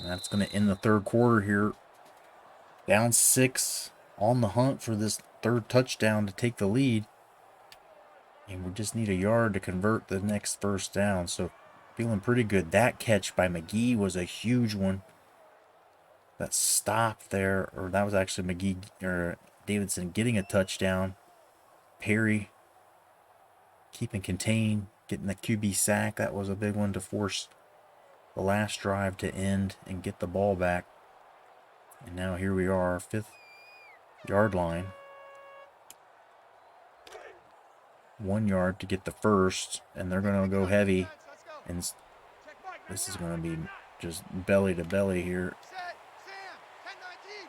And that's going to end the third quarter here. Down 6, on the hunt for this third touchdown to take the lead. And we just need a yard to convert the next first down. So feeling pretty good. That catch by McGee was a huge one. That stop there, or that was actually McGee or Davidson getting a touchdown. Perry keeping contained, getting the QB sack. That was a big one to force the last drive to end and get the ball back. And now here we are, 5th yard line. 1 yard to get the first, and they're going to go heavy. And this is going to be just belly to belly here. Set, Sam, 10-19.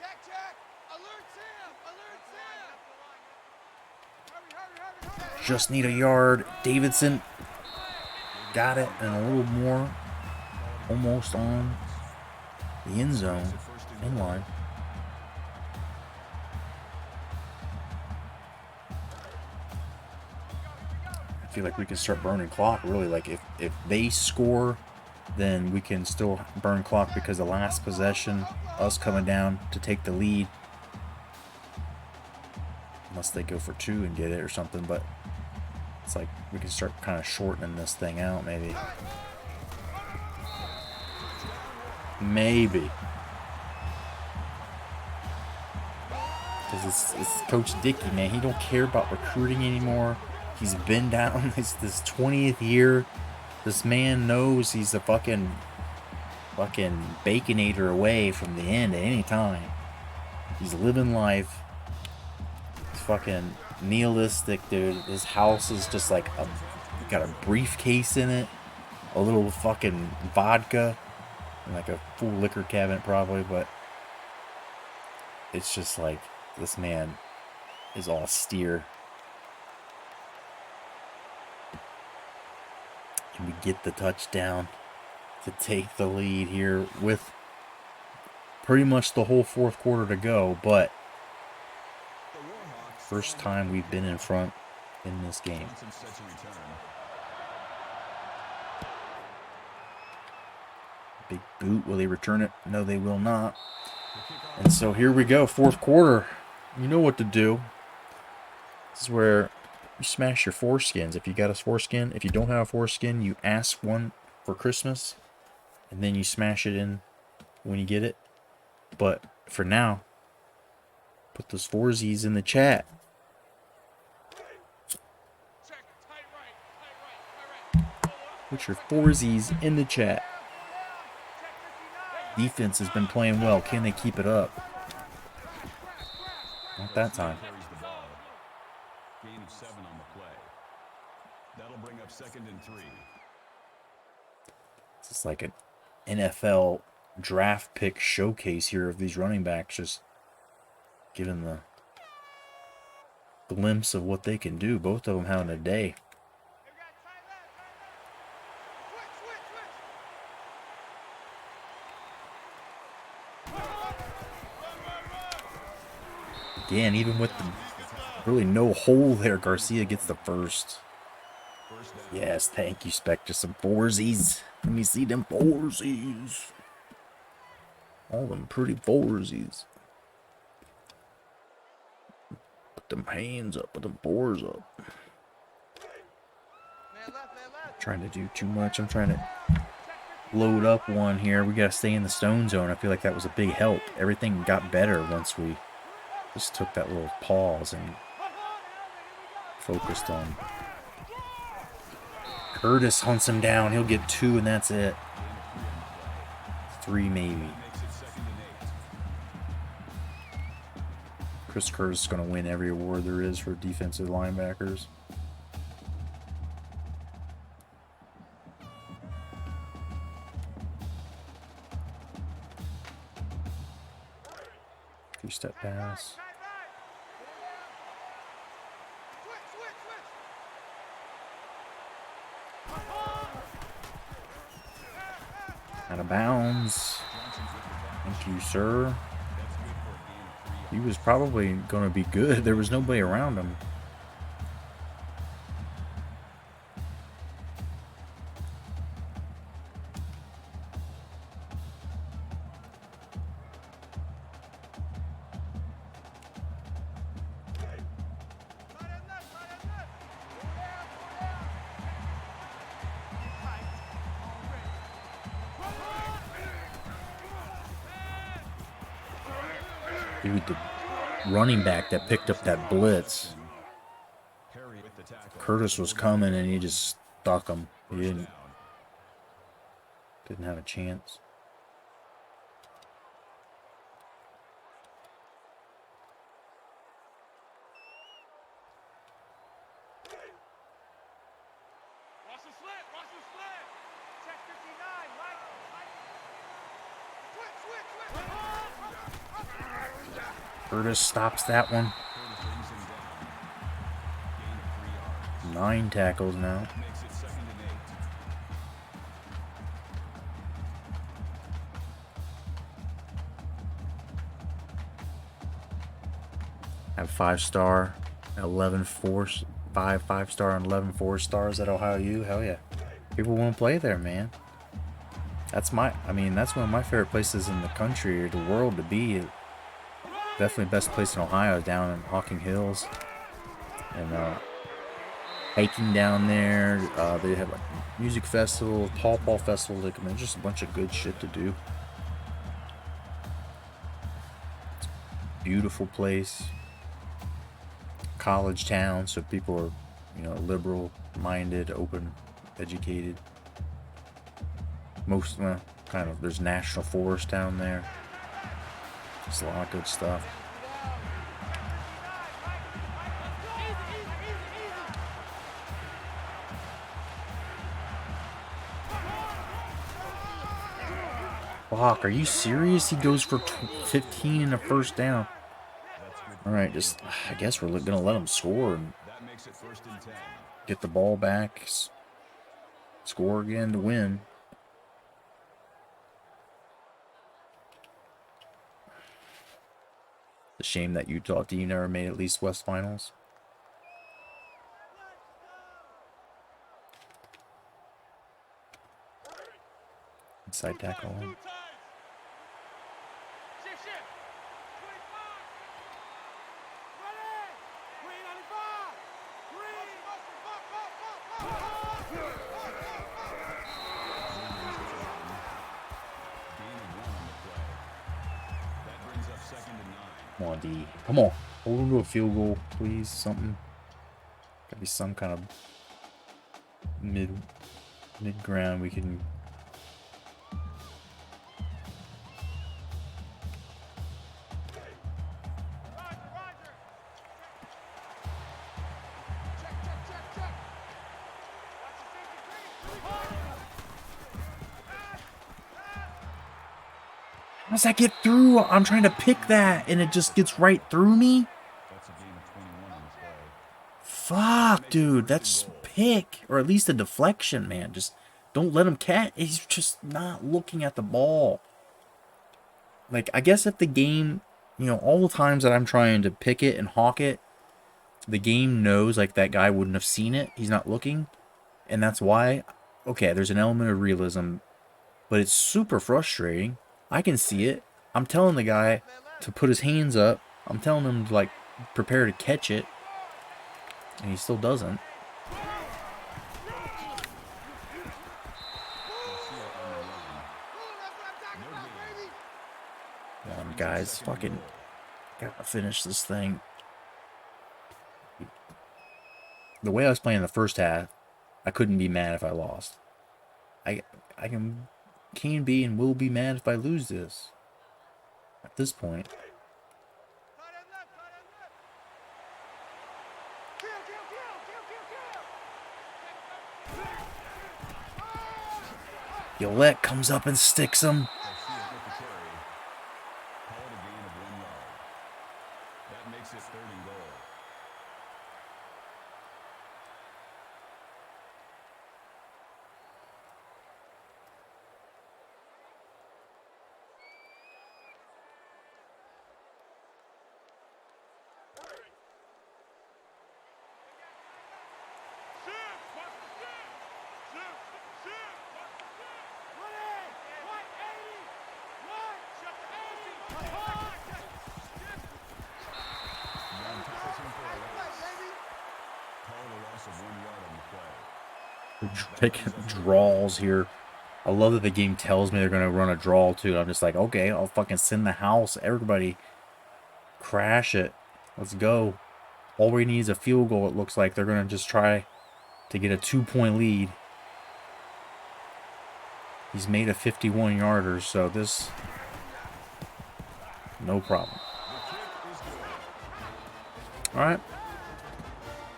Check, check. Alert Sam, alert Sam. Hurry. Just need a yard. Davidson got it, and a little more. Almost on the end zone, in line. I feel like we can start burning clock, really. Like, if they score, then we can still burn clock, because the last possession, us coming down to take the lead, unless they go for 2 and get it or something, but it's like we can start kind of shortening this thing out, maybe. Maybe. Because it's Coach Dickey, man. He don't care about recruiting anymore. He's been down this 20th year. This man knows he's a fucking baconator away from the end at any time. He's living life. He's fucking nihilistic, dude. His house is just like got a briefcase in it, a little fucking vodka, and like a full liquor cabinet probably, but it's just like this man is austere. And we get the touchdown to take the lead here with pretty much the whole fourth quarter to go, but first time we've been in front in this game. Big boot. Will they return it? No, they will not. And so here we go, fourth quarter. You know what to do. This is where you smash your foreskins. If you got a foreskin, if you don't have a foreskin, you ask one for Christmas, and then you smash it in when you get it. But for now, put those foresies in the chat. Put your foresies in the chat. Defense has been playing well. Can they keep it up? Not that time. Gain of 7 on the play. That'll bring up 2nd and 3. It's like an NFL draft pick showcase here of these running backs, just giving the glimpse of what they can do. Both of them having a day. Again, even with the really no hole there, Garcia gets the first. Yes, thank you, Spectre. Some foresies. Let me see them foresies. All them pretty foresies. Put them hands up, put them fours up. Not trying to do too much. I'm trying to load up one here. We got to stay in the stone zone. I feel like that was a big help. Everything got better once we just took that little pause and focused on. Curtis hunts him down. He'll get 2 and that's it. 3 maybe. Chris Curtis is going to win every award there is for defensive linebackers. Two-step pass. Out of bounds. Thank you, sir. He was probably going to be good. There was nobody around him. Dude, the running back that picked up that blitz, Perry with the tackle. Curtis was coming and he just stuck him. He didn't have a chance. Russell slit, Russell slit. Check 59, right? Switch. Curtis stops that one. Curtis brings him down. Gain of 3 yards. 9 tackles now. Makes it 2nd and 8. Have 5-star, 11 4, 5-star, and 11 4-stars at Ohio U. Hell yeah. People want to play there, man. That's one of my favorite places in the country or the world to be. Definitely best place in Ohio, down in Hocking Hills. And hiking down there. They have a music festival, tall ball festival. Like, I mean, just a bunch of good shit to do. It's a beautiful place. College town, so people are, liberal minded, open, educated. There's national forest down there. Just a lot of good stuff. Fuck, are you serious? He goes for 15 in a first down. Alright, I guess we're gonna let him score and That makes it 1st and 10. get the ball back, score again to win. It's a shame that Utah team never made at least West Finals. Inside tackle. Two times. Shift. 25. Green 95. Green. Gain of 1 on the play. That brings up 2nd and 9. Come on, D. Come on. Hold him to a field goal, please. Something. Gotta be some kind of mid ground we can. How does that get through? I'm trying to pick that and it just gets right through me? That's a gain of 21 on the play. Fuck, dude. That's pick. Or at least a deflection, man. Just don't let him catch. He's just not looking at the ball. Like, I guess if the game, all the times that I'm trying to pick it and hawk it, the game knows, like, that guy wouldn't have seen it. He's not looking. And that's why, okay, there's an element of realism, but it's super frustrating. I can see it. I'm telling the guy to put his hands up. I'm telling him to, like, prepare to catch it. And he still doesn't. Come on, guys. Fucking gotta finish this thing. The way I was playing the first half, I couldn't be mad if I lost. I can be and will be mad if I lose this. At this point. Gillette comes up and sticks him. Garcia with the carry. Call it a gain of 1 yard. That makes it 3rd and goal. Picking draws here. I love that the game tells me they're going to run a draw too. I'm just like, okay, I'll fucking send the house. Everybody Crash it. Let's go. All we need is a field goal, it looks like. They're going to just try to get a 2-point lead. He's made a 51-yarder, so this... no problem. Alright.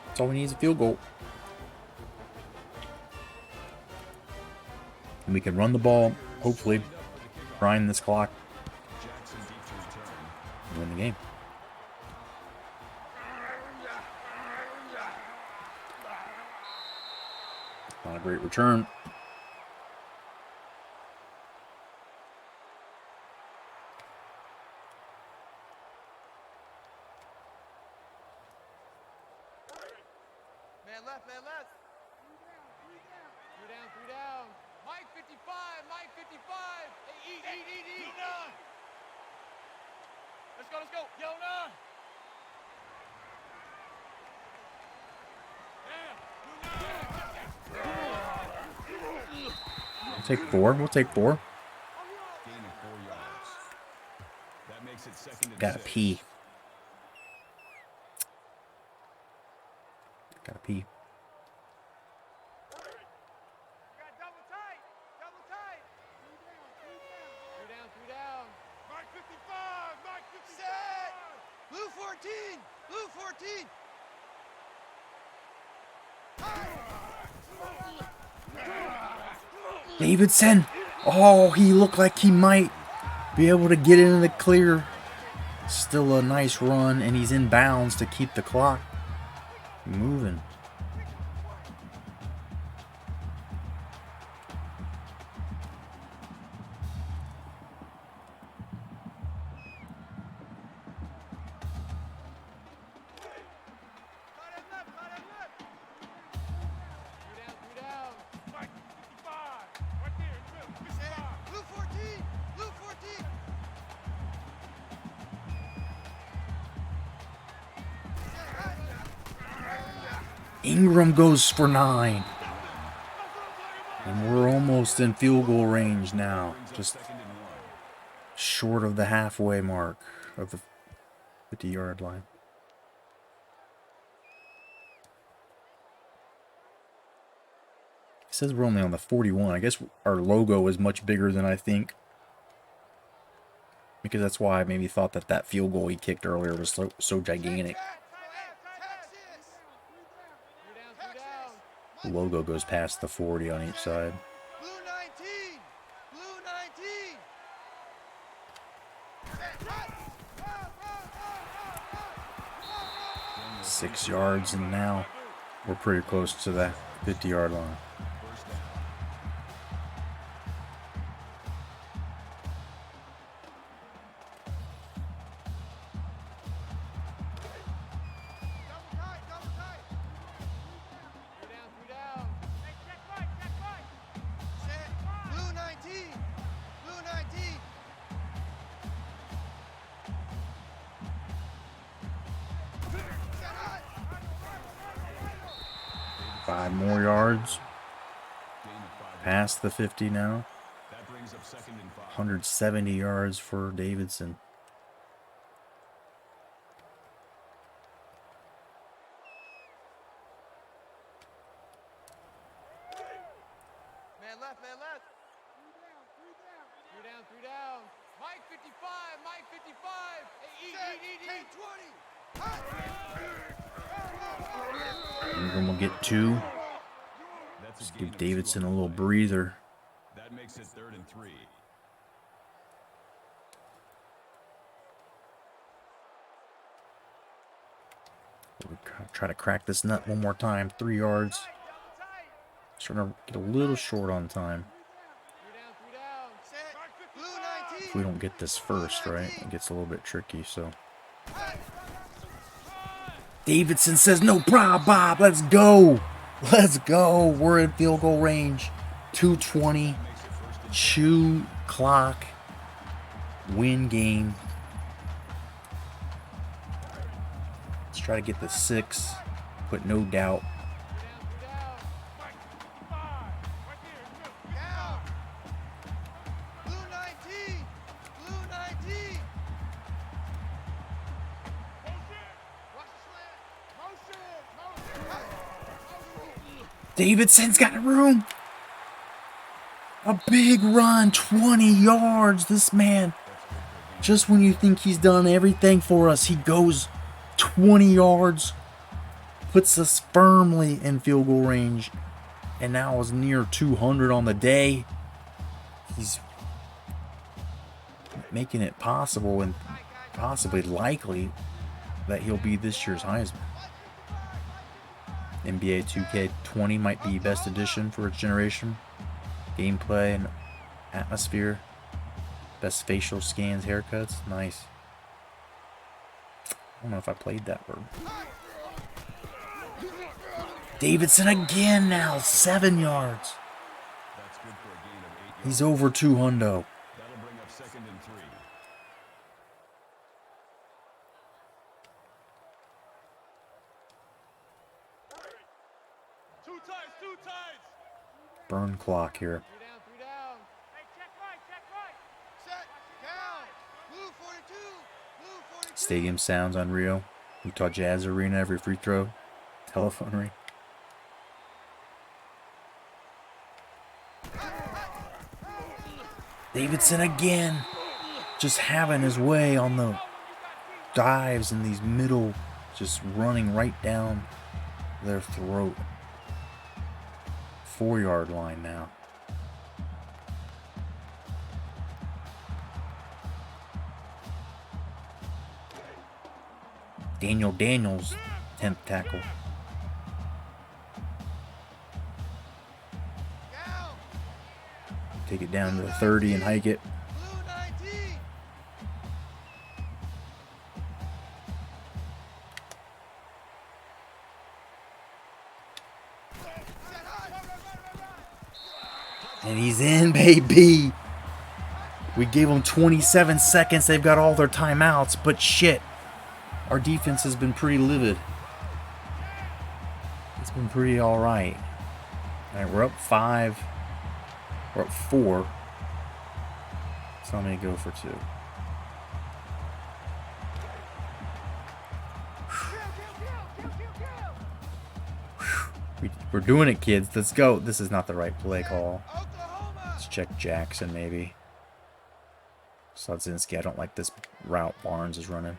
That's all we need is a field goal. And we can run the ball, hopefully, grind this clock, and win the game. Not a great return. Man left, man left. Three down, three down. Mike 55, Mike 55. Hey, eat. Let's go. Yona. We'll take 4. We'll take 4. Gain of 4 yards. That makes it second and Gotta 6. pee. Gotta pee. Got double tight. Three down. Mike 55, Mike 55. Set. Blue 14. Blue 14. Davidson! Oh, he looked like he might be able to get into the clear. Still a nice run, and he's in bounds to keep the clock moving. Three down. Mike 55. Right there, Bill. 55. Set. Blue 14. Blue 14. Ingram goes for 9. And we're almost in field goal range now. Just Second and 1. short of the halfway mark of the 50-yard line. It says we're only on the 41. I guess our logo is much bigger than I think. Because that's why I maybe thought that that field goal he kicked earlier was so gigantic. Texas. Three down. The logo goes past the 40 on each side. Blue 19. Blue 19. Set. 6 yards, and now we're pretty close to the 50-yard line. Double tight. Three down. Hey, check Mike. Set. Blue 19. Blue 19. 5 more yards. Gain of 5. Past the 50 now. That brings up second and 5. 170 yards for Davidson. Man left. Three down. Mike 55, Mike 55. Hey, eat. 10-20. Ingram will get 2. That's Just a gain give of Davidson 2 a on the little play. breather. That makes it third and 3. We'll try to crack this nut one more time. 3 yards. Starting to get a little short on time. Three down. Set. Blue 19. If we don't get this first, right, it gets a little bit tricky, so. Davidson says, no problem, Bob. Let's go. Let's go. We're in field goal range. 2:20. Chew clock. Win game. Let's try to get the 6. Put no doubt. Mike 55. Right there, Bill. Down. Blue 19. Blue 19. Davidson's got room. A big run, 20 yards. This man, just when you think he's done everything for us, he goes 20 yards, puts us firmly in field goal range, and now is near 200 on the day. He's making it possible and possibly likely that he'll be this year's Heisman. NBA 2K20 might be best edition for its generation. Gameplay and atmosphere. Best facial scans, haircuts. Nice. I don't know if I played that word. Davidson again now. 7 yards. That's good for a gain of 8 yards. He's over 200. That'll bring up 2nd and 3. Two times. Burn clock here. 3 down. Hey, check right. Set. Down. Blue 42. Blue 42. Stadium sounds unreal. Utah Jazz Arena, every free throw. Telephone ring. Davidson again. Just having his way on the dives in these middle. Just running right down their throat. 4-yard line now. Daniel Daniels, 10th tackle. Down. Take it down to the 30 and hike it. Blue 19. Set high. And he's in, baby. We gave them 27 seconds. They've got all their timeouts, but shit. Our defense has been pretty livid. It's been pretty alright. Alright, we're up 5. We're up 4. So I'm going to go for 2. We're doing it, kids. Let's go. This is not the right play call. Oklahoma. Let's check Jackson, maybe. Sladzinski. I don't like this route Barnes is running.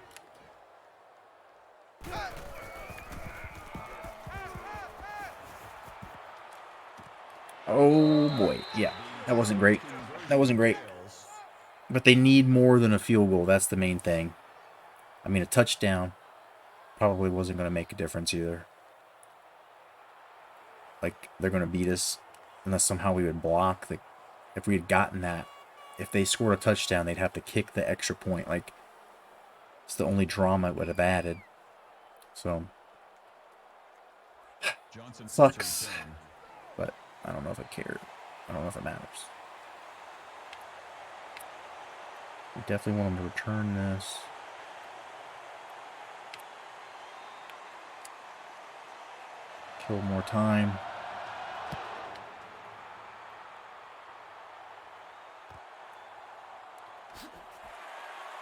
Oh, boy. Yeah, that wasn't great. That wasn't great. But they need more than a field goal. That's the main thing. I mean, a touchdown probably wasn't going to make a difference either. Like, they're going to beat us unless somehow we would block. If we had gotten that, if they scored a touchdown, they'd have to kick the extra point. Like, it's the only drama it would have added. So, Johnson sucks. But I don't know if it cared. I don't know if it matters. We definitely want them to return this. Kill more time.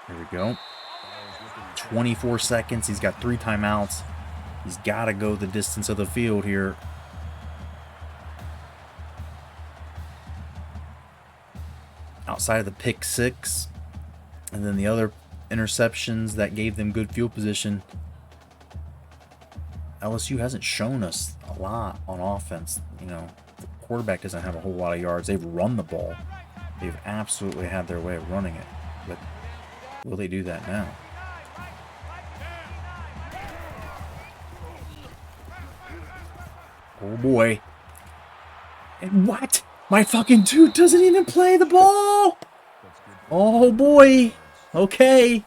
Here we go. 24 seconds. He's got 3 timeouts. He's got to go the distance of the field here. Outside of the pick 6 and then the other interceptions that gave them good field position, LSU hasn't shown us a lot on offense. You know, the quarterback doesn't have a whole lot of yards. They've run the ball. They've absolutely had their way of running it. But will they do that now? Oh boy. And what? My fucking dude doesn't even play the ball. Oh boy. Okay.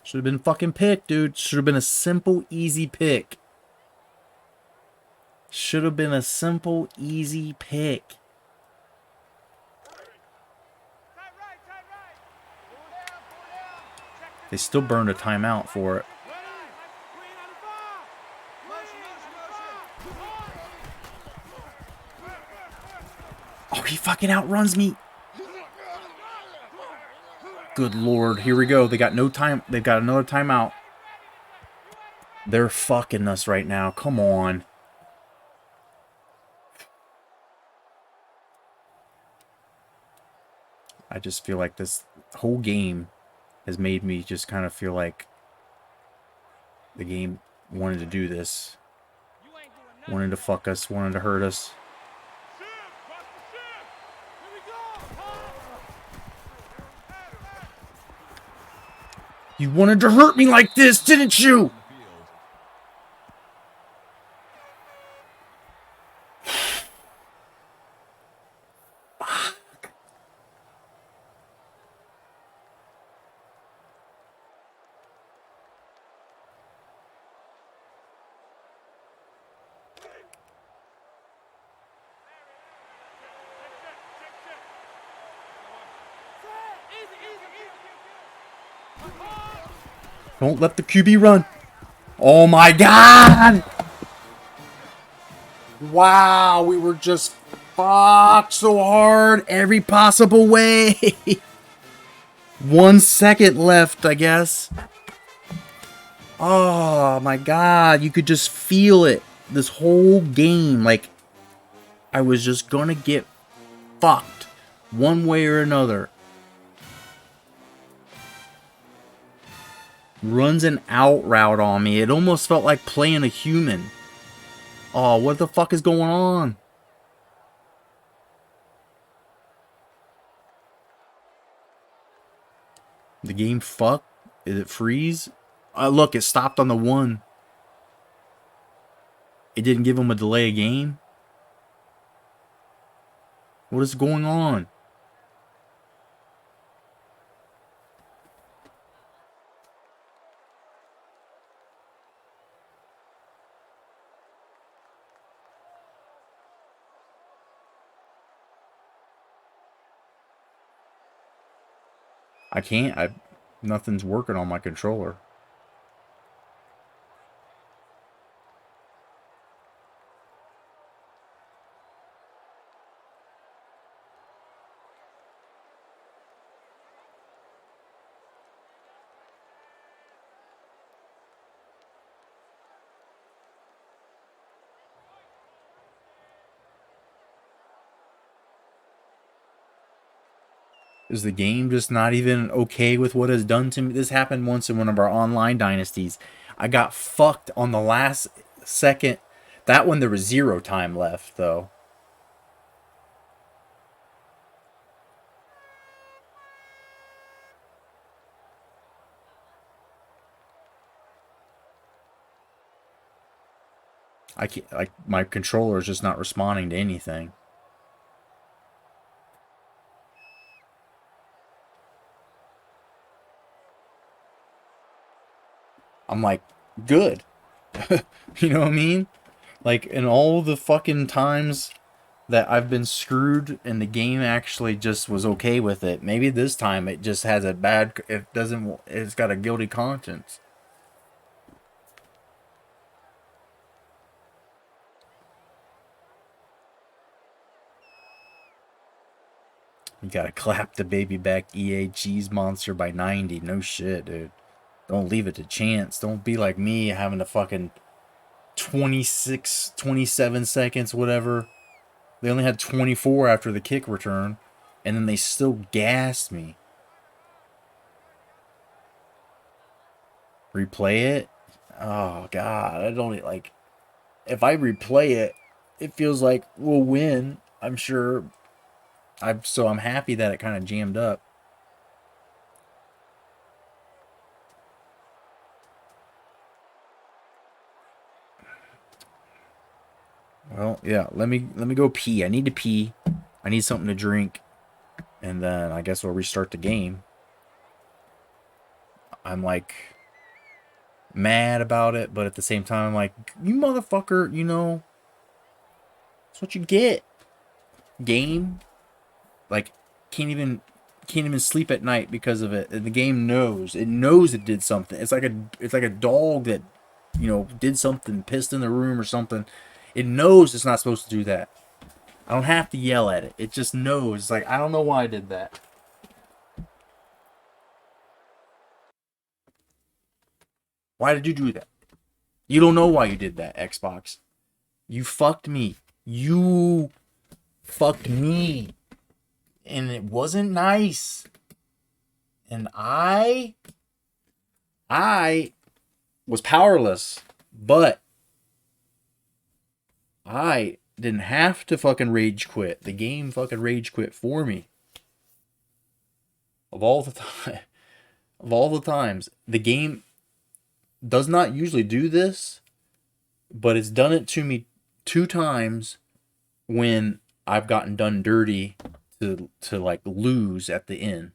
Should have been fucking pick, dude. Should have been a simple, easy pick. Should have been a simple, easy pick. They still burned a timeout for it. Oh, he fucking outruns me. Good lord. Here we go. They got no time. They've got another timeout. They're fucking us right now. Come on. I just feel like this whole game has made me just kind of feel like the game wanted to do this. You ain't doing nothing. Wanted to fuck us, wanted to hurt us. Shift! Watch the shift! Here we go! You wanted to hurt me like this, didn't you? Don't let the QB run. Oh my god! Wow, we were just fucked so hard every possible way. 1 second left, I guess. Oh my god, you could just feel it this whole game. Like, I was just gonna get fucked one way or another. Runs an out route on me. It almost felt like playing a human. Oh, what the fuck is going on? The game fucked? Did it freeze? Look, it stopped on the 1. It didn't give him a delay of game? What is going on? I can't. Nothing's working on my controller. Is the game just not even okay with what it's done to me? This happened once in one of our online dynasties. I got fucked on the last second. That one, there was 0 time left, though. I can't, like, my controller is just not responding to anything. I'm like, good. You know what I mean? Like, in all the fucking times that I've been screwed and the game actually just was okay with it, maybe this time it just has a bad, it's got a guilty conscience. You gotta clap the baby back EA cheese monster by 90. No shit, dude. Don't leave it to chance. Don't be like me having to fucking 26, 27 seconds, whatever. They only had 24 after the kick return, and then they still gassed me. Replay it? Oh, God. I don't, like, if I replay it, it feels like we'll win. I'm sure. So I'm happy that it kind of jammed up. Well, yeah, let me go pee. I need to pee. I need something to drink. And then I guess we'll restart the game. I'm like mad about it, but at the same time I'm like, you motherfucker, you know, that's what you get. Game. Like, can't even sleep at night because of it. And the game knows. It knows it did something. It's like a dog that, you know, did something, pissed in the room or something. It knows it's not supposed to do that. I don't have to yell at it. It just knows. It's like, I don't know why I did that. Why did you do that? You don't know why you did that, Xbox. You fucked me. You fucked me. And it wasn't nice. And I was powerless. But I didn't have to fucking rage quit. The game fucking rage quit for me. Of all the time, of all the times, the game does not usually do this, but it's done it to me 2 times when I've gotten done dirty to like lose at the end.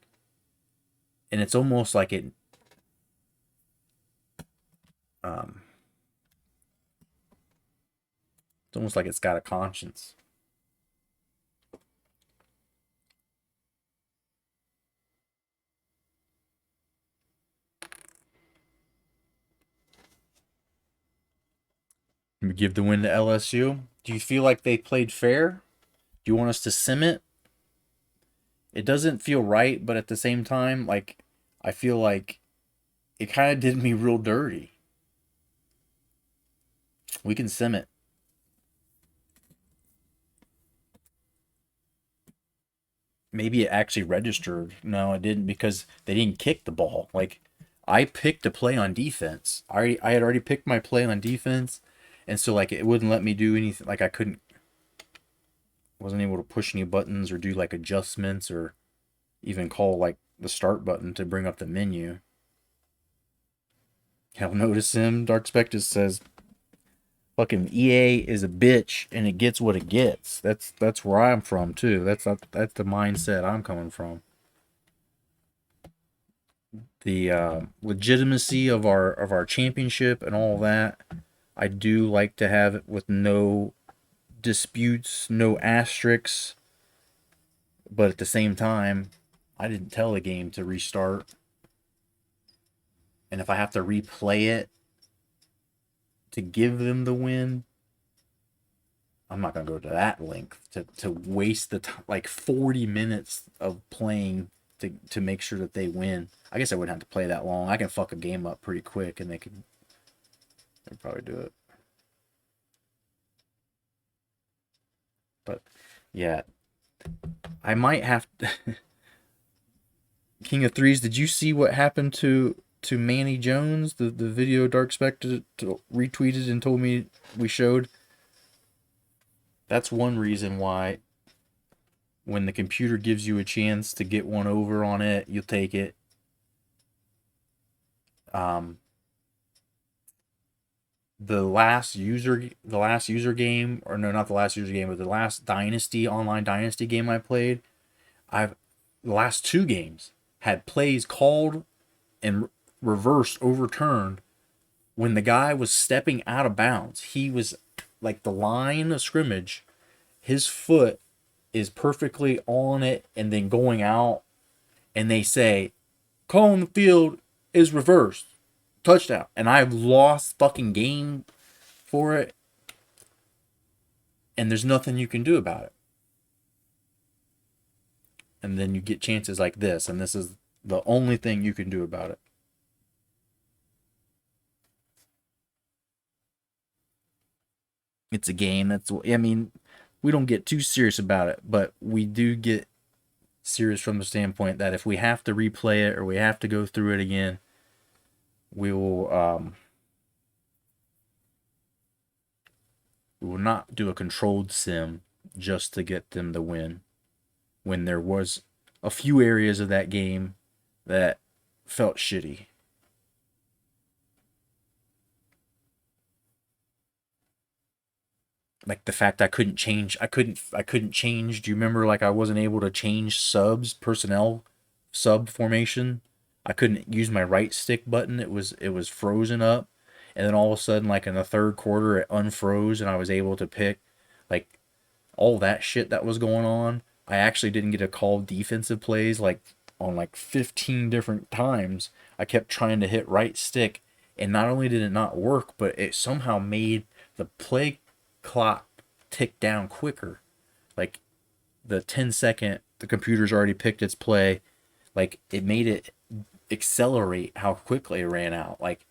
And it's almost like it it's almost like it's got a conscience. We give the win to LSU. Do you feel like they played fair? Do you want us to sim it? It doesn't feel right, but at the same time, like, I feel like it kind of did me real dirty. We can sim it. Maybe it actually registered. No, it didn't, because they didn't kick the ball. Like, I picked a play on defense. I had already picked my play on defense, and so like it wouldn't let me do anything. Like I wasn't able to push any buttons or do like adjustments or even call like the start button to bring up the menu. Hell, notice him. Dark Spectre says, "Fucking EA is a bitch, and it gets what it gets." That's where I'm from too. That's the mindset I'm coming from. The legitimacy of our championship and all that, I do like to have it with no disputes, no asterisks. But at the same time, I didn't tell the game to restart. And if I have to replay it to give them the win, I'm not going to go to that length to waste the like 40 minutes of playing to make sure that they win. I guess I wouldn't have to play that long. I can fuck a game up pretty quick and they'd probably do it. But yeah, I might have to... King of Threes, did you see what happened to Manny Jones? The video Dark Spectre retweeted and told me we showed. That's one reason why when the computer gives you a chance to get one over on it, you'll take it. The last user game, or no, not the last user game, but the last online Dynasty game I played, the last 2 games had plays called and reversed, overturned when the guy was stepping out of bounds. He was like the line of scrimmage, his foot is perfectly on it and then going out, and they say, "Call on the field is reversed. Touchdown." And I've lost fucking game for it. And there's nothing you can do about it. And then you get chances like this, and this is the only thing you can do about it. It's a game. I mean, we don't get too serious about it, but we do get serious from the standpoint that if we have to replay it or we have to go through it again, we will not do a controlled sim just to get them the win, when there was a few areas of that game that felt shitty. Like the fact I couldn't change. Do you remember, like, I wasn't able to change personnel sub formation? I couldn't use my right stick button. It was frozen up. And then all of a sudden, like in the third quarter, it unfroze and I was able to pick. Like, all that shit that was going on. I actually didn't get to call defensive plays like on like 15 different times. I kept trying to hit right stick, and not only did it not work, but it somehow made the play clock tick down quicker. Like the 10-second, the computer's already picked its play. Like, it made it accelerate how quickly it ran out. Like,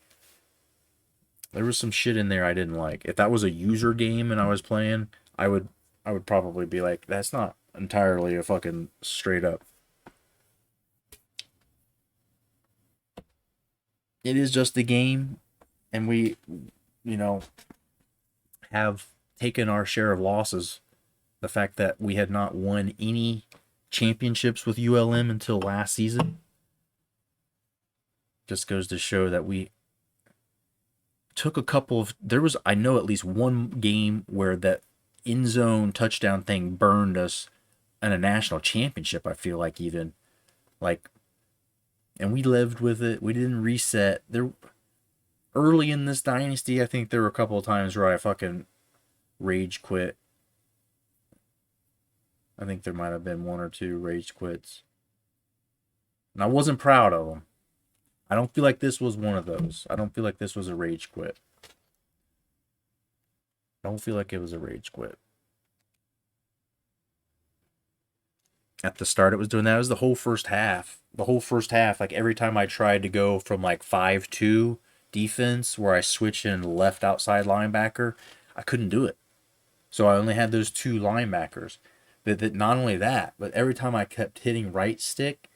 There was some shit in there I didn't like. If that was a user game and I was playing, I would probably be like, that's not entirely a fucking straight up. It is just a game, and we, you know, have taken our share of losses. The fact that we had not won any championships with ULM until last season just goes to show that we took a couple of, there was, I know, at least one game where that end zone touchdown thing burned us in a national championship. I feel like, even like, and we lived with it. We didn't reset there early in this dynasty. I think there were a couple of times where I fucking rage quit. I think there might have been one or two rage quits, and I wasn't proud of them. I don't feel like this was one of those. I don't feel like this was a rage quit. I don't feel like it was a rage quit. At the start, it was doing that. It was the whole first half. The whole first half, like every time I tried to go from like 5-2 defense, where I switch in left outside linebacker, I couldn't do it. So I only had those two linebackers. That not only that, but every time I kept hitting right stick,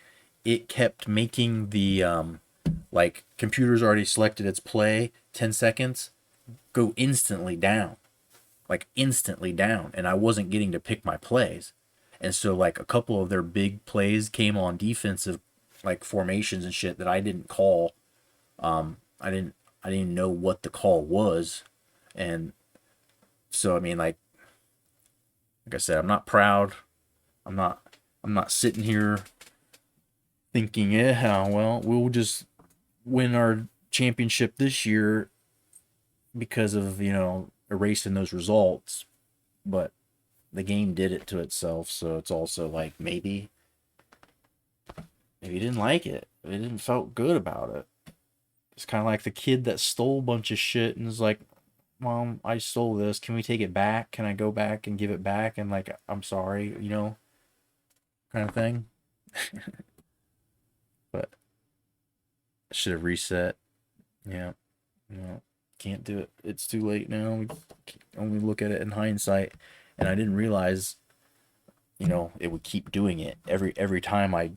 it kept making the like computer's already selected its play, 10 seconds, go instantly down. Like instantly down. And I wasn't getting to pick my plays. And so like a couple of their big plays came on defensive like formations and shit that I didn't call. I didn't know what the call was. And so I mean, like I said, I'm not proud. I'm not sitting here thinking, yeah, well, we'll just win our championship this year because of, erasing those results. But the game did it to itself, so it's also like maybe you didn't like it. It didn't felt good about it. It's kind of like the kid that stole a bunch of shit and is like, Mom, I stole this. Can we take it back? Can I go back and give it back? And like, I'm sorry, kind of thing. But I should have reset. Yeah. Can't do it. It's too late now. We can only look at it in hindsight. And I didn't realize, it would keep doing it. Every time I,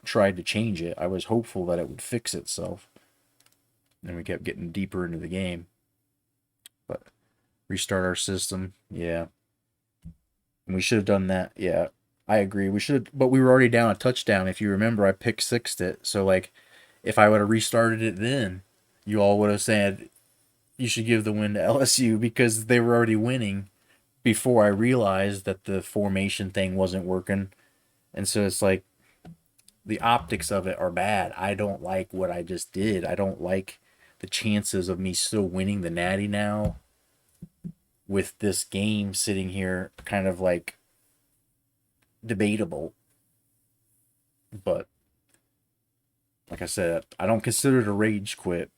tried to change it, I was hopeful that it would fix itself. And we kept getting deeper into the game. But restart our system, yeah. And we should have done that, yeah. I agree. We should have, but we were already down a touchdown. If you remember, I pick sixed it. So like, if I would have restarted it then, you all would have said you should give the win to LSU because they were already winning before I realized that the formation thing wasn't working. And so it's like the optics of it are bad. I don't like what I just did. I don't like the chances of me still winning the Natty now with this game sitting here kind of like debatable. But like I said, I don't consider it a rage quit.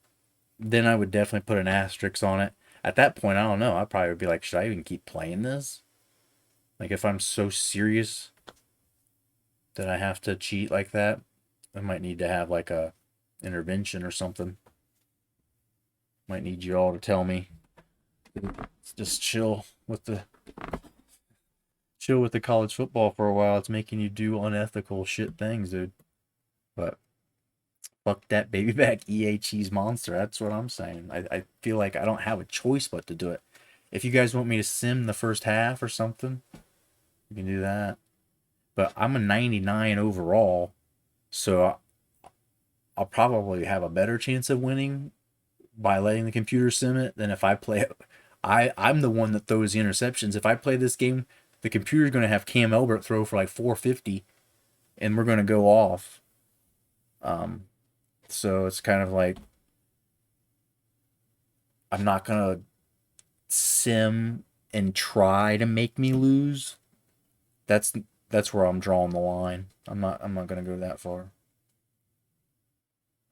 Then I would definitely put an asterisk on it. At that point, I don't know. I probably would be like, should I even keep playing this? Like, if I'm so serious that I have to cheat like that, I might need to have like a intervention or something. Might need you all to tell me. Just chill with the college football for a while. It's making you do unethical shit things, dude. But fuck that baby back EA cheese monster. That's what I'm saying. I feel like I don't have a choice but to do it. If you guys want me to sim the first half or something, you can do that. But I'm a 99 overall, so I'll probably have a better chance of winning by letting the computer sim it than if I play it. I'm the one that throws the interceptions. If I play this game, the computer's going to have Cam Elbert throw for like 450, and we're going to go off. So it's kind of like I'm not going to sim and try to make me lose. That's where I'm drawing the line. I'm not going to go that far.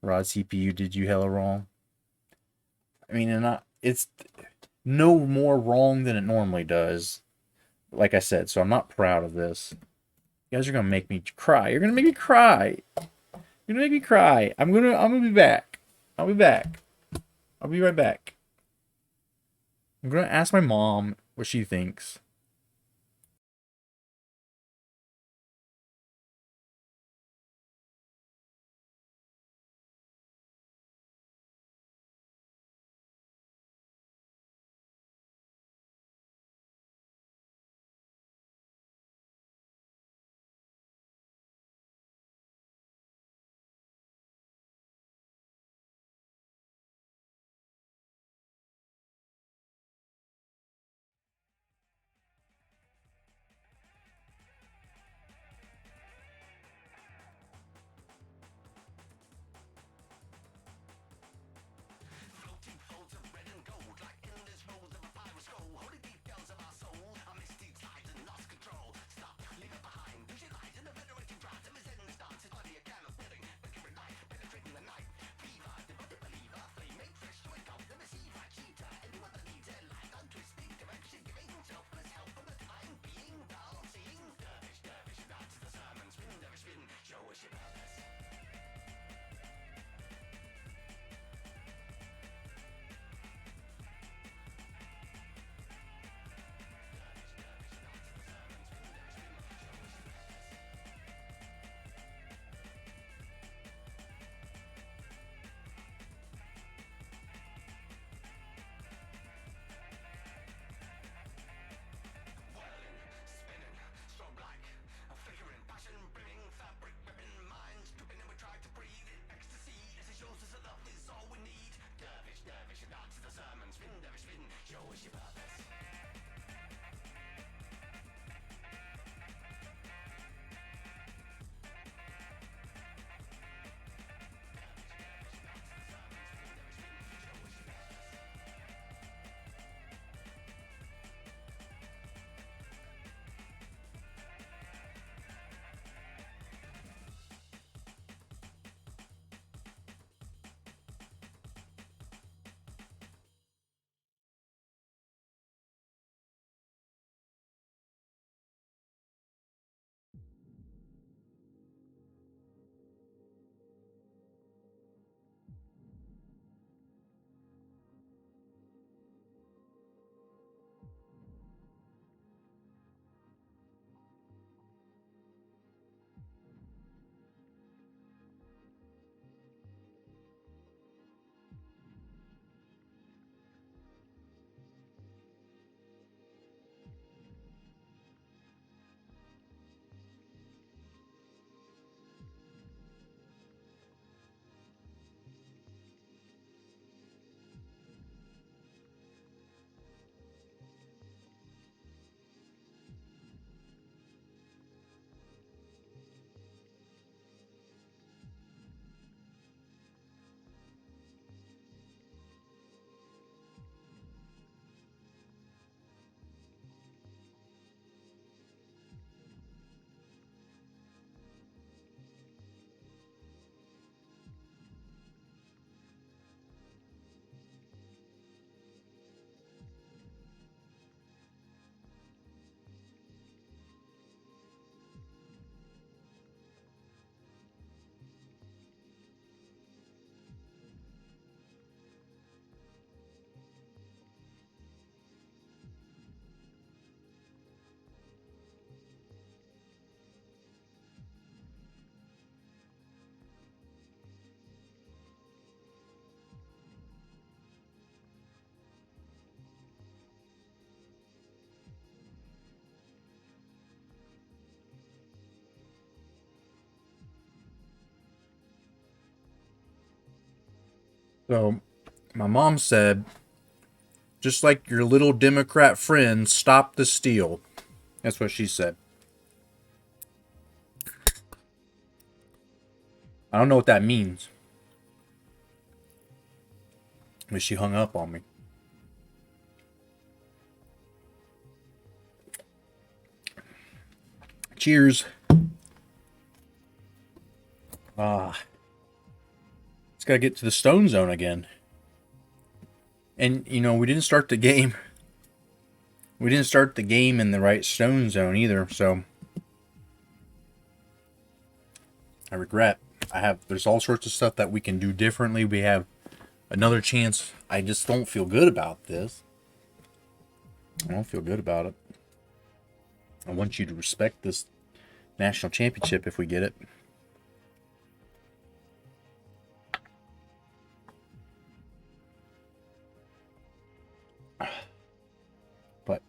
Rod CPU, did you hella wrong? I mean, it's no more wrong than it normally does. Like I said, so I'm not proud of this. You guys are gonna make me cry. You're gonna make me cry. You're gonna make me cry. I'm gonna be back. I'll be back. I'll be right back. I'm gonna ask my mom what she thinks. So, my mom said, just like your little Democrat friends, stop the steal. That's what she said. I don't know what that means. But she hung up on me. Cheers. It's got to get to the stone zone again. And, you know, we didn't start the game. We didn't start the game in the right stone zone either, so I regret. There's all sorts of stuff that we can do differently. We have Another chance. I just don't feel good about this. I don't feel good about it. I want you to respect this national championship if we get it. But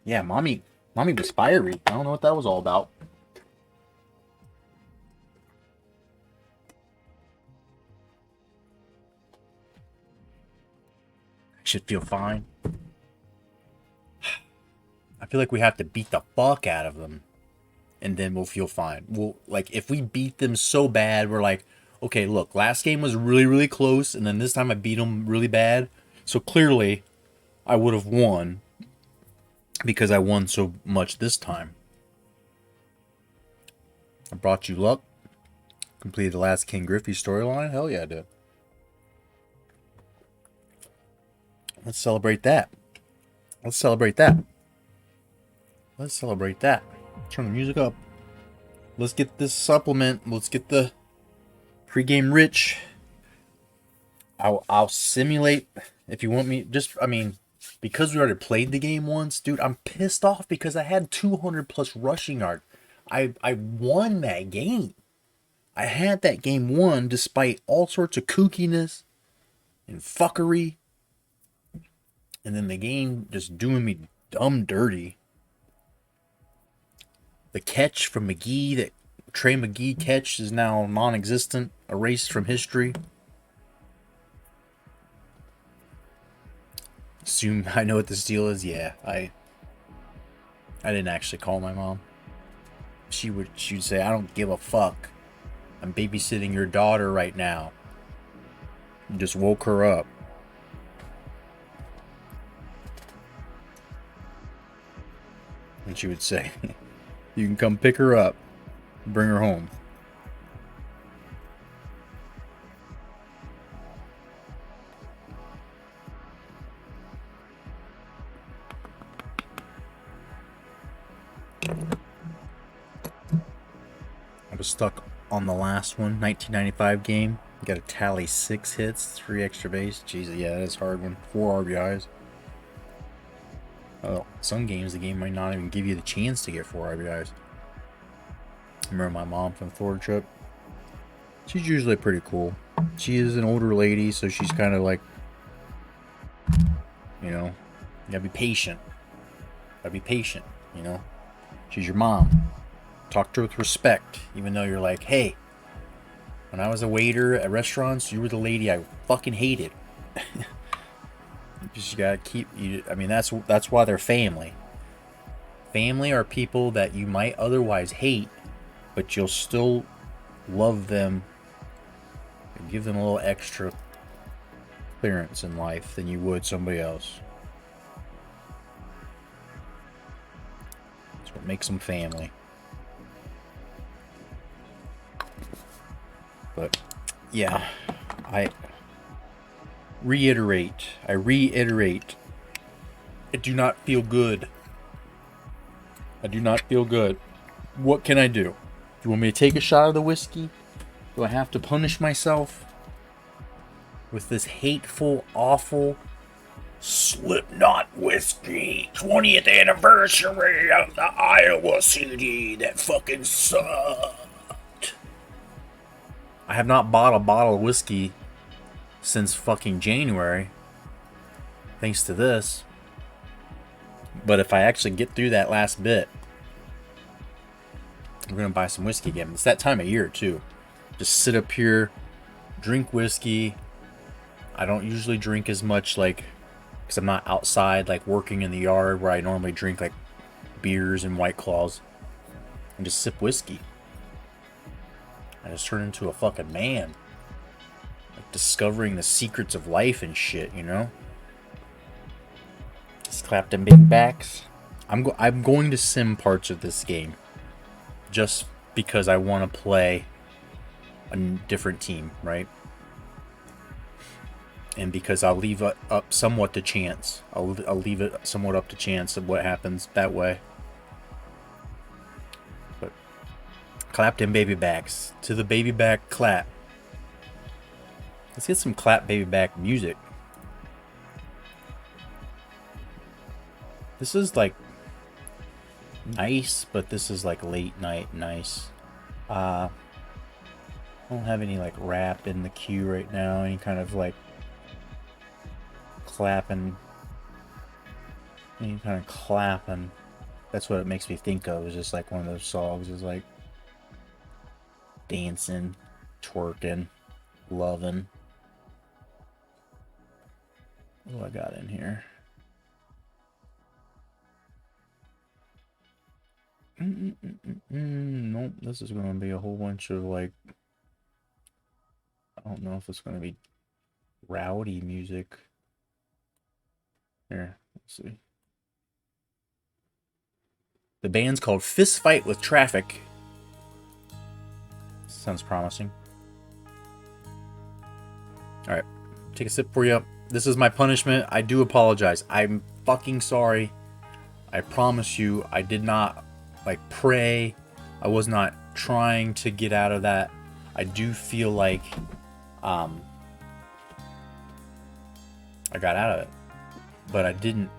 yeah, mommy was fiery. I don't know what that was all about. I should feel fine. I feel like we have to beat the fuck out of them, and then we'll feel fine. We'll, like, if we beat them so bad, we're like, okay, look, last game was really, really close, and then this time I beat them really bad. So clearly, I would have won because I won so much this time. I brought you luck. Completed the last King Griffey storyline. Hell yeah, I did. Let's celebrate that. Let's celebrate that. Let's celebrate that. Turn the music up. Let's get this supplement. Let's get the pregame rich. I'll simulate if you want me. Just, I mean, because we already played the game once, dude, I'm pissed off because I had 200 plus rushing yard. I won that game. I had that game won despite all sorts of kookiness and fuckery. And then the game just doing me dumb dirty. The catch from McGee, that Trey McGee catch, is now non-existent, erased from history. Assume I know what this deal is. Yeah, I didn't actually call my mom. She'd say, I don't give a fuck. I'm babysitting your daughter right now. You just woke her up. And she would say, you can come pick her up, bring her home. I was stuck on the last one, 1995 game. You got to tally 6 hits, 3 extra base. Jesus, yeah, that's a hard one. 4 RBIs. Oh, some games the game might not even give you the chance to get 4 RBIs. I remember my mom from the Florida trip. She's usually pretty cool. She is an older lady, so she's kind of like, you know, you gotta be patient. Gotta be patient, you know. She's your mom. Talk to her with respect, even though you're like, hey, when I was a waiter at restaurants, you were the lady I fucking hated. You just gotta keep. I mean, that's why they're family. Family are people that you might otherwise hate, but you'll still love them and give them a little extra clearance in life than you would somebody else. That's what makes them family. But yeah, I reiterate, I do not feel good. I do not feel good. What can I do? Do you want me to take a shot of the whiskey? Do I have to punish myself with this hateful, awful Slipknot whiskey 20th anniversary of the Iowa CD that fucking sucked? I have not bought a bottle of whiskey since fucking January, thanks to this. But if I actually get through that last bit, we're gonna buy some whiskey again. It's that time of year too. Just sit up here, drink whiskey. I don't usually drink as much, like, because I'm not outside, like, working in the yard where I normally drink, like, beers and White Claws. And just sip whiskey. I just turn into a fucking man. Like, discovering the secrets of life and shit, you know? Just clap them big backs. I'm going to sim parts of this game. Just because I want to play a different team, right? And because I'll leave it up somewhat to chance. I'll leave it somewhat up to chance of what happens that way. But clap them baby backs. To the baby back clap. Let's get some clap baby back music. This is like nice, but this is like late night nice. I don't have any like rap in the queue right now. Any kind of like clapping. Any kind of clapping. That's what it makes me think of. It's just like one of those songs. Is like dancing, twerking, loving. What do I got in here? Nope, this is going to be a whole bunch of like, I don't know if it's going to be rowdy music. Here, let's see. The band's called Fist Fight with Traffic. Sounds promising. Alright, take a sip for you. This is my punishment. I do apologize. I'm fucking sorry. I promise you, I did not like pray. I was not trying to get out of that. I do feel like I got out of it, but I didn't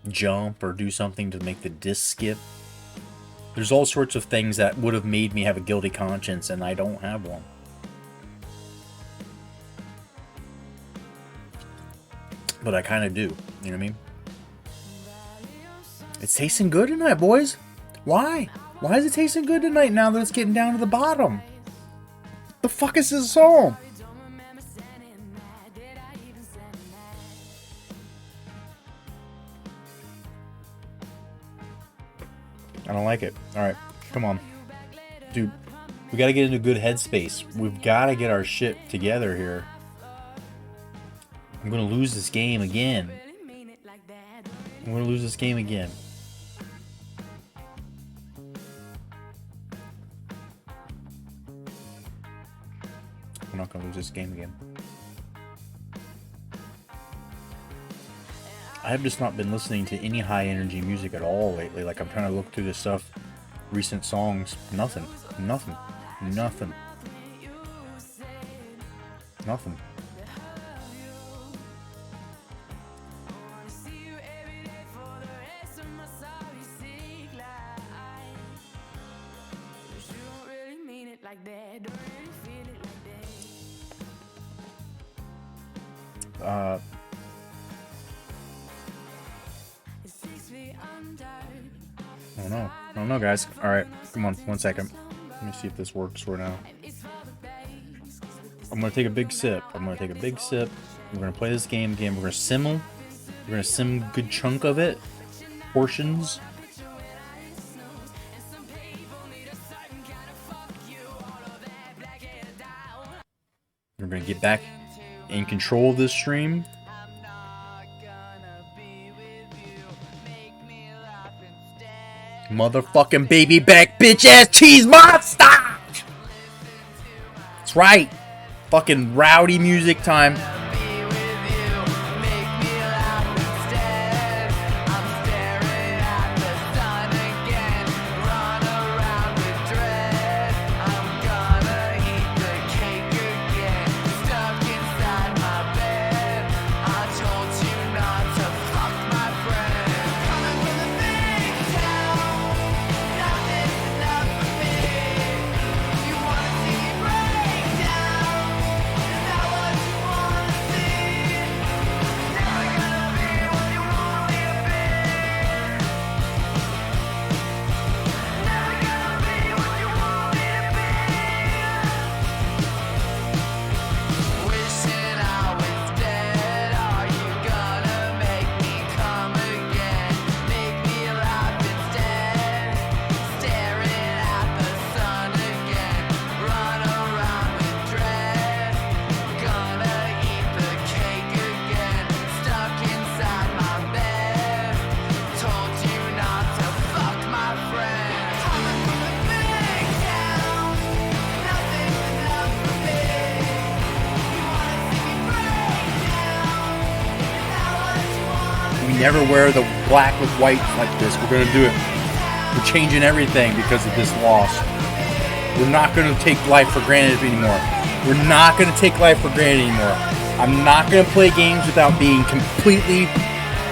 jump or do something to make the disc skip. There's all sorts of things that would have made me have a guilty conscience, and I don't have one. But I kind of do. You know what I mean? It's tasting good tonight, boys. Why? Why is it tasting good tonight now that it's getting down to the bottom? The fuck is this song? I don't like it. Alright, come on. Dude, we gotta get into a good headspace. We've gotta get our shit together here. I'm gonna lose this game again. I'm gonna lose this game again. I'm not gonna lose this game again. I have just not been listening to any high energy music at all lately. Like, I'm trying to look through this stuff, recent songs. Nothing. Nothing. Nothing. Nothing. I don't know, guys. Alright, come on, 1 second. Let me see if this works for now. I'm gonna take a big sip. We're gonna play this game again. We're gonna sim. We're gonna sim a good chunk of it. Portions. We're gonna get back in control of this stream. Motherfucking baby back bitch ass cheese monster! That's right. Fucking rowdy music time. Never wear the black with white like this. We're gonna do it. We're changing everything because of this loss. We're not going to take life for granted anymore. We're not going to take life for granted anymore. I'm not going to play games without being completely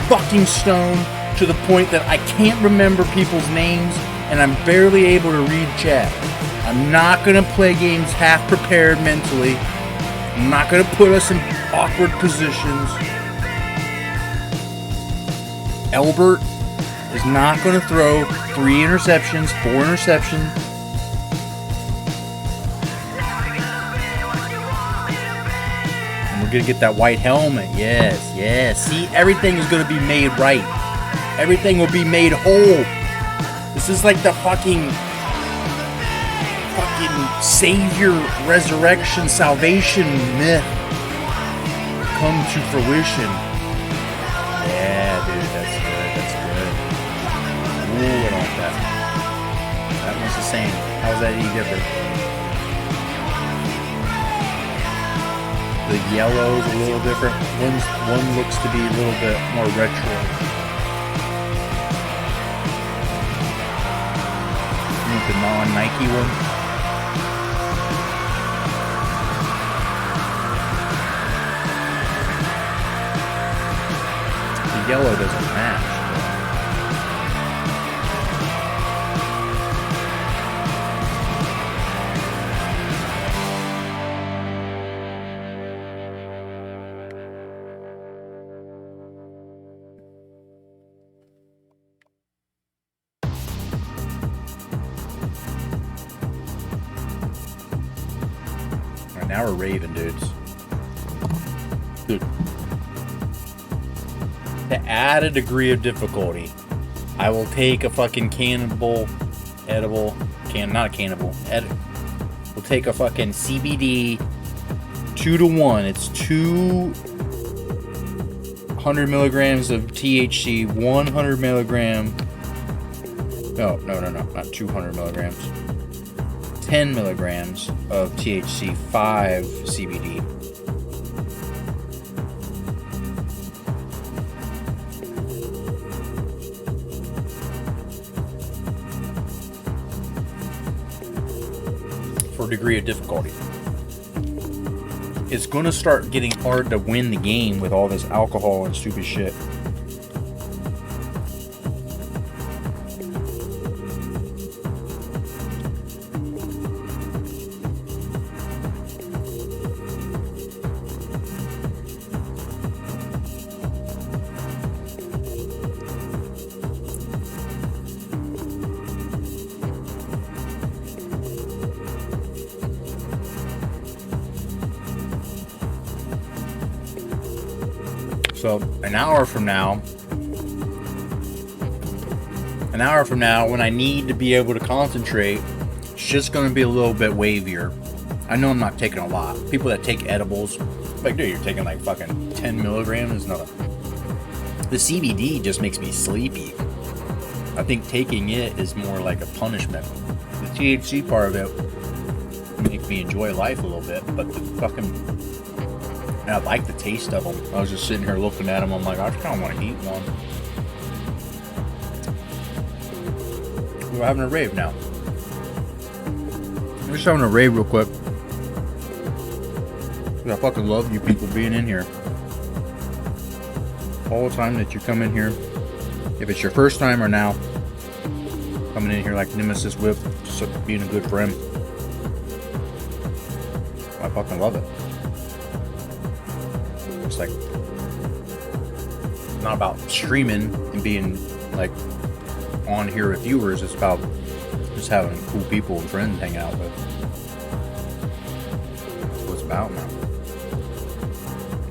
fucking stoned to the point that I can't remember people's names and I'm barely able to read chat. I'm not going to play games half prepared mentally. I'm not going to put us in awkward positions. Elbert is not going to throw 3 interceptions, 4 interceptions. And we're going to get that white helmet. Yes, yes. See, everything is going to be made right. Everything will be made whole. This is like the fucking savior, resurrection, salvation myth come to fruition. Yeah, dude, that's good. That's good. Ooh, I like that. That one's the same. How's that any different? The yellow's a little different. One looks to be a little bit more retro. The non-Nike one. The yellow doesn't match. Now we're raving, dudes. Dude. To add a degree of difficulty, I will take a fucking we'll take a fucking CBD 2-to-1. It's 200 milligrams of THC, 100 milligram. No, not 200 milligrams. 10 milligrams of THC, 5 CBD. For a degree of difficulty. It's going to start getting hard to win the game with all this alcohol and stupid shit. So an hour from now, when I need to be able to concentrate, it's just going to be a little bit wavier. I know I'm not taking a lot. People that take edibles, like, dude, you're taking like fucking 10 milligrams is nothing. The CBD just makes me sleepy. I think taking it is more like a punishment. The THC part of it makes me enjoy life a little bit, but the fucking... And I like the taste of them. I was just sitting here looking at them. I'm like, I just kind of want to eat one. We're having a rave now. We're just having a rave real quick. I fucking love you people being in here. All the time that you come in here. If it's your first time or now, coming in here like Nemesis with, just being a good friend. I fucking love it. It's like not about streaming and being like on here with viewers. It's about just having cool people and friends hang out with. That's what it's about, man.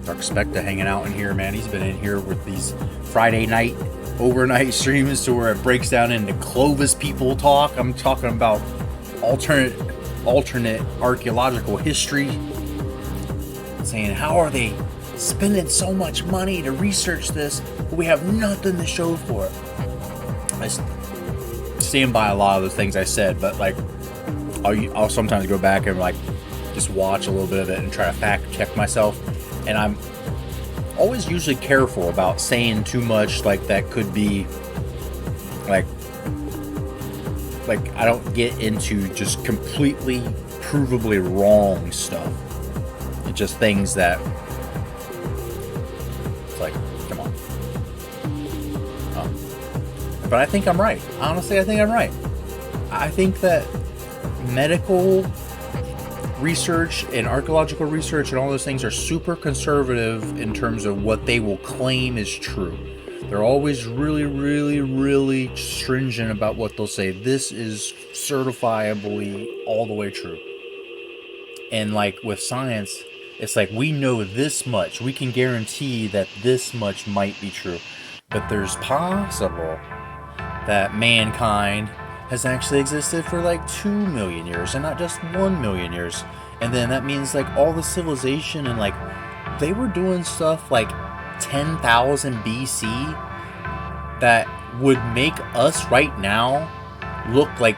I expect to hanging out in here, man. He's been in here with these Friday night overnight streams to where it breaks down into Clovis people talk. I'm talking about alternate archaeological history, saying how are they spending so much money to research this, but we have nothing to show for it. I stand by a lot of the things I said, but like I'll sometimes go back and like just watch a little bit of it and try to fact check myself, and I'm always usually careful about saying too much like that could be like like I don't get into just completely provably wrong stuff. It's just things that it's like, come on. But I think I'm right. Honestly, I think I'm right. I think that medical research and archaeological research and all those things are super conservative in terms of what they will claim is true. They're always really, really, really stringent about what they'll say. This is certifiably all the way true. And like with science, it's like we know this much. We can guarantee that this much might be true. But there's possible that mankind has actually existed for like 2 million years and not just 1 million years. And then that means like all the civilization and like they were doing stuff like 10,000 BC that would make us right now look like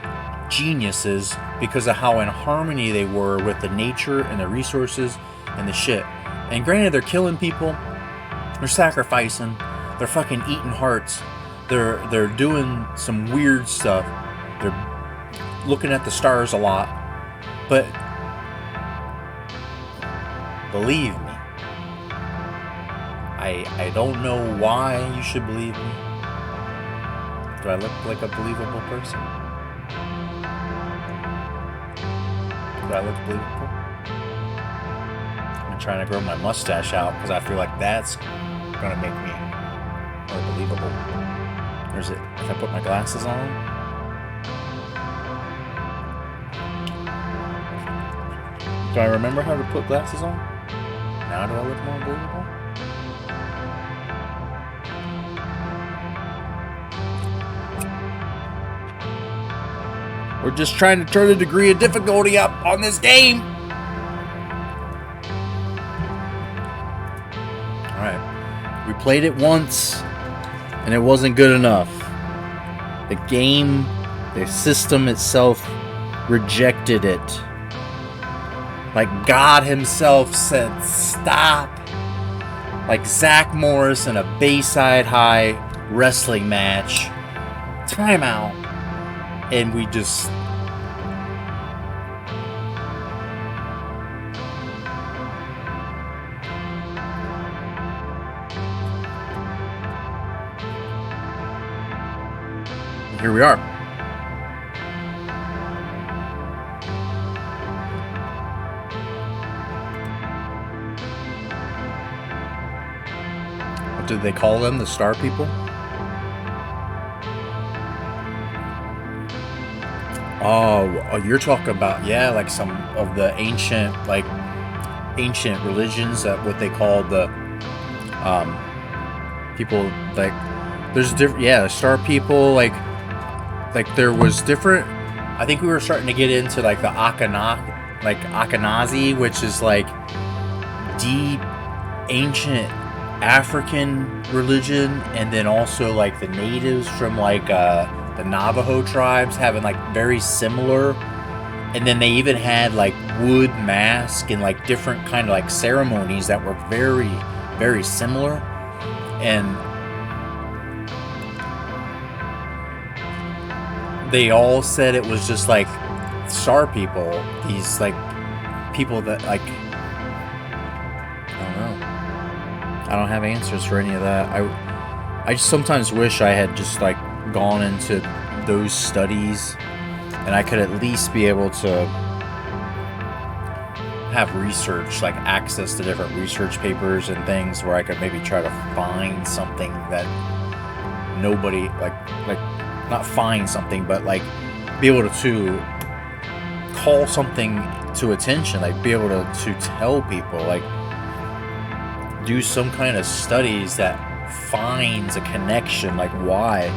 geniuses because of how in harmony they were with the nature and the resources and the shit. And granted, they're killing people, they're sacrificing, they're fucking eating hearts, they're doing some weird stuff, they're looking at the stars a lot, but believe me, I don't know why you should believe me. Do I look like a believable person? Do I look believable? I'm trying to grow my mustache out because I feel like that's gonna make me more believable. Or is it if I put my glasses on? Do I remember how to put glasses on? Now do I look more believable? We're just trying to turn the degree of difficulty up on this game. Alright. We played it once, and it wasn't good enough. The game, the system itself, rejected it. Like God himself said, stop. Like Zach Morris in a Bayside High wrestling match. Timeout. And we just here we are. What did they call them? The Star People? Oh, you're talking about, yeah, like some of the ancient religions, that what they called the people, like there's different, yeah, Star People, like there was different. I think we were starting to get into like the Akhenazi, which is like deep ancient African religion, and then also like the natives from like the Navajo tribes having like very similar, and then they even had like wood mask and like different kind of like ceremonies that were very, very similar. And they all said it was just like Star People, these like people that like, I don't know, I don't have answers for any of that. I just sometimes wish I had just like gone into those studies and I could at least be able to have research, like access to different research papers and things where I could maybe try to find something that nobody like not find something, but like be able to call something to attention, like be able to tell people, like do some kind of studies that finds a connection, like why,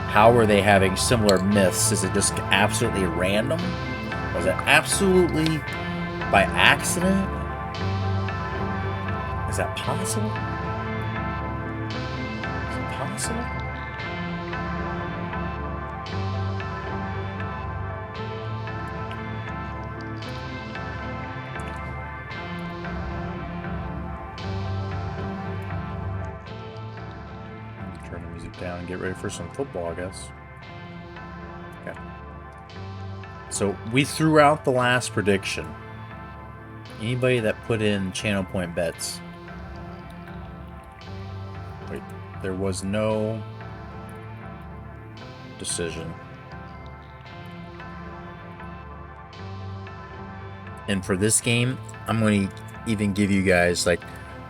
how are they having similar myths? Is it just absolutely random? Was it absolutely by accident? Is that possible? Is it possible? Turn the music down and get ready for some football, I guess. Okay. So we threw out the last prediction. Anybody that put in channel point bets. Wait, there was no decision. And for this game, I'm going to even give you guys, like,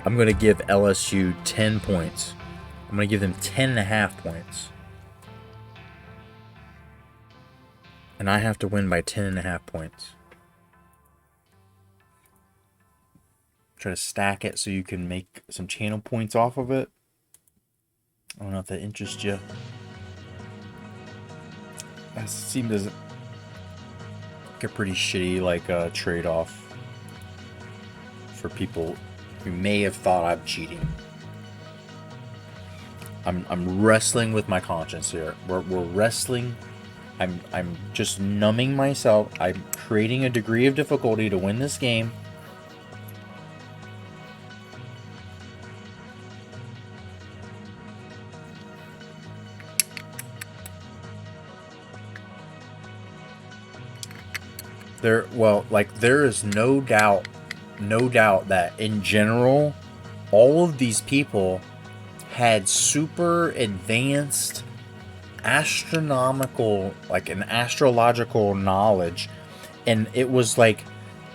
I'm going to give LSU 10 points. I'm going to give them 10.5 points. And I have to win by 10.5 points. Try to stack it so you can make some channel points off of it. I don't know if that interests you. That seems like a pretty shitty, like, trade-off for people who may have thought I'm cheating. I'm wrestling with my conscience here. We're wrestling. I'm just numbing myself. I'm creating a degree of difficulty to win this game. There is no doubt that in general, all of these people had super advanced astronomical, like an astrological knowledge. And it was like,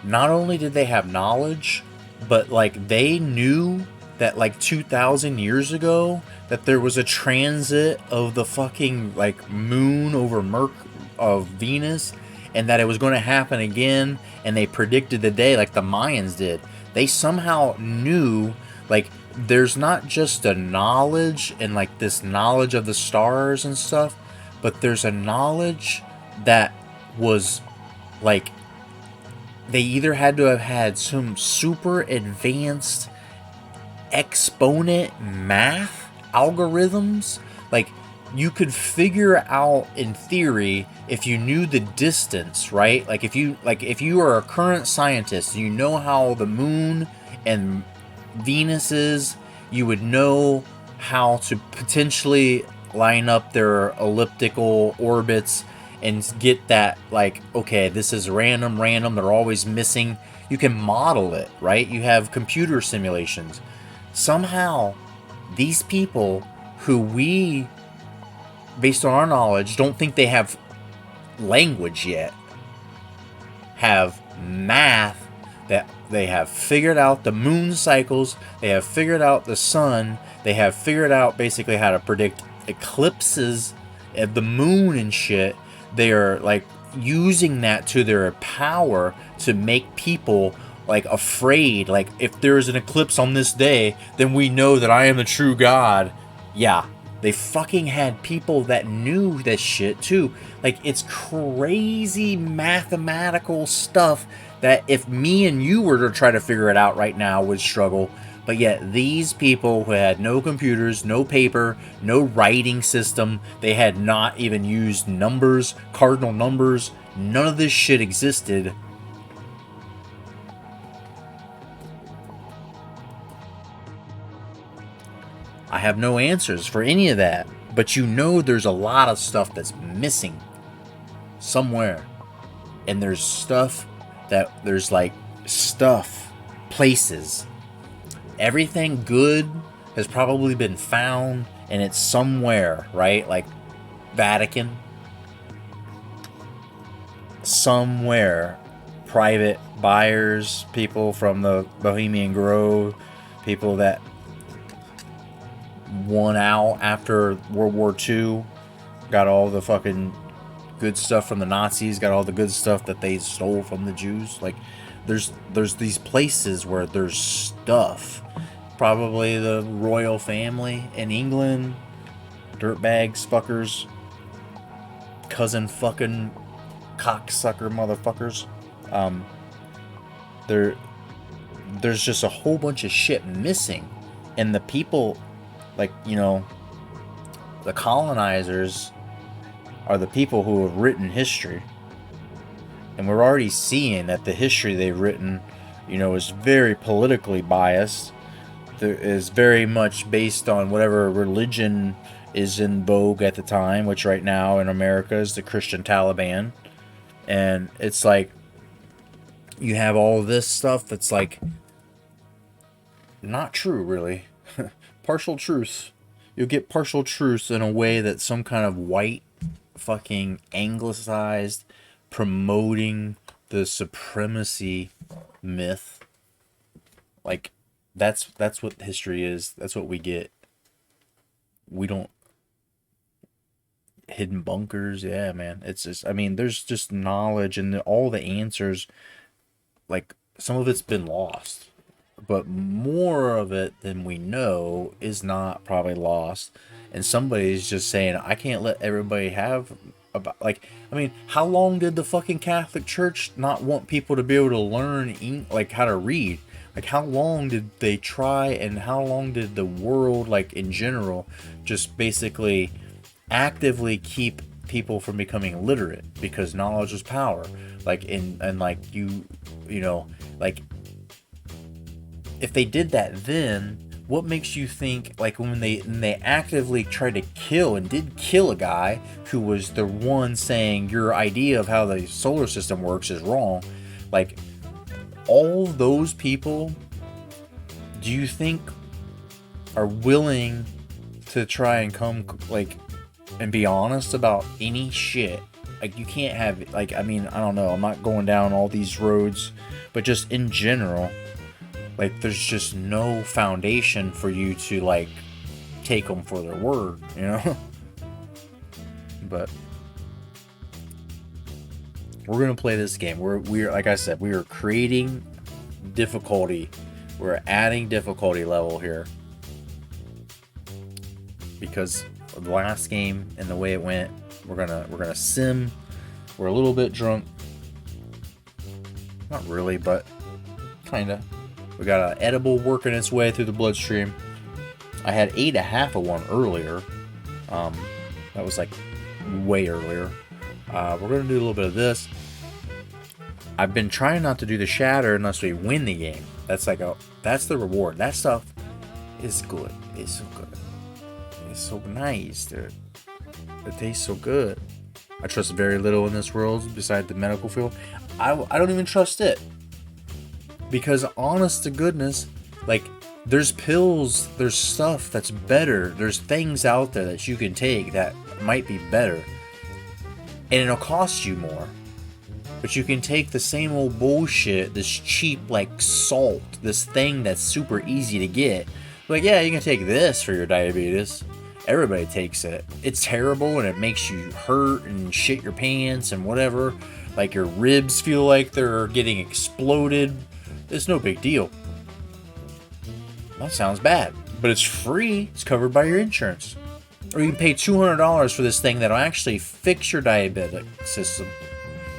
not only did they have knowledge, but like they knew that like 2,000 years ago that there was a transit of the fucking like moon over of Venus, and that it was going to happen again, and they predicted the day like the Mayans did. They somehow knew, like, there's not just a knowledge and like this knowledge of the stars and stuff, but there's a knowledge that was like, they either had to have had some super advanced exponent math algorithms. Like, you could figure out in theory if you knew the distance, right? Like if you are a current scientist, you know how the moon and Venus is, you would know how to potentially line up their elliptical orbits and get that, like, okay, this is random, they're always missing. You can model it, right? You have computer simulations. Somehow, these people who we, based on our knowledge, don't think they have language yet, have math, that they have figured out the moon cycles, they have figured out the sun, they have figured out basically how to predict eclipses of the moon and shit. They are like using that to their power to make people like afraid. Like, if there is an eclipse on this day, then we know that I am the true God. Yeah, they fucking had people that knew this shit too. Like, it's crazy mathematical stuff that if me and you were to try to figure it out right now would struggle. But yet these people who had no computers, no paper, no writing system, they had not even used numbers, cardinal numbers, none of this shit existed. I have no answers for any of that, but you know there's a lot of stuff that's missing somewhere. And there's stuff that, there's like stuff, places. Everything good has probably been found, and it's somewhere, right? Like Vatican. Somewhere. Private buyers, people from the Bohemian Grove, people that won out after World War II, got all the fucking good stuff from the Nazis, got all the good stuff that they stole from the Jews. Like, there's these places where there's stuff. Probably the royal family in England, dirtbags, fuckers, cousin fucking cocksucker motherfuckers. There's just a whole bunch of shit missing, and the people, like, you know, the colonizers are the people who have written history. And we're already seeing that the history they've written, you know, is very politically biased. There is very much based on whatever religion is in vogue at the time, which right now in America is the Christian Taliban. And it's like you have all this stuff that's like not true, really. Partial truths. You'll get partial truths in a way that some kind of white fucking anglicized promoting the supremacy myth. Like that's what history is. That's what we get. We don't hidden bunkers. Yeah, man. It's just, I mean, there's just knowledge and all the answers, like some of it's been lost, but more of it than we know is not probably lost. And somebody's just saying, I can't let everybody have about, like, I mean, how long did the fucking Catholic Church not want people to be able to learn like how to read? Like, how long did they try, and how long did the world, like in general, just basically actively keep people from becoming literate because knowledge is power? Like, and like you know, like if they did that then, what makes you think, like, when they actively tried to kill and did kill a guy who was the one saying your idea of how the solar system works is wrong, like all those people, do you think are willing to try and come like and be honest about any shit? Like, you can't have, like, I mean, I don't know, I'm not going down all these roads, but just in general, like, there's just no foundation for you to, like, take them for their word, you know? But we're gonna play this game. We're like I said, we are creating difficulty. We're adding difficulty level here because of the last game and the way it went. We're gonna sim. We're a little bit drunk. Not really, but kinda. We got an edible working its way through the bloodstream. I had ate a half of one earlier. That was like way earlier. We're gonna do a little bit of this. I've been trying not to do the shatter unless we win the game. That's like that's the reward. That stuff is good. It's so good. It's so nice, dude. It tastes so good. I trust very little in this world besides the medical field. I don't even trust it. Because honest to goodness, like, there's pills, there's stuff that's better. There's things out there that you can take that might be better. And it'll cost you more. But you can take the same old bullshit, this cheap, like, salt, this thing that's super easy to get. Like, yeah, you can take this for your diabetes. Everybody takes it. It's terrible and it makes you hurt and shit your pants and whatever. Like, your ribs feel like they're getting exploded. It's no big deal. That sounds bad. But it's free. It's covered by your insurance. Or you can pay $200 for this thing that'll actually fix your diabetic system.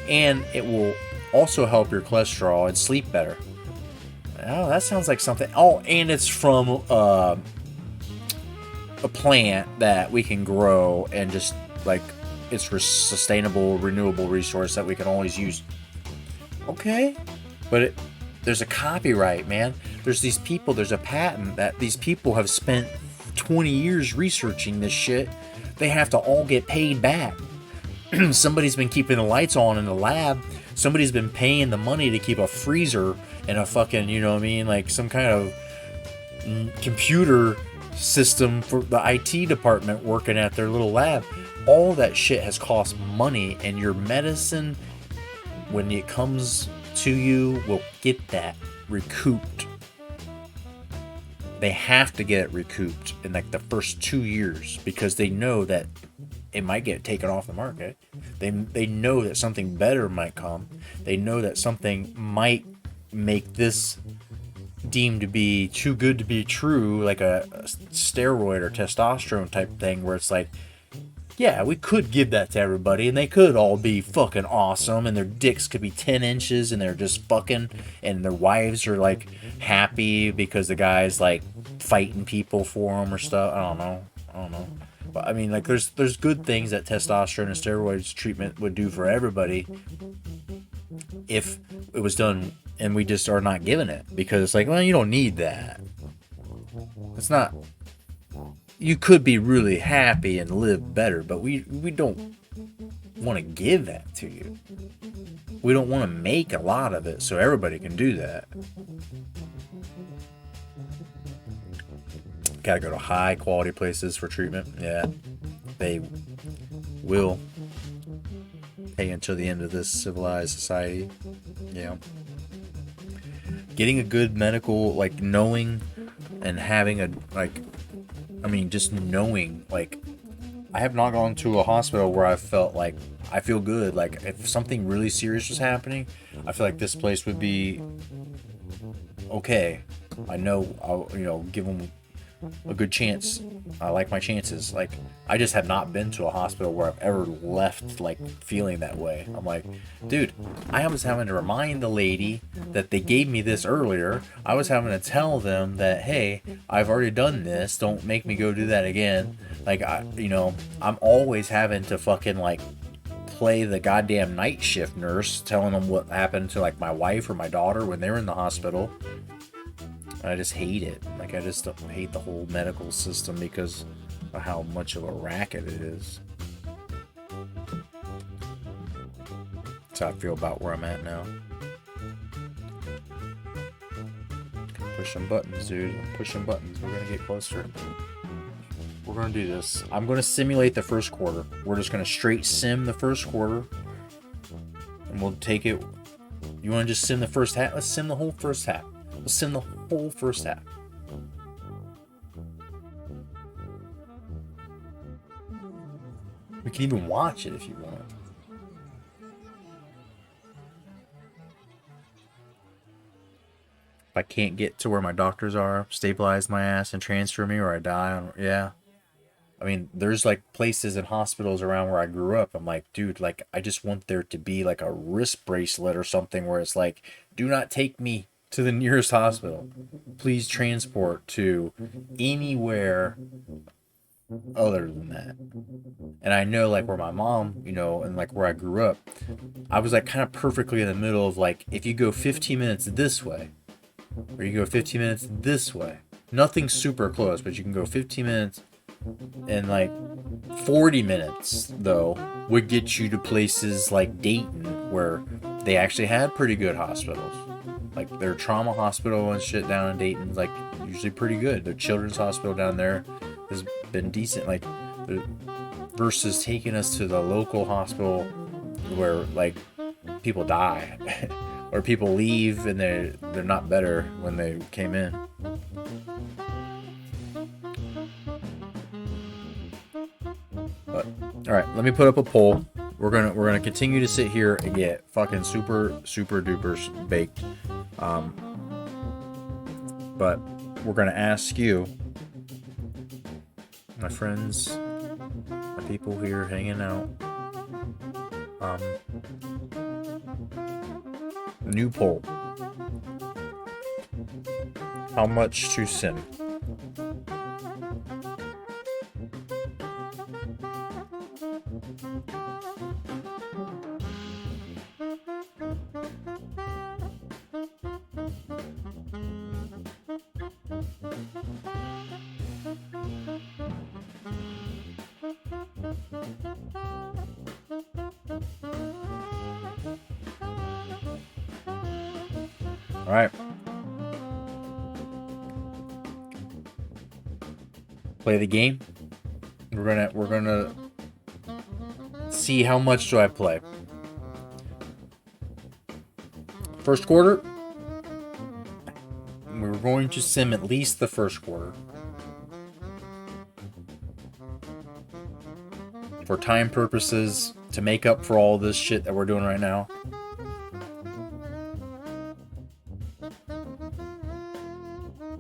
And it will also help your cholesterol and sleep better. Oh, that sounds like something. Oh, and it's from a plant that we can grow and just, like, it's a sustainable, renewable resource that we can always use. Okay. But there's a copyright, man. There's these people, there's a patent that these people have spent 20 years researching this shit. They have to all get paid back. Somebody's been keeping the lights on in the lab. Somebody's been paying the money to keep a freezer and a fucking, you know what I mean, like some kind of computer system for the IT department working at their little lab. All that shit has cost money, and your medicine, when it comes to you, will get that recouped. They have to get it recouped in like the first 2 years because they know that it might get taken off the market. They know that something better might come. They know that something might make this deemed to be too good to be true, like a steroid or testosterone type thing, where it's like, yeah, we could give that to everybody and they could all be fucking awesome and their dicks could be 10 inches and they're just fucking, and their wives are like happy because the guy's like fighting people for them or stuff. I don't know. But I mean, like, there's good things that testosterone and steroids treatment would do for everybody if it was done, and we just are not giving it because it's like, well, you don't need that. It's not. You could be really happy and live better, but we don't want to give that to you. we don't want to make a lot of it so everybody can do that. Gotta go to high quality places for treatment. Yeah, they will pay until the end of this civilized society. Yeah. Getting a good medical, like, knowing and having a, like, I mean, just knowing, like, I have not gone to a hospital where I felt like I feel good. Like, if something really serious was happening, I feel like this place would be okay. I know I'll, you know, give them a good chance. I like my chances. Like, I just have not been to a hospital where I've ever left, like, feeling that way. I'm like, dude, I was having to remind the lady that they gave me this earlier. I was having to tell them that, hey, I've already done this. Don't make me go do that again. Like, I'm always having to fucking, like, play the goddamn night shift nurse, telling them what happened to, like, my wife or my daughter when they were in the hospital. I just hate it. Like, I just hate the whole medical system because of how much of a racket it is. That's how I feel about where I'm at now. Pushing buttons, dude. I'm pushing buttons. We're gonna get closer. We're gonna do this. I'm gonna simulate the first quarter. We're just gonna straight sim the first quarter. And we'll take it. You wanna just sim the first half? Let's sim the whole first half. Let's sim the whole first half. We can even watch it if you want. If I can't get to where my doctors are, stabilize my ass and transfer me, or I die, yeah. I mean, there's like places and hospitals around where I grew up. I'm like, dude, like, I just want there to be like a wrist bracelet or something where it's like, do not take me to the nearest hospital. Please transport to anywhere other than that. And I know, like, where my mom, you know, and like where I grew up, I was like kind of perfectly in the middle of, like, if you go 15 minutes this way, or you go 15 minutes this way, nothing super close, but you can go 15 minutes, and like 40 minutes though would get you to places like Dayton, where they actually had pretty good hospitals. Like, their trauma hospital and shit down in Dayton's like usually pretty good. Their children's hospital down there has been decent. Like, versus taking us to the local hospital where like people die or people leave and they're not better when they came in. But all right, let me put up a poll. We're gonna continue to sit here and get fucking super duper baked. But we're gonna ask you, my friends, my people here hanging out. New poll. How much to sim? All right. Play the game. We're gonna see how much do I play. First quarter. We're going to sim at least the first quarter. For time purposes, to make up for all this shit that we're doing right now.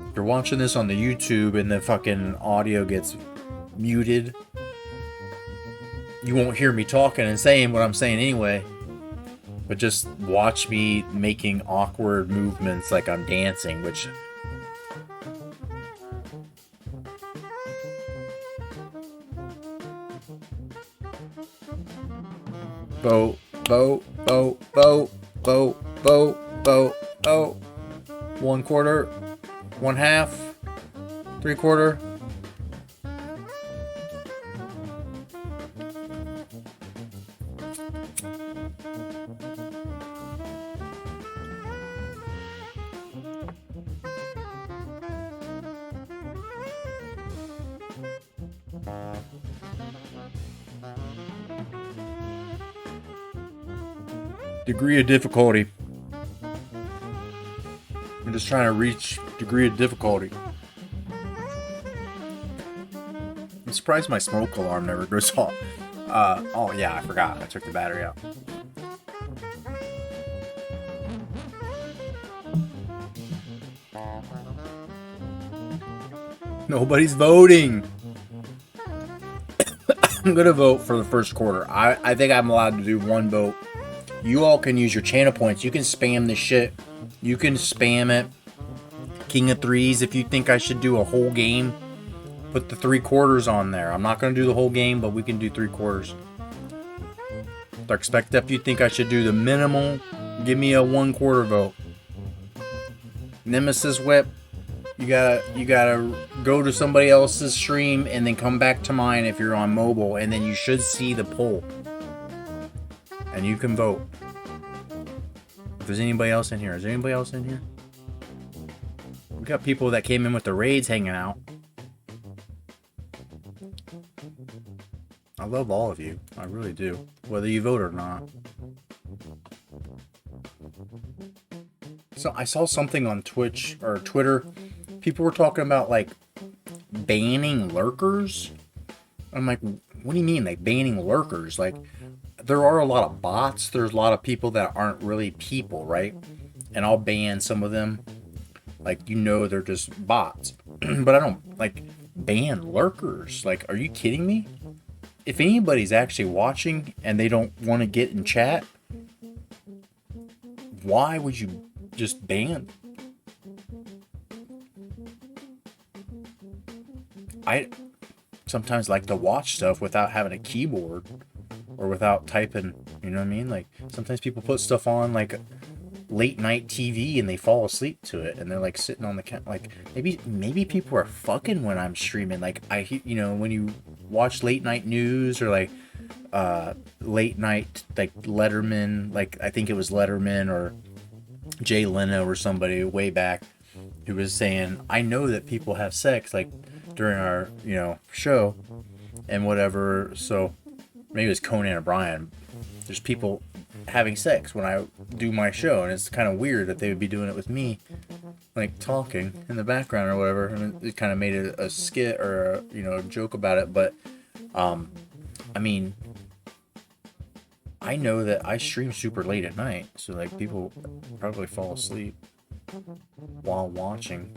If you're watching this on the YouTube and the fucking audio gets muted, you won't hear me talking and saying what I'm saying anyway. But just watch me making awkward movements like I'm dancing, which... Bo, bo, bo, bo, bo, bo, bo, bo. 1/4, 1/2, 3/4. Degree of difficulty. I'm just trying to reach degree of difficulty. I'm surprised my smoke alarm never goes off. Oh yeah, I forgot. I took the battery out. Nobody's voting. I'm gonna vote for the first quarter. I think I'm allowed to do one vote. You all can use your channel points. You can spam this shit. You can spam it. King of threes. If you think I should do a whole game, put the 3/4 on there. I'm not gonna do the whole game, but we can do 3/4. Expect if you think I should do the minimal, give me a 1/4 vote. Nemesis whip. You gotta go to somebody else's stream and then come back to mine if you're on mobile, and then you should see the poll. And you can vote. If there's anybody else in here. Is there anybody else in here? We got people that came in with the raids hanging out. I love all of you. I really do. Whether you vote or not. So I saw something on Twitch or Twitter. People were talking about like banning lurkers. I'm like, what do you mean like banning lurkers? Like there are a lot of bots. There's a lot of people that aren't really people, right? And I'll ban some of them. Like, you know, they're just bots. But I don't like ban lurkers. Like, are you kidding me? If anybody's actually watching and they don't want to get in chat, why would you just ban? I sometimes like to watch stuff without having a keyboard or without typing, you know what I mean? Like sometimes people put stuff on like late night TV and they fall asleep to it and they're like sitting on the couch. Like maybe people are fucking when I'm streaming. Like you know, when you watch late night news or like late night like Letterman, like I think it was Letterman or Jay Leno or somebody way back who was saying, I know that people have sex like during our, you know, show and whatever. So maybe it was Conan O'Brien. There's people having sex when I do my show, and it's kind of weird that they would be doing it with me, like talking in the background or whatever. And it kind of made it a skit or a, you know, a joke about it. But I mean, I know that I stream super late at night, so like people probably fall asleep while watching.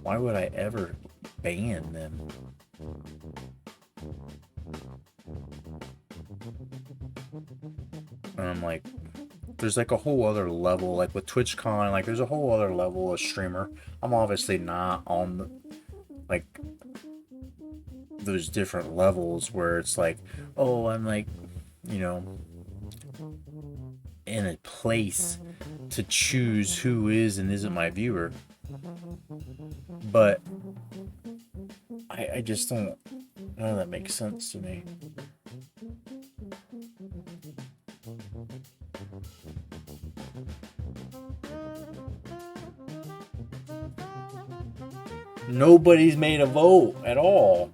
Why would I ever ban them? And I'm like, there's like a whole other level, like with TwitchCon, like there's a whole other level of streamer. I'm obviously not on the, like those different levels where it's like, oh, I'm like, you know, in a place to choose who is and isn't my viewer. But I just don't, none of that makes sense to me. Nobody's made a vote at all.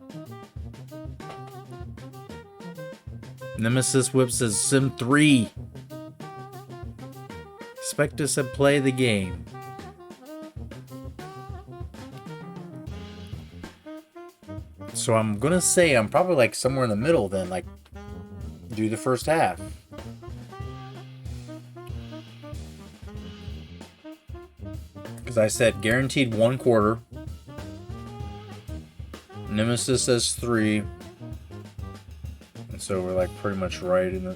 Nemesis Whip says Sim 3. Expect us to play the game. So I'm gonna say I'm probably like somewhere in the middle then, like do the first half. Because I said guaranteed 1/4. Nemesis says 3. And so we're like pretty much right in the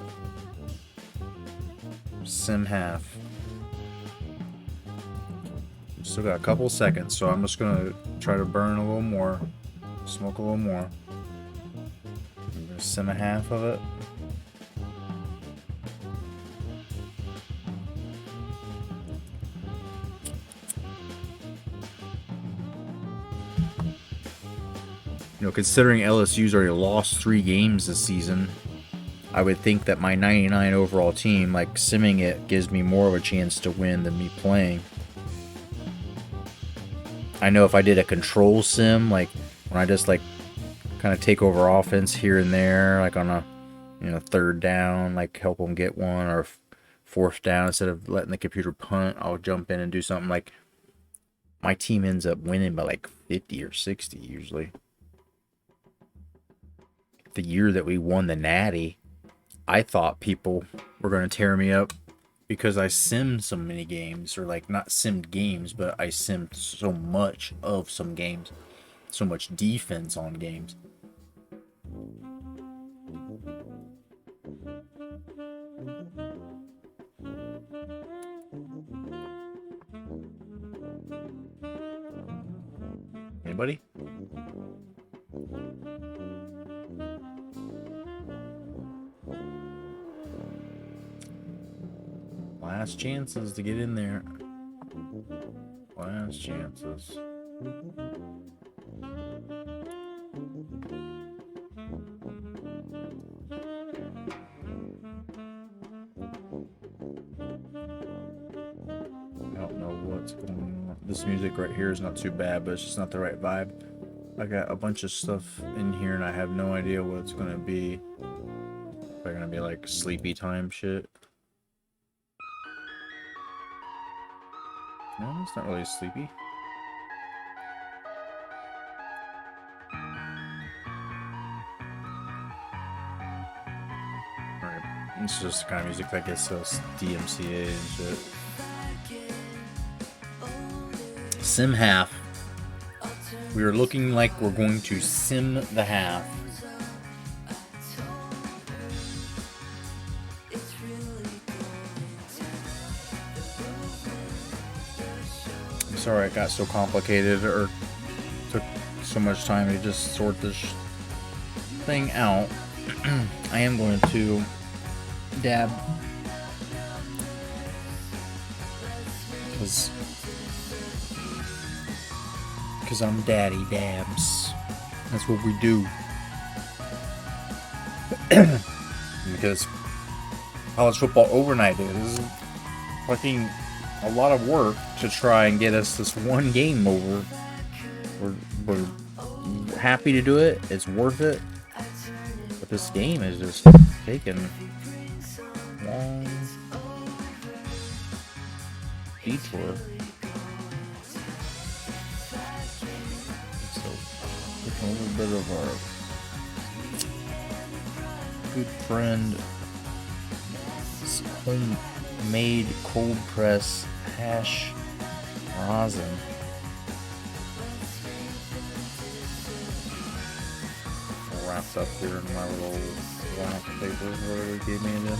sim half. Still got a couple seconds, so I'm just gonna try to burn a little more, smoke a little more. I'm gonna sim a half of it. You know, considering LSU's already lost 3 games this season, I would think that my 99 overall team, like simming it, gives me more of a chance to win than me playing. I know if I did a control sim, like when I just like kind of take over offense here and there, like on a, you know, 3rd down, like help them get one, or fourth down, instead of letting the computer punt, I'll jump in and do something. Like, my team ends up winning by like 50 or 60 usually. The year that we won the Natty, I thought people were going to tear me up because I simmed so many games, or like not simmed games, but I simmed so much of some games, so much defense on games. Anybody? Last chances to get in there. Last chances. I don't know what's going on. This music right here is not too bad, but it's just not the right vibe. I got a bunch of stuff in here and I have no idea what it's gonna be. They're gonna be like sleepy time shit. No, it's not really sleepy. Alright, this is just the kind of music that gets us DMCA and shit. Sim half. We are looking like we're going to sim the half. I'm sorry it got so complicated or took so much time to just sort this thing out. I am going to dab because I'm daddy dabs. That's what we do. Because college football overnight is fucking a lot of work to try and get us this one game over. We're happy to do it. It's worth it. But this game is just taking long detour. So, taking a little bit of our good friend homemade cold press hash rosin. Wrapped up here in my little wax paper, whatever they gave me it in.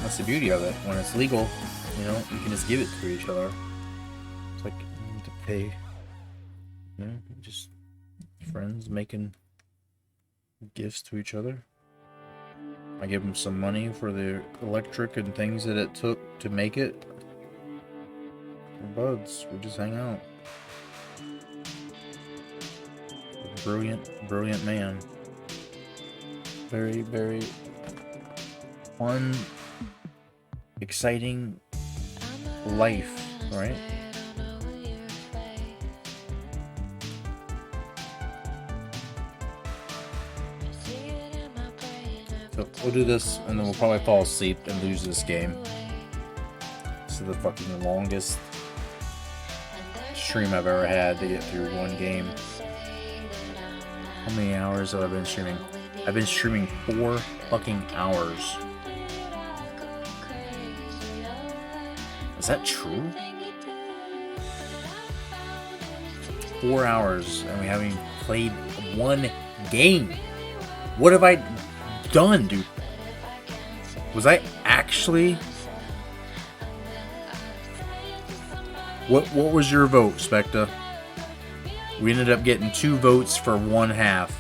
That's the beauty of it. When it's legal, you know, you can just give it to each other. It's like you need to pay, you know, just friends making gifts to each other. I give them some money for the electric and things that it took to make it. We're buds. We just hang out. Brilliant man. Very, very fun, exciting life, right? So we'll do this and then we'll probably fall asleep and lose this game. This is the fucking longest stream I've ever had to get through one game. How many hours have I been streaming? I've been streaming 4 fucking hours. Is that true? 4 hours and we haven't even played one game. What have I done, dude? Was I actually... What was your vote, Specta? We ended up getting 2 votes for 1 half.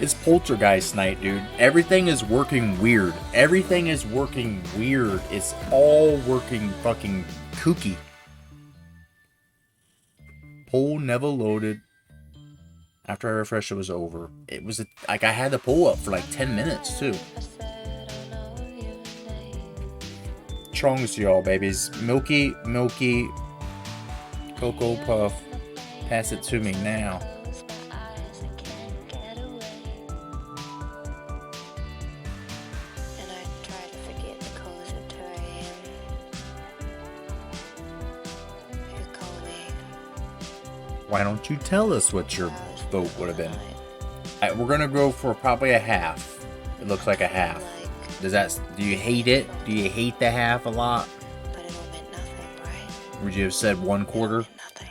It's poltergeist night, dude. Everything is working weird. Everything is working weird. It's all working fucking kooky. Poll never loaded. After I refreshed, it was over. It was like I had the poll up for like 10 minutes too. Chongs to y'all, babies. Milky, milky Cocoa Puff. Pass it to me now. And I try to forget the calls at 2 a.m. You call me. Why don't you tell us what your vote would have been? We're gonna go for probably a half. It looks like a half. Do you hate it? Do you hate the half a lot? But it all meant nothing, right? Would you have said 1/4? Nothing.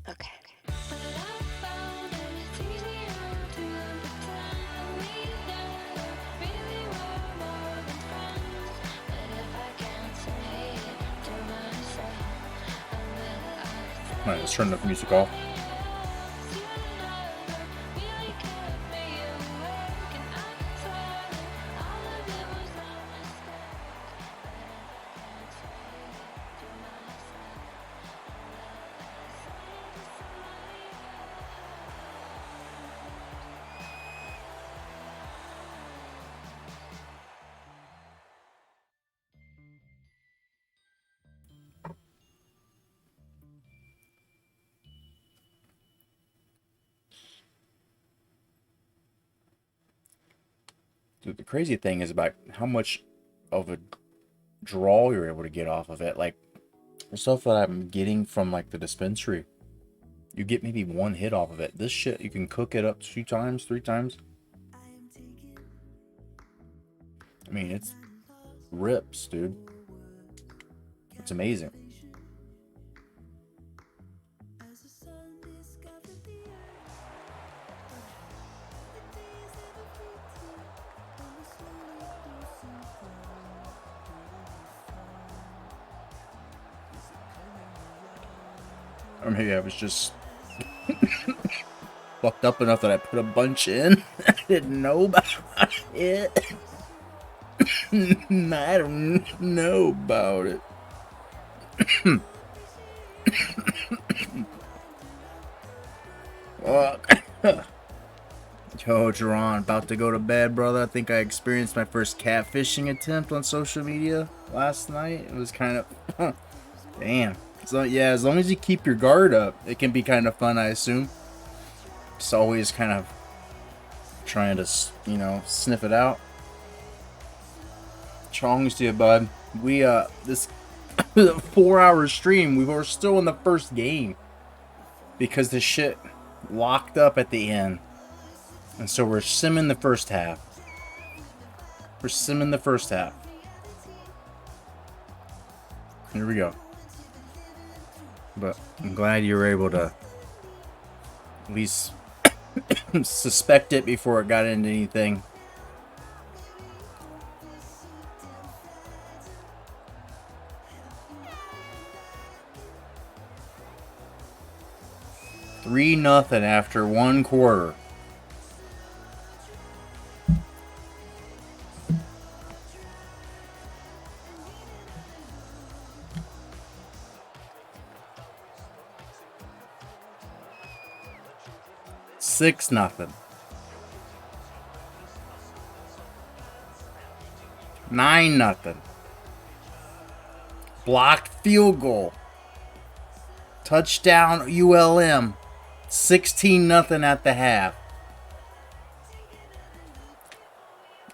Okay. Alright, let's turn the music off. Dude, the crazy thing is about how much of a draw you're able to get off of it. Like, the stuff that I'm getting from, like, the dispensary, you get maybe 1 hit off of it. This shit, you can cook it up 2 times, 3 times. I mean, it's rips, dude. It's amazing. Or maybe I was just fucked up enough that I put a bunch in. I didn't know about it. I don't know about it. Fuck. Yo, Jerron, about to go to bed, brother. I think I experienced my first catfishing attempt on social media last night. It was kind of... Damn. So, yeah, as long as you keep your guard up, it can be kind of fun, I assume. Just always kind of trying to, you know, sniff it out. Chongs to you, bud. We, this 4-hour stream, we were still in the first game. Because the shit locked up at the end. And so we're simming the first half. We're simming the first half. Here we go. But I'm glad you were able to at least suspect it before it got into anything. Three nothing after 1/4. Six nothing. 9-0. Blocked field goal. Touchdown ULM. 16-0 at the half.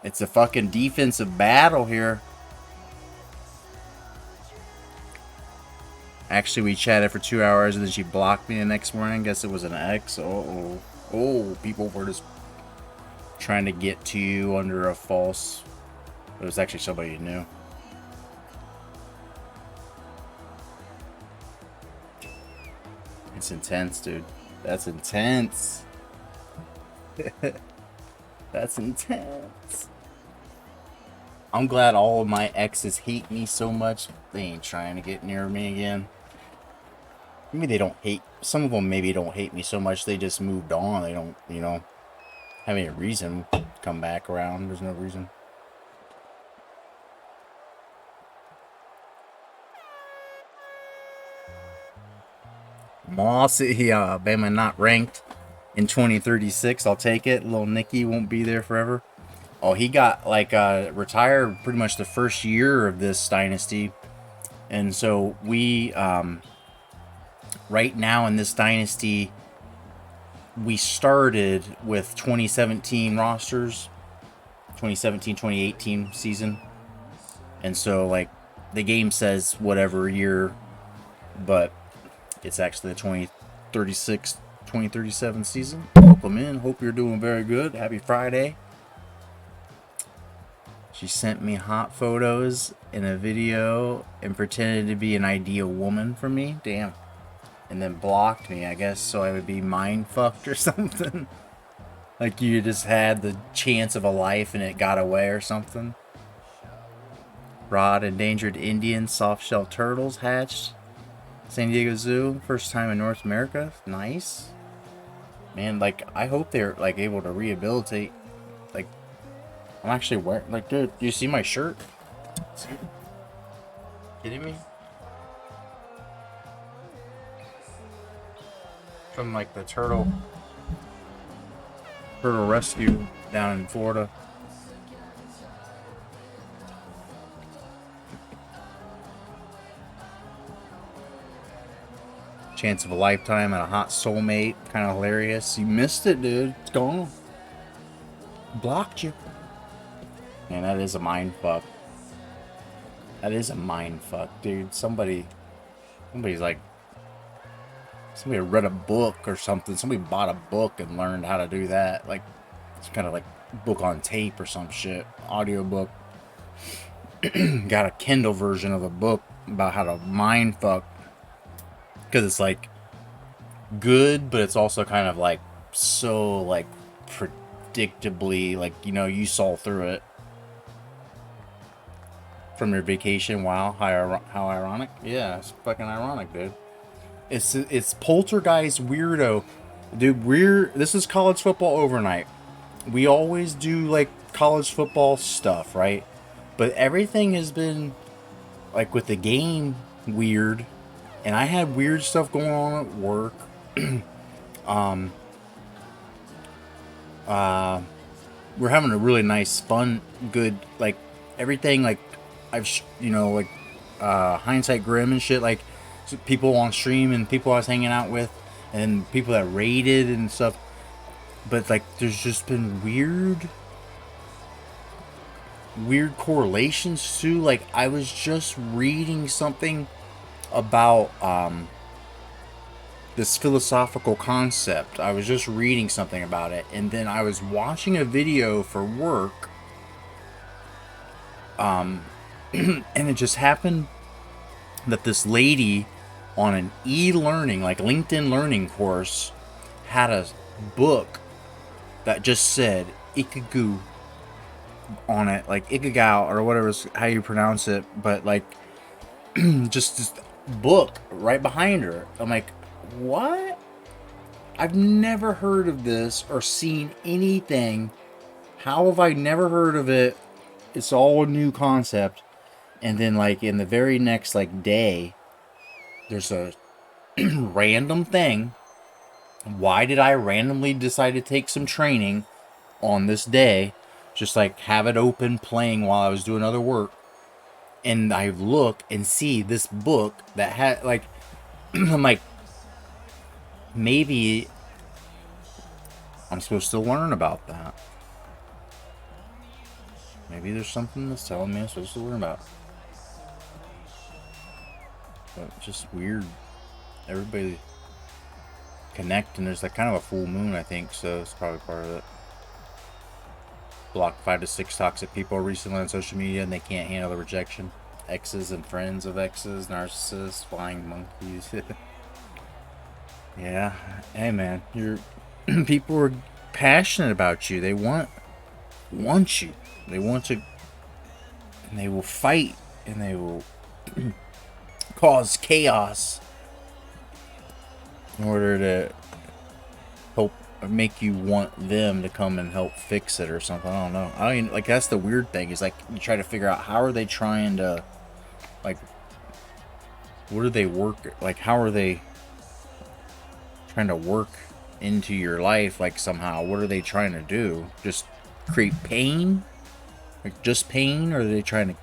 It's a fucking defensive battle here. Actually, we chatted for 2 hours and then she blocked me the next morning. Guess it was an ex. Oh, people were just trying to get to you under a false. It was actually somebody you knew. It's intense, dude. That's intense. That's intense. I'm glad all of my exes hate me so much. They ain't trying to get near me again. Maybe they don't hate. Some of them maybe don't hate me so much. They just moved on. They don't, you know, have any reason to come back around. There's no reason. Mossy, Bama not ranked in 2036. I'll take it. Little Nicky won't be there forever. Oh, he got like retired pretty much the first year of this dynasty, and so we right now in this dynasty we started with 2017 rosters, 2017-2018 season, and so like the game says whatever year, but it's actually the 2037 season. Welcome in. Hope you're doing very good. Happy Friday. She sent me hot photos in a video and pretended to be an ideal woman for me. Damn. And then blocked me, I guess, so I would be mind fucked or something. Like you just had the chance of a life and it got away or something. Rod endangered Indian soft-shell turtles hatched. San Diego Zoo, first time in North America. Nice. Man, like, I hope they're, like, able to rehabilitate. Like, I'm actually wearing, like, dude, do you see my shirt? See? Kidding me? From, like, the turtle rescue down in Florida. Chance of a lifetime and a hot soulmate. Kind of hilarious. You missed it, dude. It's gone. Blocked you. Man, that is a mind fuck. That is a mind fuck, dude. Somebody's like, somebody read a book or something. Somebody bought a book and learned how to do that. Like, it's kind of like book on tape or some shit. Audio book. Got a Kindle version of a book about how to mind fuck. Because it's like good, but it's also kind of like so like predictably, like, you know, you saw through it from your vacation. Wow, how ironic. Yeah, it's fucking ironic, dude. It's Poltergeist Weirdo, dude. This is college football overnight. We always do like college football stuff, right? But everything has been like with the game weird. And I had weird stuff going on at work. We're having a really nice, fun, good, like, everything, like, hindsight grim and shit, like, people on stream and people I was hanging out with, and people that raided and stuff. But, like, there's just been weird correlations, too. Like, I was just reading something about this philosophical concept. I was just reading something about it, and then I was watching a video for work, and it just happened that this lady on an e-learning, like LinkedIn learning course, had a book that just said Ikagu on it, like Ikagao or whatever is how you pronounce it, but like just this book right behind her. I'm like, what? I've never heard of this or seen anything. How have I never heard of it? It's all a new concept. And then like in the very next like day, there's a random thing. Why did I randomly decide to take some training on this day? Just like have it open playing while I was doing other work. And I look and see this book that had, like, I'm like, maybe I'm supposed to learn about that. Maybe there's something that's telling me I'm supposed to learn about. But just weird. Everybody connect, and there's like kind of a full moon, I think, so it's probably part of it. Blocked 5 to 6 toxic people recently on social media, and they can't handle the rejection. Exes and friends of exes, narcissists, flying monkeys. Yeah, hey man, people are passionate about you. They want you. They want to, and they will fight, and they will cause chaos in order to help make you want them to come and help fix it or something. I don't know. I don't even, like, that's the weird thing, is like you try to figure out how are they trying to, like, what do they work, like how are they trying to work into your life, like somehow? What are they trying to do? Just create pain? Like just pain, or are they trying to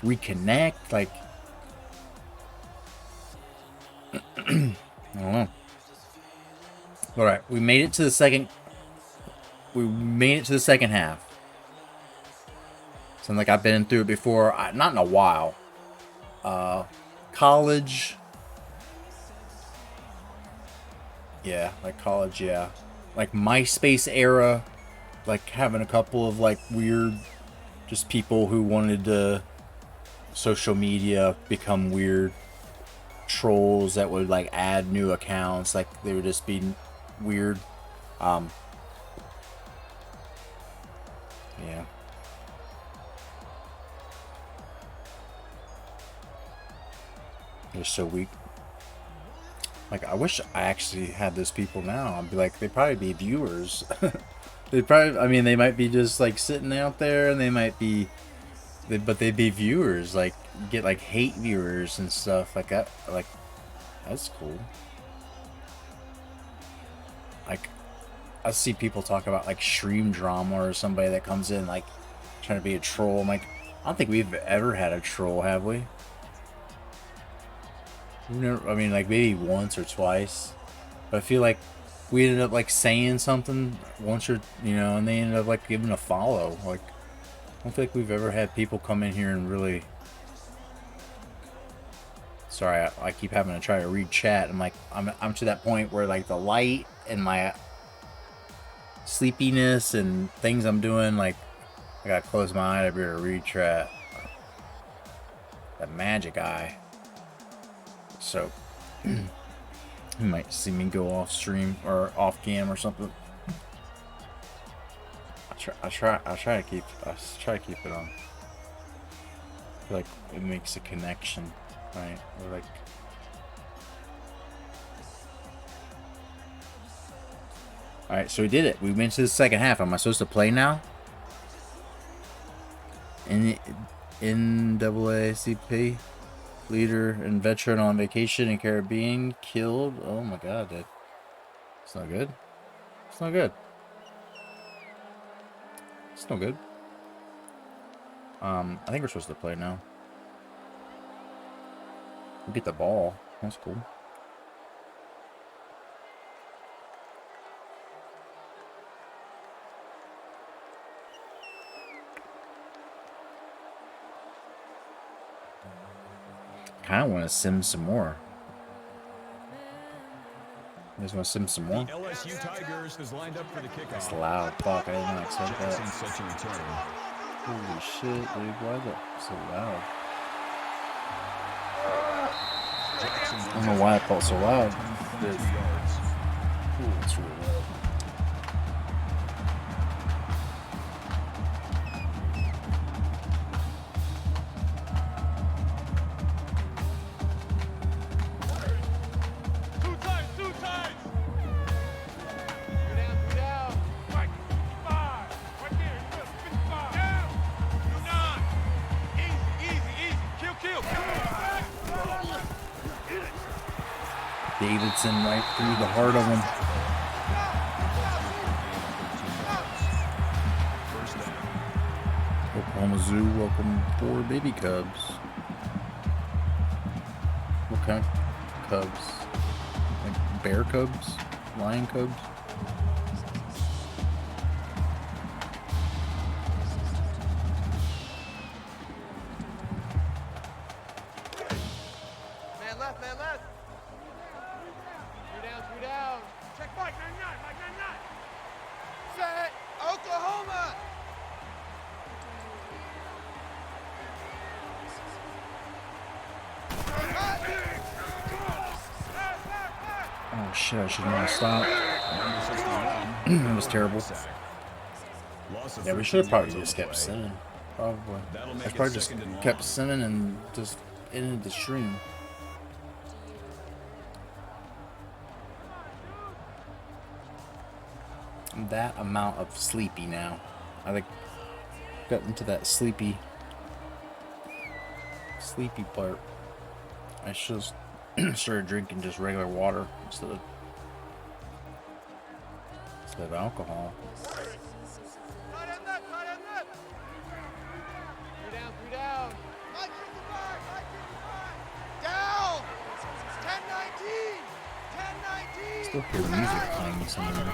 reconnect? Like, I don't know. All right, we made it to the second. We made it to the second half. Sounds like I've been through it before. Not in a while. College. Yeah, like college, yeah. Like MySpace era. Like having a couple of like weird, just people who wanted to social media become weird trolls that would like add new accounts. Like they would just be weird. Yeah. They're so weak. Like, I wish I actually had those people now. I'd be like, they'd probably be viewers. They'd probably, I mean, they might be just like sitting out there, and they might be, but they'd be viewers. Like, get like hate viewers and stuff like that. Like, that's cool. Like, I see people talk about like stream drama or somebody that comes in like trying to be a troll. I'm like, I don't think we've ever had a troll, have we? Never, I mean, like maybe once or twice, but I feel like we ended up like saying something once or and they ended up like giving a follow. Like, I don't think we've ever had people come in here and really. Sorry, I keep having to try to read chat. I'm like, I'm to that point where like the light and my sleepiness and things I'm doing, like I gotta close my eye to be able to read chat. That magic eye. So you might see me go off stream or off cam or something. I try to keep it on. I feel like it makes a connection, right? Or like, all right, so we did it. We went to the second half. Am I supposed to play now? In NAACP. Leader and veteran on vacation in Caribbean killed. Oh my god, dude. It's not good. It's not good. It's no good. I think we're supposed to play now. We get the ball. That's cool. I kind of want to sim some more. You guys want to sim some more? The LSU Tigers is lined up for the kickoff. It's loud. Fuck, I did not expect that. Jackson's set to return. Holy shit, dude. Why is that so loud? I don't know why it felt so loud. Ooh, it's really loud. Two times. Two down. Right, 55. Right there, 55. Down. You nine. Easy. Kill. Davidson right through the heart of him. Oklahoma Zoo, welcome 4 baby cubs. What kind of cubs? Like bear cubs? Lion cubs? Man left. Two down. Check Mike 99. Set. Oklahoma. Oh shit, I should not stop. That was terrible. Yeah, we should have probably just kept simming. Probably. I probably just kept simming and just ended the stream. I'm that amount of sleepy now. I like got into that sleepy part. I should have started drinking just regular water instead of alcohol. Tight end left. Still hear music playing somewhere.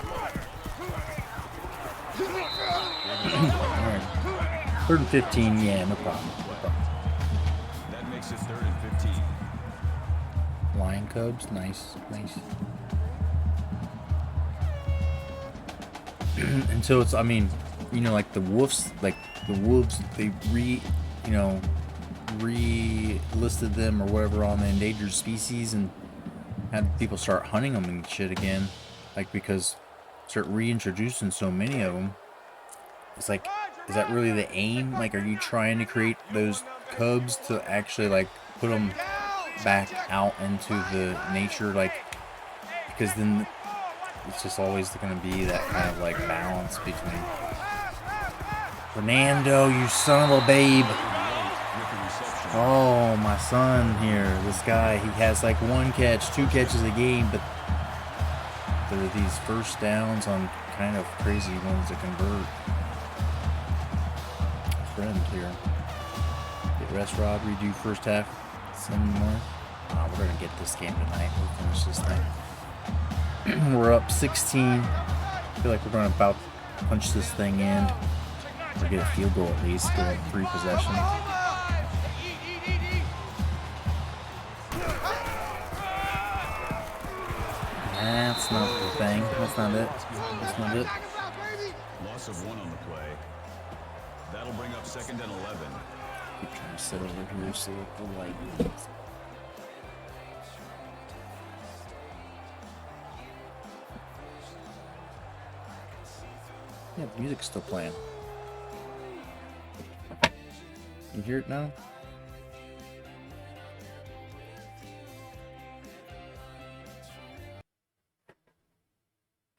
Alright. 3rd and 15, yeah, no problem. No problem. That makes it 3rd and 15. Lion Cubs, nice, nice. And so it's, I mean, you know, like the wolves, they re-listed them or whatever on the endangered species and had people start hunting them and shit again, like because start reintroducing so many of them. It's like, is that really the aim? Like, are you trying to create those cubs to actually like put them back out into the nature, like, because then it's just always going to be that kind of like balance between Fernando, you son of a babe. Oh, my son here, this guy, he has like 1 catch, 2 catches a game, but there are these first downs on kind of crazy ones that convert. Friend here. Get rest, Rod, redo first half. Send more. We're going to get this game tonight. We'll finish this thing. We're up 16. I feel like we're going to about punch this thing in. Or get a field goal at least. Go 3 possessions. That's not the thing. That's not it. That's not it. Loss of 1 on the play. That'll bring up 2nd and 11. Keep trying to sit over here so that the light. Yeah, the music's still playing. You hear it now?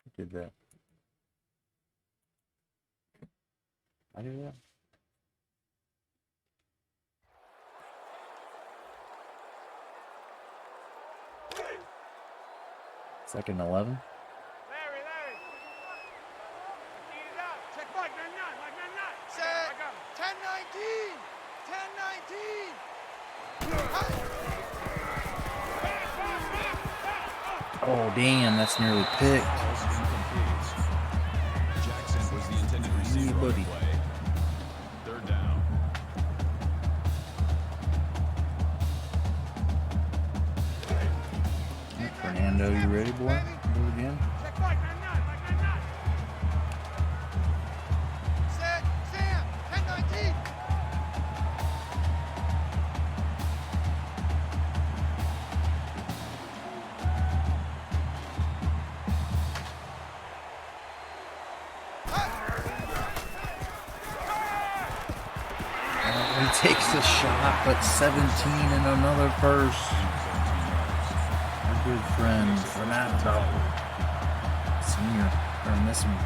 Who did that? I did that? Second 11. Larry. Eat it out. Check Mike, man. Set. I got him. 10-19. Oh, damn, that's nearly picked. Jackson was the intended receiver on the buddy. play. 3rd down. Fernando, you ready, boy? Do it again. Check Mike, man. Set. Sam. 10-19. He takes the shot, but 17 and another first. Our good friend, Fernando. Senior. Gonna miss him.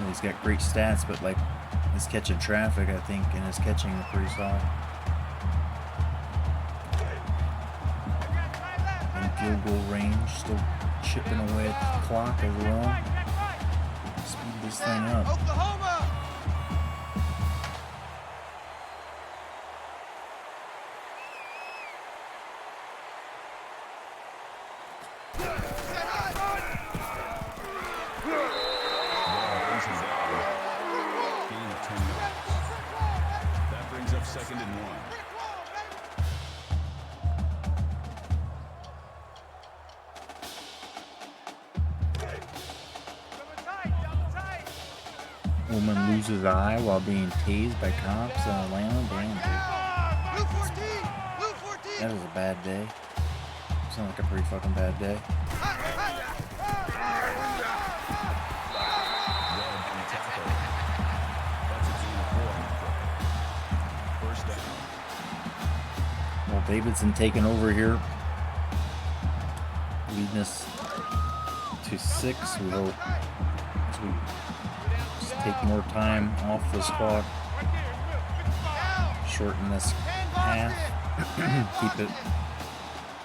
He's got great stats, but like his catching traffic, I think, and his catching are pretty solid. In field goal range, still chipping away at the clock as well. Speed this thing up. Oklahoma. Gain of 10 yards. That brings up 2nd and 1. Double tight. Woman loses eye while being tased by cops in Atlanta. Damn, Blue 14. Blue 14. that is a bad day. Sounds like a pretty fucking bad day. Red on the tackle. That's a gain of 4 on the play. 1st down. Well, Davidson taking over here, leading us to 6. We hope as we just take more time off this clock, shorten this half, keep it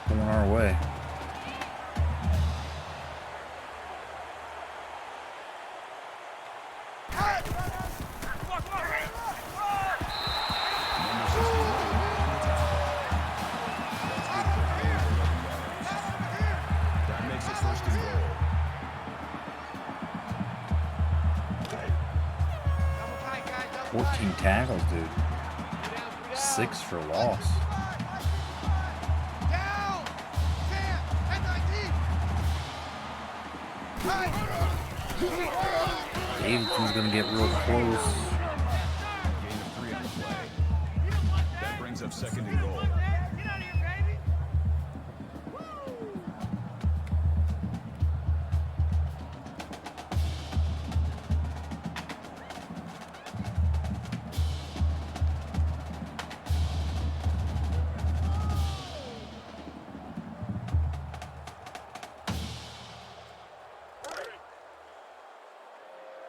going our way. 14 tackles, dude. 6 for loss. Down! Sam! 10-19! Davidson's gonna get real close. Gain of 3 on the play. That brings up second and goal. Get out of here, baby!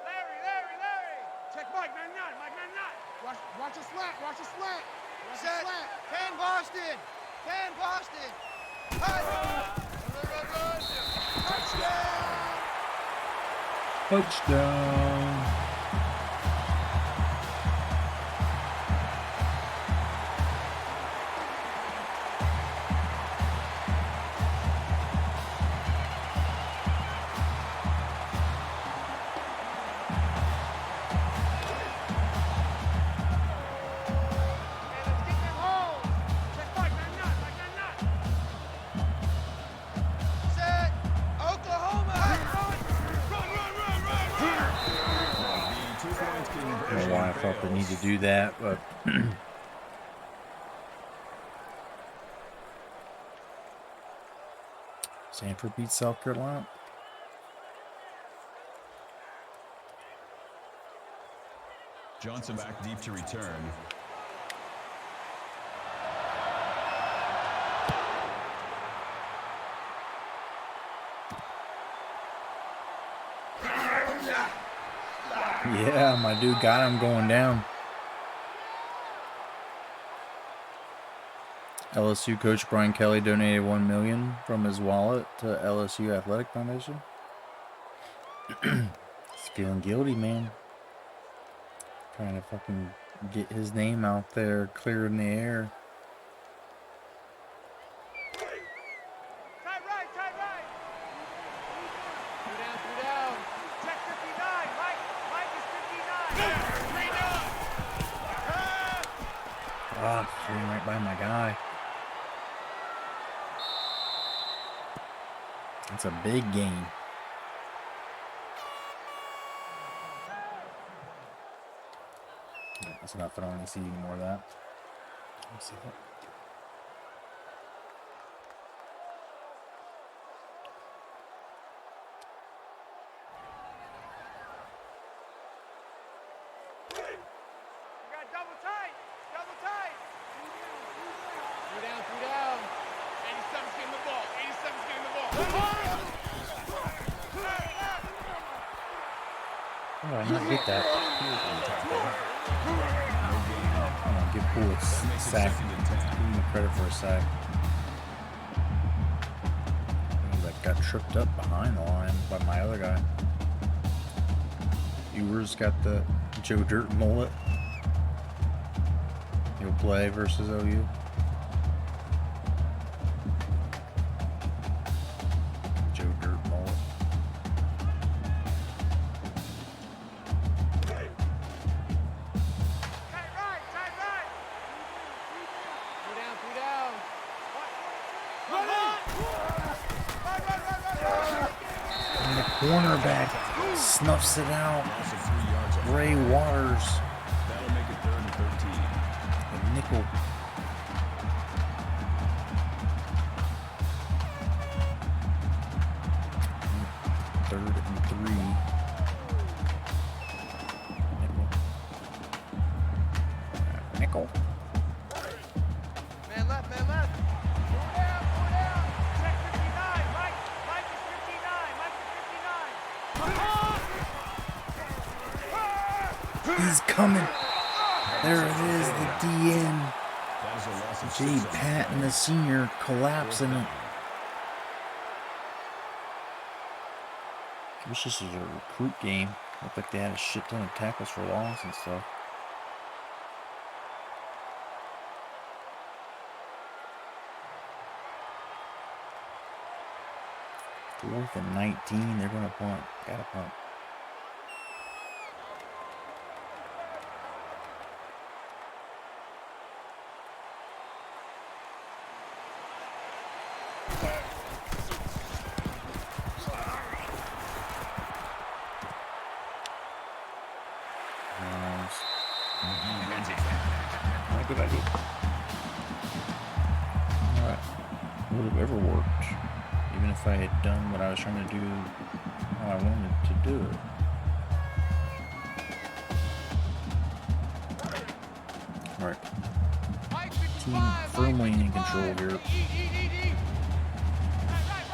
Larry! Check Mike, man, not. Watch your slant. Set. 10 Boston. Hut. Touchdown. I don't know why I felt the need to do that, but Sanford beats South Carolina. Johnson back deep to return. Yeah, my dude got him going down. LSU coach Brian Kelly donated $1 million from his wallet to LSU Athletic Foundation. He's feeling guilty, man. Trying to fucking get his name out there, clear in the air. Tight right. Two down. Check 59. Mike is 59. Ah, flew right by my guy. It's a big game. That's enough. I don't want to see any more of that. Let me see that. We got double tight. Two down. 87's getting the ball. Oh, I didn't get that. Come on, give Poole a sack. Give him the credit for a sack. He like got tripped up behind the line by my other guy. Ewers got the Joe Dirt mullet. He'll play versus OU. Joe Dirt mullet. Tight right. Two down. And the cornerback snuffs it out. Loss of 3 yards. Ray Waters. That'll make it 3rd and 13. A nickel. Third and 3. Nickel. Man left. Four down. Check 59. Mike is 59. He's coming. There it is, the DN. That is a loss of 6 J. on the Patton, the senior, collapsing it. I wish this was a recruit game. Looked like they had a shit ton of tackles for loss and stuff. 4th and 19. They're going to punt. Got to punt. would have ever worked, even if I had done what I was trying to do how I wanted to do it. Alright, Mike team 55, firmly Mike in control 55. here. E.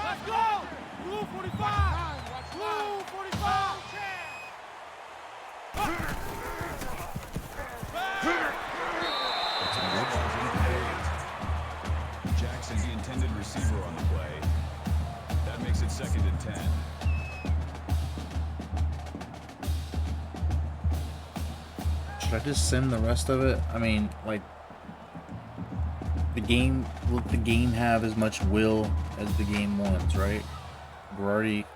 Let's go! Blue 45! Blue 45! Jackson, the intended receiver on the play. That makes it 2nd and 10. Should I just send the rest of it? I mean, like, the game, will the game have as much will as the game wants, right? We're already,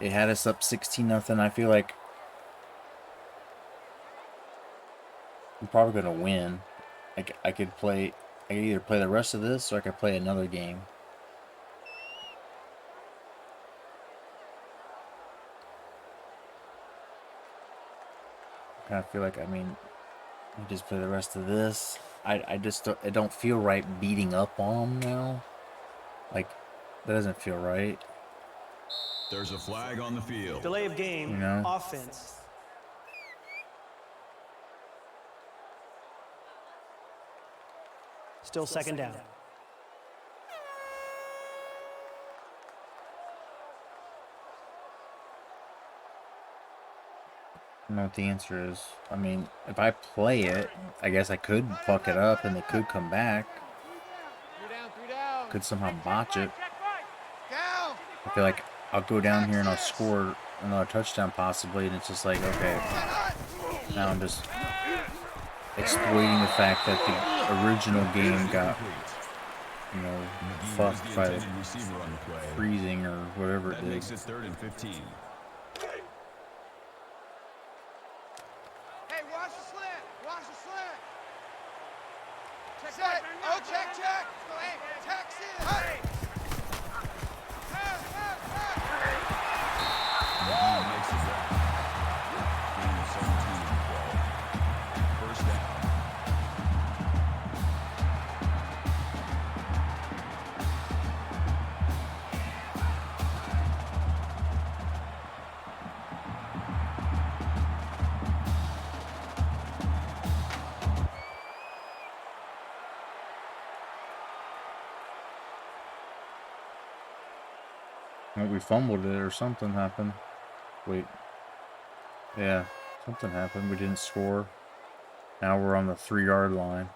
it had us up 16-0. I feel like I'm probably gonna win. I could either play the rest of this or I could play another game. I kind of feel like, I mean, I just play the rest of this. I just don't, it don't feel right beating up on them now. Like, that doesn't feel right. There's a flag on the field. Delay of game, You know? offense. Still 2nd down. I don't know what the answer is. I mean, if I play it, I guess I could fuck it up and they could come back. 3 down. Could somehow botch it. Down. I feel like I'll go down here and I'll score another touchdown possibly, and it's just like, okay, now I'm just exploiting the fact that the original game got, you know, fucked by the Intended receiver on the play. freezing or whatever it That did. makes it 3rd and 15. Hey, watch the slant. Watch the slant. Check set. Oh, check. Hey, Texas. Hey. McGee makes it back. Gain of 17 on the play. 1st down. Well, we fumbled it or something happened. Wait. Yeah, something happened. We didn't score. Now we're on the 3-yard line.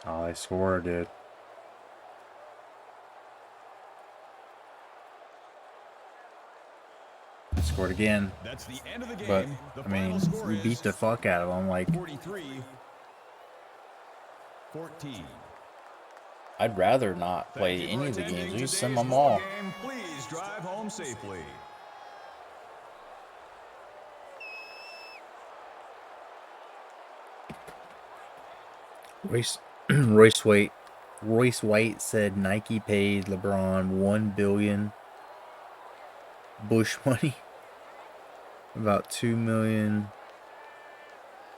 Oh, they scored, dude. They scored again. That's the end of the But, game. The I mean, final score we beat is the fuck out of them. Like, 43-14. I'd rather not play Thank you any for of the games. attending We just today's send them ball all. game. Please drive home safely. Royce White said Nike paid LeBron $1 billion Bush money, about 2 million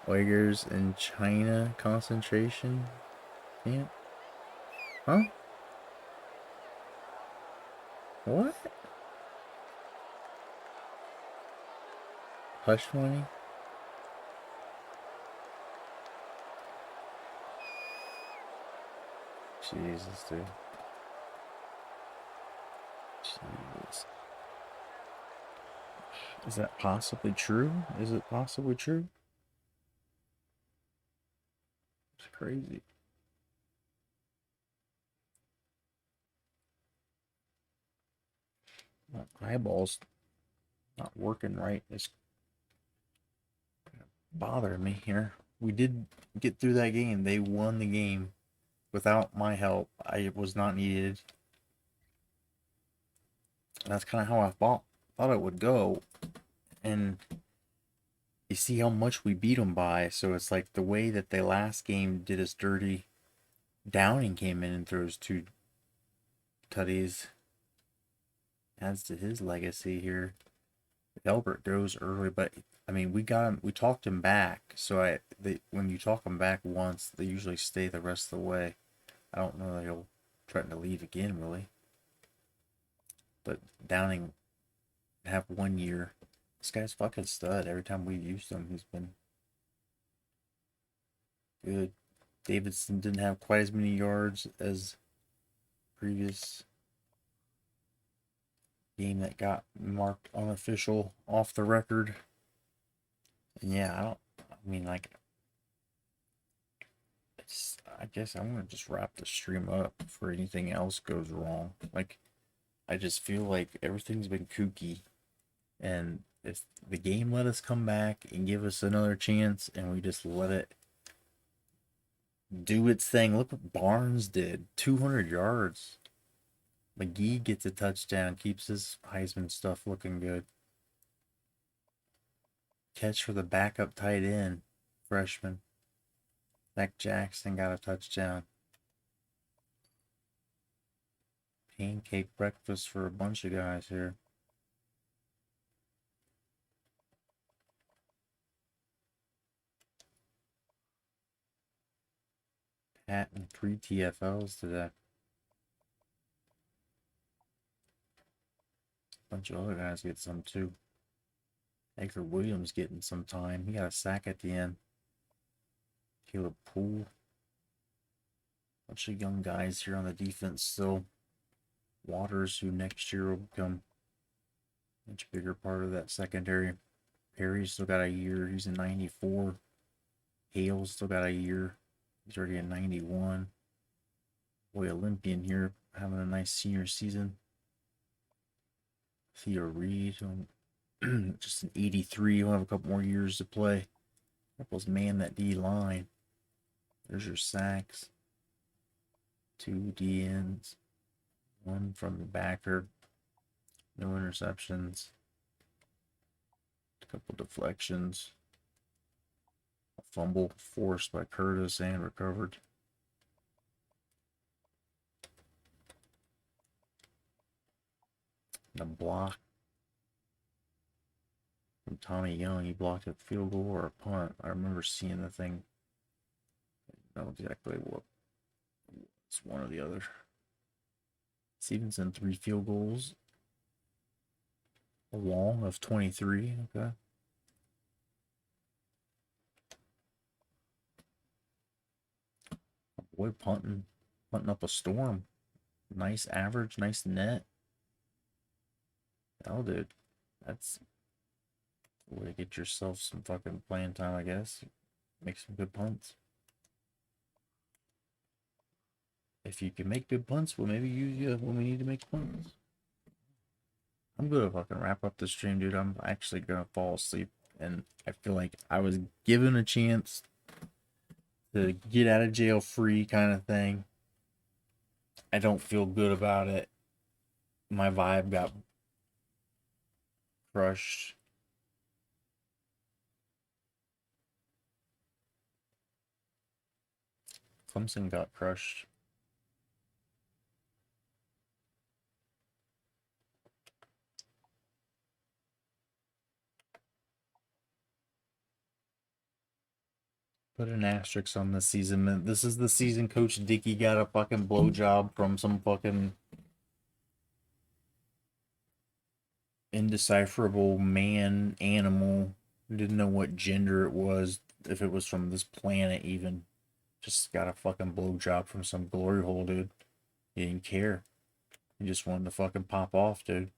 Uyghurs in China concentration camp. Huh? What? Hush money? Jesus, dude. Jesus. Is that possibly true? Is it possibly true? It's crazy. My eyeballs not working right. It's bothering me here. We did get through that game. They won the game without my help. I was not needed. And that's kind of how I thought it would go. And you see how much we beat them by. So it's like the way that they last game did us dirty. Downing came in and throws 2 tutties. Adds to his legacy here. Albert goes early, but I mean, we got him. We talked him back. So when you talk them back once, they usually stay the rest of the way. I don't know that he'll threaten to leave again, really. But Downing have 1 year. This guy's fucking stud. Every time we've used him, he's been good. Davidson didn't have quite as many yards as previous game that got marked unofficial off the record. And yeah, I guess I'm gonna just wrap the stream up before anything else goes wrong. Like, I just feel like everything's been kooky, and if the game let us come back and give us another chance, and we just let it do its thing. Look what Barnes did, 200 yards. McGee gets a touchdown, keeps his Heisman stuff looking good. Catch for the backup tight end, freshman. Zach Jackson got a touchdown. Pancake breakfast for a bunch of guys here. Pat and 3 TFLs today. A bunch of other guys get some too. Edgar Williams getting some time. He got a sack at the end. Caleb Poole. Bunch of young guys here on the defense still. Waters, who next year will become a much bigger part of that secondary. Perry's still got a year. He's a 94. Hale's still got a year. He's already a 91. Boy, Olympian here, having a nice senior season. Theo Reed, just an 83. He'll have a couple more years to play. Help us man that D line. There's your sacks. 2 DNs. 1 from the backer. No interceptions. A couple deflections. A fumble forced by Curtis and recovered. And a block from Tommy Young. He blocked a field goal or a punt. I remember seeing the thing. I don't know exactly what. It's one or the other. Stevenson, 3 field goals. A long of 23. Okay. Boy, punting up a storm. Nice average, nice net. Oh, dude. That's a way to get yourself some fucking playing time, I guess. Make some good punts. If you can make good punts, we'll maybe use you when we need to make punts. I'm gonna fucking wrap up the stream, dude. I'm actually gonna fall asleep, and I feel like I was given a chance to get out of jail free kind of thing. I don't feel good about it. My vibe got crushed. Clemson got crushed. Put an asterisk on this season, man. This is the season Coach Dickey got a fucking blowjob from some fucking indecipherable man, animal. Didn't know what gender it was, if it was from this planet even. Just got a fucking blowjob from some glory hole, dude. He didn't care. He just wanted to fucking pop off, dude.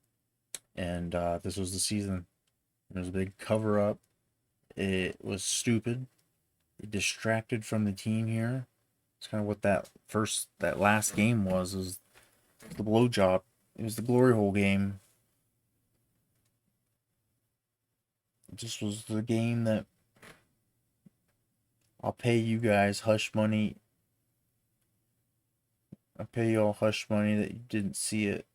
And this was the season. It was a big cover up. It was stupid. It distracted from the team here. It's kind of what that last game was the blowjob. It was the glory hole game. This was the game that I'll pay you guys hush money. I'll pay you all hush money that you didn't see it.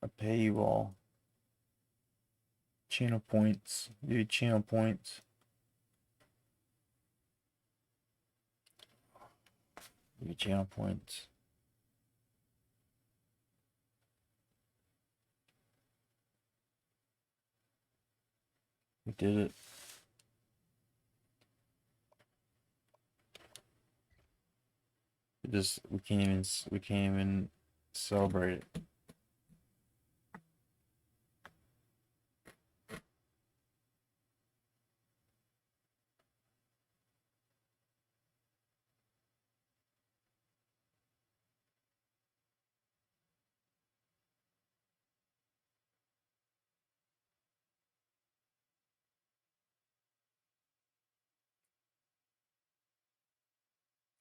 I'll pay you all Channel points. Give you channel points. Give you channel points. We did it. We can't even celebrate it.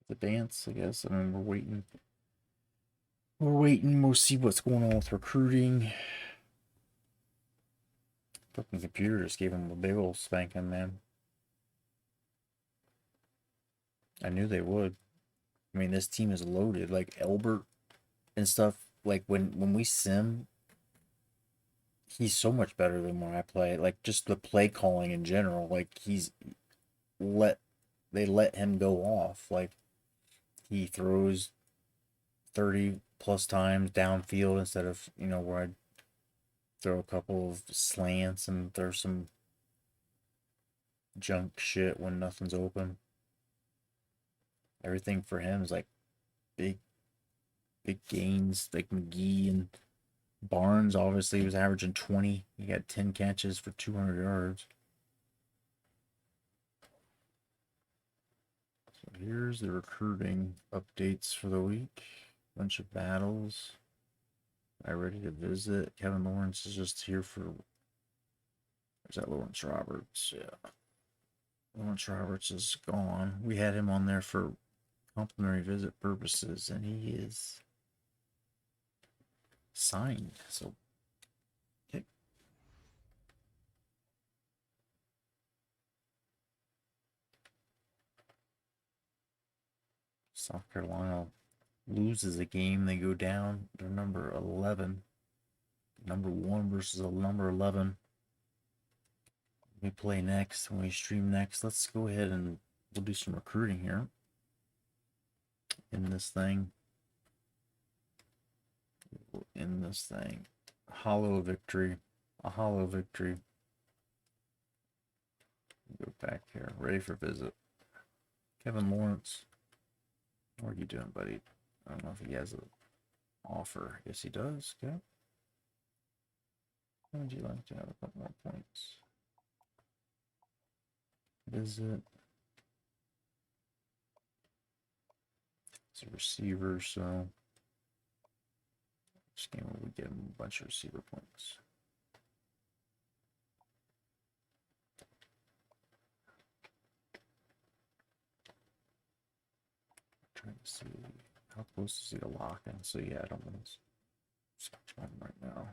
The dance, I guess. I mean, we're waiting. We're waiting. We'll see what's going on with recruiting. Fucking computer just gave him a big old spanking, man. I knew they would. I mean, this team is loaded. Like Elbert and stuff. Like when we sim, he's so much better than when I play. Like just the play calling in general. Like they let him go off. Like he throws 30 plus times downfield instead of, where I'd throw a couple of slants and throw some junk shit when nothing's open. Everything for him is like big gains. Like McGee and Barnes obviously was averaging 20. He got 10 catches for 200 yards. So here's the recruiting updates for the week. Bunch of battles. I ready to visit. Kevin Lawrence is just here for. Where's that Lawrence Roberts? Yeah. Lawrence Roberts is gone. We had him on there for complimentary visit purposes, and he is signed. So, okay. South Carolina loses a game, they go down. They're number 11. Number 1 versus a number 11. We play next, when we stream next. Let's go ahead and we'll do some recruiting here in this thing. Hollow victory. A hollow victory. Go back here. Ready for visit. Kevin Lawrence. What are you doing, buddy? I don't know if he has an offer. Yes, he does. Okay. How would you like to have a couple more points? Visit. It's a receiver, so this game we get him a bunch of receiver points. Trying to see how close is he to locking. So yeah, I don't want to scratch him right now.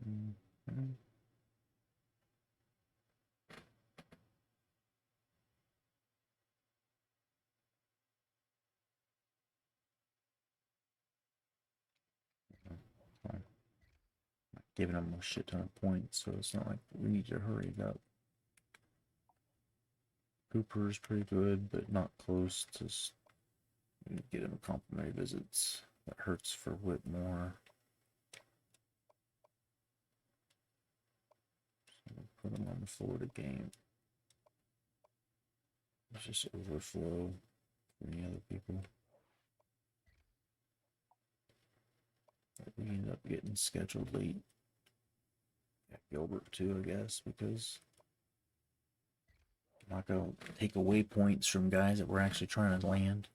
Mm-hmm. Giving him a shit ton of points, so it's not like we need to hurry it up. Cooper is pretty good, but not close to get him complimentary visits. That hurts for Whitmore. So we'll put him on the Florida game. It's just overflow for any other people. We ended up getting scheduled late. Got Gilbert too, I guess, because I'm not going to take away points from guys that we're actually trying to land.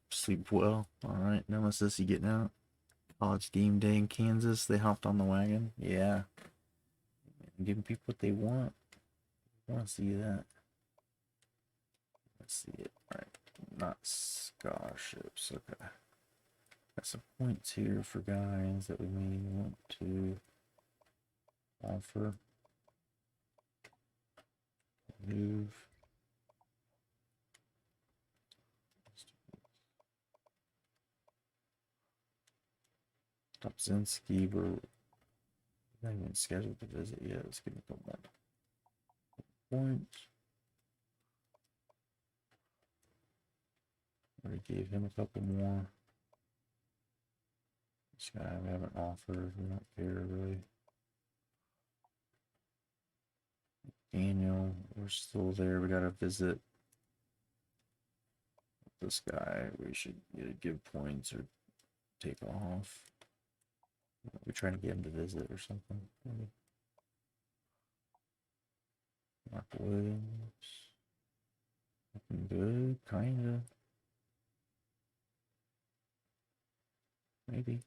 Sleep well. All right, Nemesis, you getting out? College game day in Kansas. They hopped on the wagon. Yeah. Giving people what they want. I want to see that. Let's see it. All right. Not scholarships. Okay. Got some points here for guys that we may want to offer. Move. Topzinski, we're not even scheduled to visit yet. Let's give him a couple more points. Already gave him a couple more. This guy we haven't offered. We don't care really. Daniel, we're still there. We gotta visit this guy. We should either give points or take off. We're trying to get him to visit or something. Maybe. Mark Williams. Looking good, kinda. Maybe.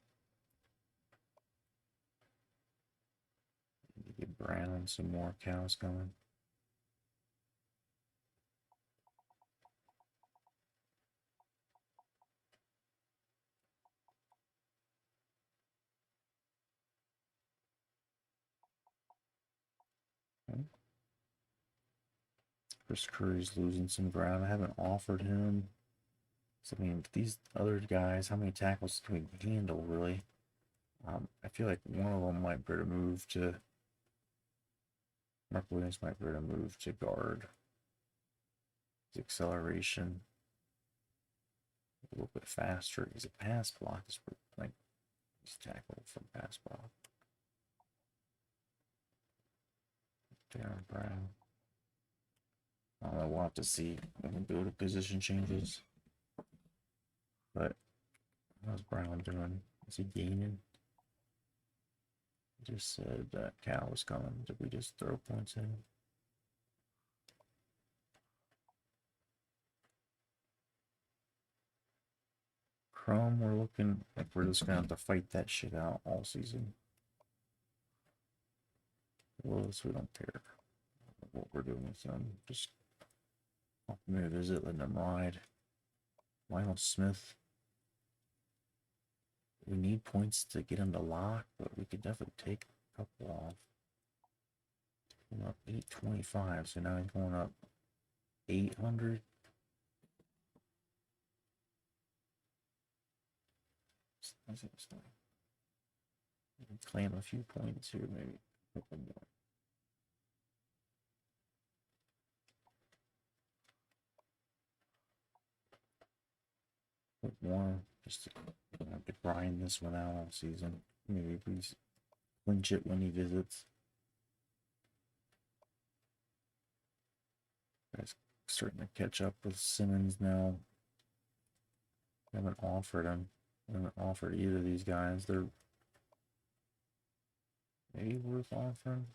Need to give Brown some more cows coming. Okay. Chris Curry's losing some ground. I haven't offered him. So, I mean, these other guys, how many tackles can we handle, really? I feel like one of them might better move to... Mark Williams might better move to guard. His acceleration a little bit faster. He's a pass block. Is like he's tackled from pass block. Darren Brown. I don't know, we'll have to see when we go to position changes. But how's Brown doing? Is he gaining? He just said that Cal was coming. Did we just throw points in? Chrome, we're looking like we're just gonna have to fight that shit out all season. Willis, we don't care what we're doing with them. Just help them visit, letting them ride. Lionel Smith. We need points to get him to lock, but we could definitely take a couple off. We're up 825, so now he's going up 800. Claim a few points here, maybe a couple more. Put more just to have to grind this one out all season. Maybe we clinch it when he visits. Guys starting to catch up with Simmons now. Haven't offered him. Haven't offered either of these guys. They're maybe worth offering.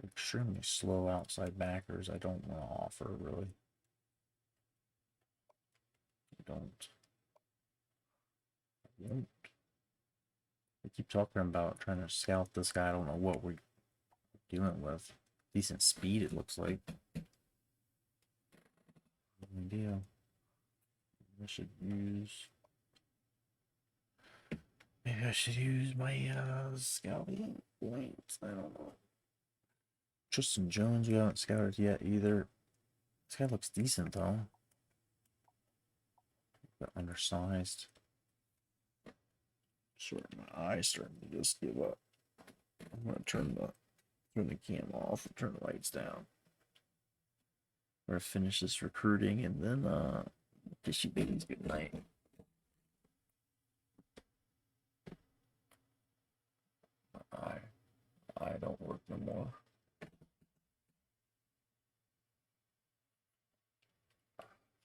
Extremely slow outside backers. I don't want to offer really. I won't. We keep talking about trying to scout this guy. I don't know what we're dealing with. Decent speed, it looks like. No idea. I should use. Maybe I should use my scouting points. I don't know. Tristan Jones, we haven't scouted yet either. This guy looks decent though. But undersized. Sort of my eyes starting to just give up. I'm gonna turn the cam off and turn the lights down. We're gonna finish this recruiting and then kiss you babies good night. I don't work no more.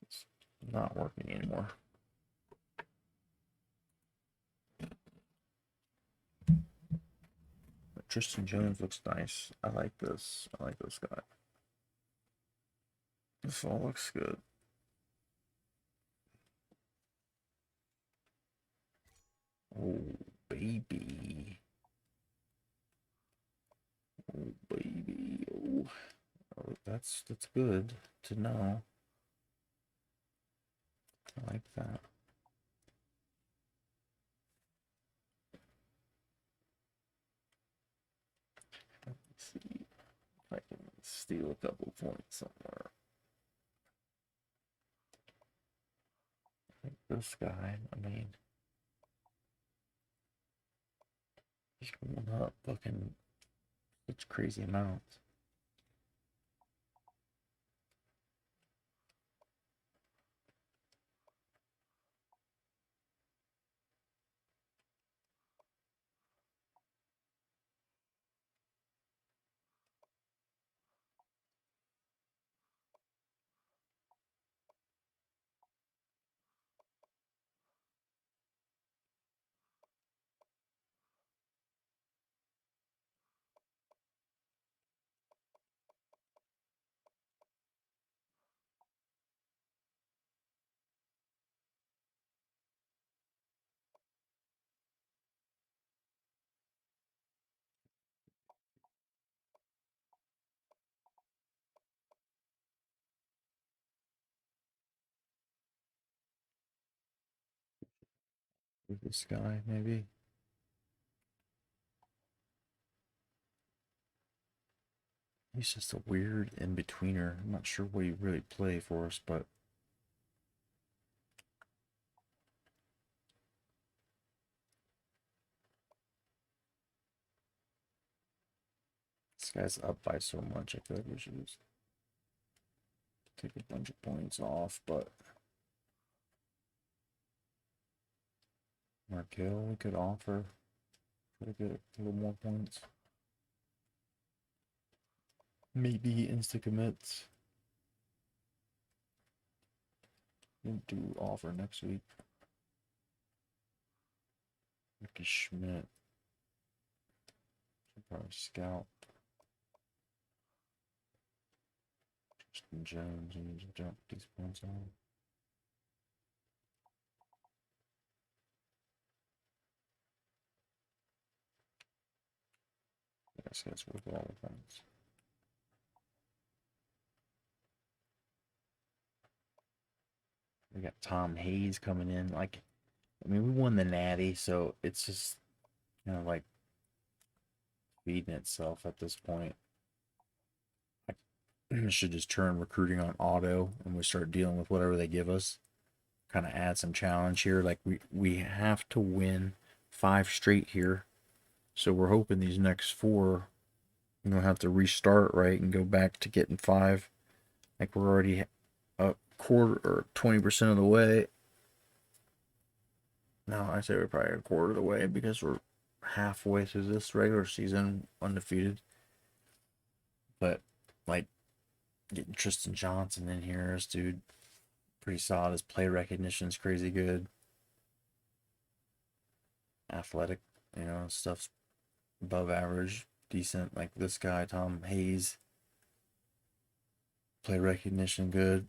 It's not working anymore. But Tristan Jones looks nice. I like this. I like this guy. This all looks good. Oh, baby. Oh, baby. Oh, that's good to know. I like that. Let's see. Steal a couple points somewhere. Like this guy, I mean, he's going up fucking such crazy amounts. With this guy, maybe. He's just a weird in-betweener. I'm not sure what he really play for us, but this guy's up by so much. I feel like we should just take a bunch of points off, but Markel we could offer. Try to get a little more points. Maybe he insta-commits. We'll do offer next week. Ricky Schmidt. Should probably scout. Justin Jones, we need to jump these points on. This guy's worth all the points. We got Tom Hayes coming in. Like, I mean, we won the Natty, so it's just, you know, like feeding itself at this point. I should just turn recruiting on auto and we start dealing with whatever they give us. Kind of add some challenge here. Like, we have to win 5 straight here. So we're hoping these next 4, we don't have to restart, right, and go back to getting 5. Like, we're already a quarter or 20% of the way. No, I say we're probably a quarter of the way because we're halfway through this regular season undefeated. But, like, getting Tristan Johnson in here, this dude, pretty solid. His play recognition's crazy good. Athletic, you know, stuff's above average, decent. Like this guy, Tom Hayes, play recognition good.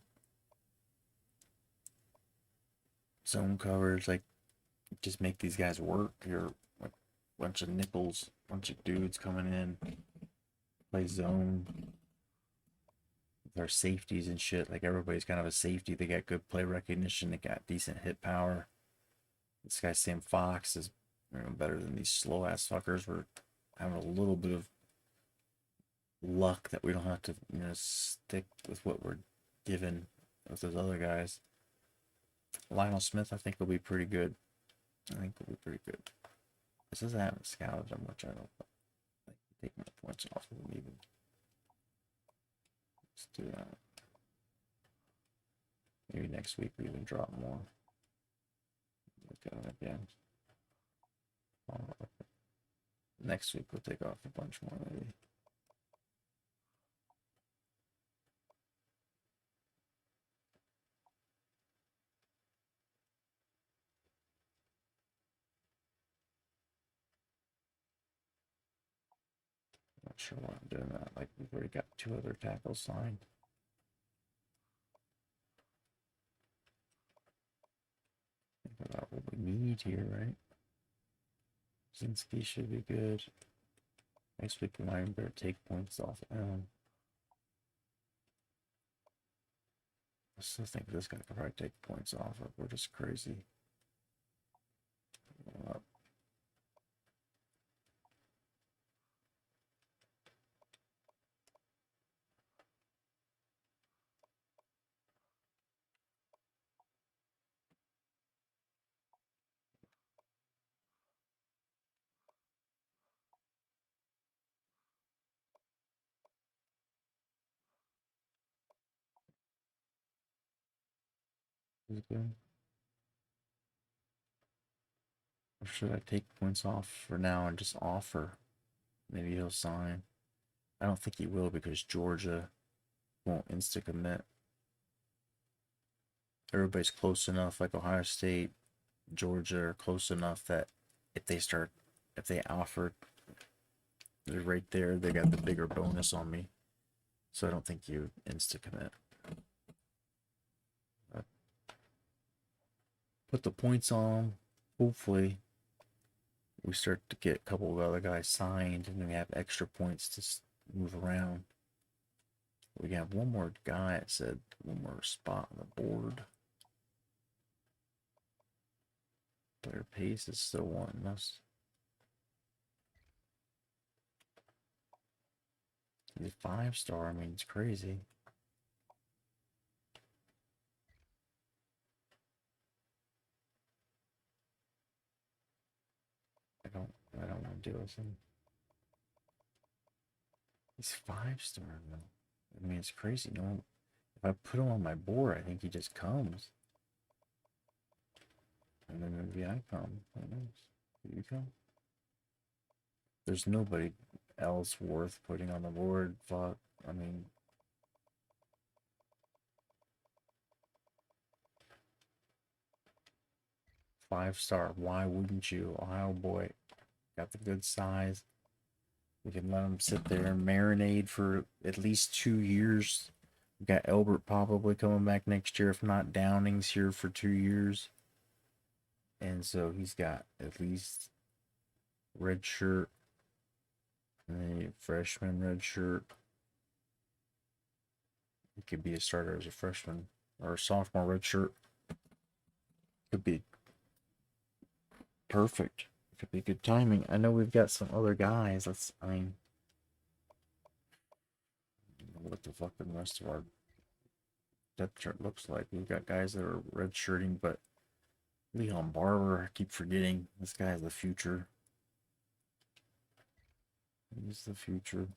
Zone coverage, like, just make these guys work. You're like a bunch of nickels, bunch of dudes coming in, play zone. Their safeties and shit. Like, everybody's kind of a safety. They got good play recognition. They got decent hit power. This guy Sam Fox is, you know, better than these slow ass fuckers. We're having a little bit of luck that we don't have to, you know, stick with what we're given with those other guys. Lionel Smith, I think, will be pretty good. I think will be pretty good. This is I haven't scouted how much. I don't like take my points off of them even. Let's do that. Maybe next week we even drop more. Look at it again. Next week we'll take off a bunch more maybe. Not sure why I'm doing that. Like, we've already got 2 other tackles signed. Think about what we need here, right? Zinski should be good. Next week we might better take points off him. I still think this guy could probably take points off if we're just crazy. Is it good? Or should I take points off for now and just offer? Maybe he'll sign. I don't think he will because Georgia won't insta commit. Everybody's close enough, like Ohio State, Georgia are close enough that if they offer, they're right there, they got the bigger bonus on me. So I don't think you insta commit. Put the points on. Hopefully, we start to get a couple of other guys signed and we have extra points to move around. We got one more guy, it said, one more spot on the board. Player pace is still wanting us. He's a 5-star, I mean, it's crazy. I don't want to deal with him. He's 5-star though. I mean, it's crazy. No, if I put him on my board, I think he just comes. And then maybe I come. Who knows? Do you come? There's nobody else worth putting on the board. Fuck. I mean, five-star. Why wouldn't you? Ohio boy. Got the good size. We can let him sit there and marinate for at least 2 years. We got Elbert probably coming back next year. If not, Downing's here for 2 years. And so he's got at least red shirt. And then freshman red shirt. He could be a starter as a freshman or a sophomore red shirt. Could be perfect. Could be good timing. I know we've got some other guys. I don't know what the fuck the rest of our depth chart looks like. We've got guys that are red shirting, but Leon Barber, I keep forgetting. This guy is the future. He's the future.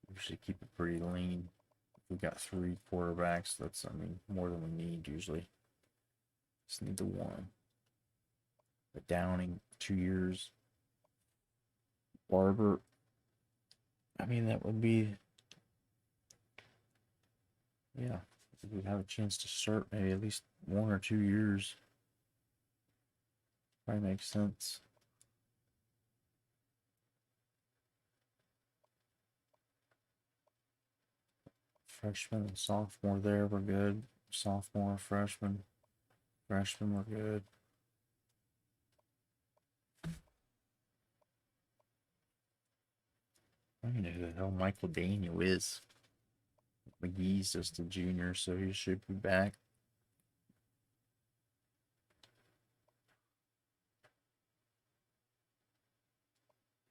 We should keep it pretty lean. We've got 3 quarterbacks. That's, I mean, more than we need usually. Just need the one. The Downing, 2 years. Barber. I mean, that would be, yeah. We'd have a chance to start maybe at least 1 or 2 years. Probably makes sense. Freshman and sophomore there, we're good. Sophomore, freshman. Freshman, we're good. I don't even know who the hell Michael Daniel is. McGee's just a junior, so he should be back.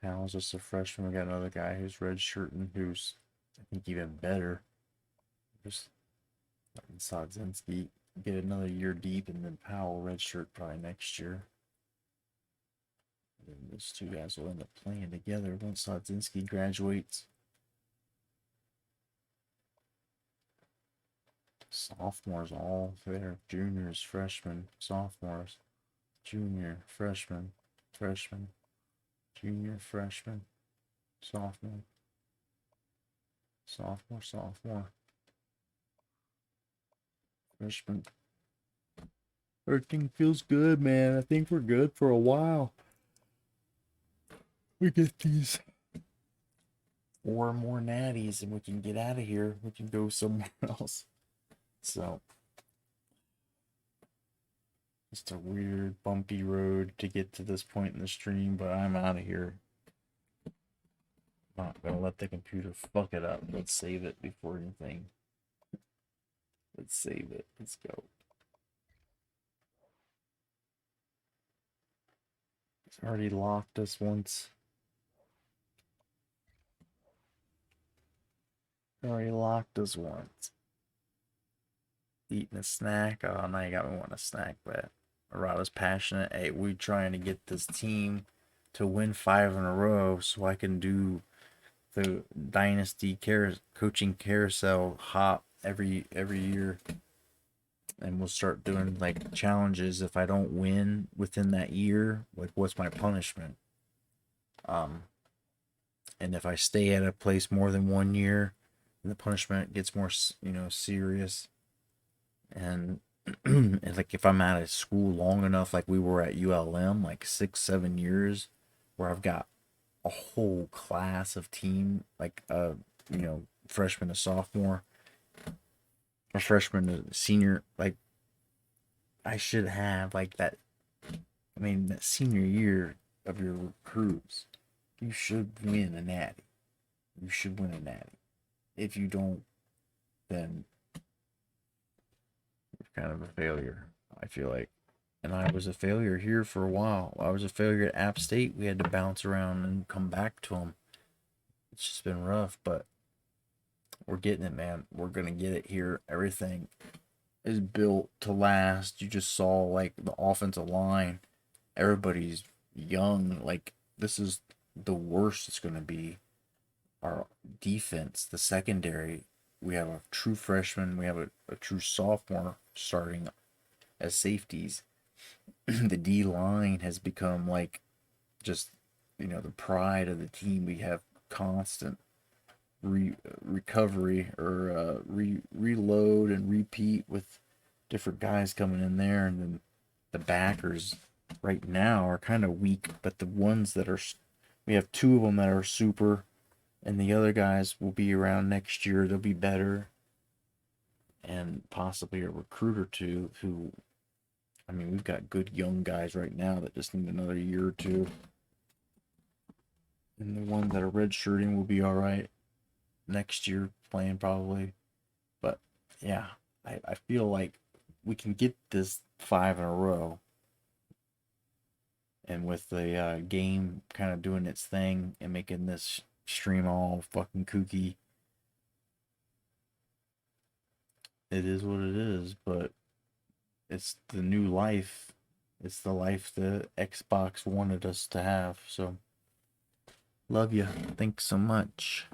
Powell's just a freshman. We got another guy who's redshirting, who's, I think, even better. Just letting Sodzinski get another year deep, and then Powell redshirt probably next year. And those 2 guys will end up playing together once Sodzinski graduates. Sophomores all there. Juniors, freshmen, sophomores, junior, freshman, freshman, junior, freshman, sophomore, sophomore, sophomore, freshman. Everything feels good, man. I think we're good for a while. We get these 4 more natties and we can get out of here. We can go somewhere else. So, just a weird, bumpy road to get to this point in the stream, but I'm out of here. Not gonna let the computer fuck it up. Let's save it before anything. Let's save it. Let's go. It's already locked us once. Already locked us once. Eating a snack. Oh, now you got me wanting a snack, but Arada's passionate. Hey, we trying to get this team to win 5 in a row so I can do the Dynasty coaching carousel hop every year. and we'll start doing like challenges. If I don't win within that year, like what's my punishment? And if I stay at a place more than 1 year, the punishment gets more, serious. And, and like if I'm out of school long enough, like we were at ULM, like 6, 7 years, where I've got a whole class of team, like freshman to sophomore, or freshman to senior, like I should have like that. I mean, that senior year of your recruits, you should win a natty. You should win a natty. If you don't, then you're kind of a failure, I feel like. And I was a failure here for a while. I was a failure at App State. We had to bounce around and come back to them. It's just been rough, but we're getting it, man. We're going to get it here. Everything is built to last. You just saw, like, the offensive line. Everybody's young. Like, this is the worst it's going to be. Our defense, the secondary, we have a true freshman. We have a true sophomore starting as safeties. The D line has become like just the pride of the team. We have constant recovery or reload and repeat with different guys coming in there, and then the backers right now are kind of weak, but the ones that are, we have two of them that are super, and the other guys will be around next year. They'll be better, and possibly a recruit or two who, I mean, we've got good young guys right now that just need another year or two. And the ones that are redshirting will be all right next year, playing probably. But yeah, I feel like we can get this 5 in a row. And with the game kind of doing its thing and making this stream all fucking kooky, it is what it is. But it's the new life. It's the life the Xbox wanted us to have. So, love you. Thanks so much.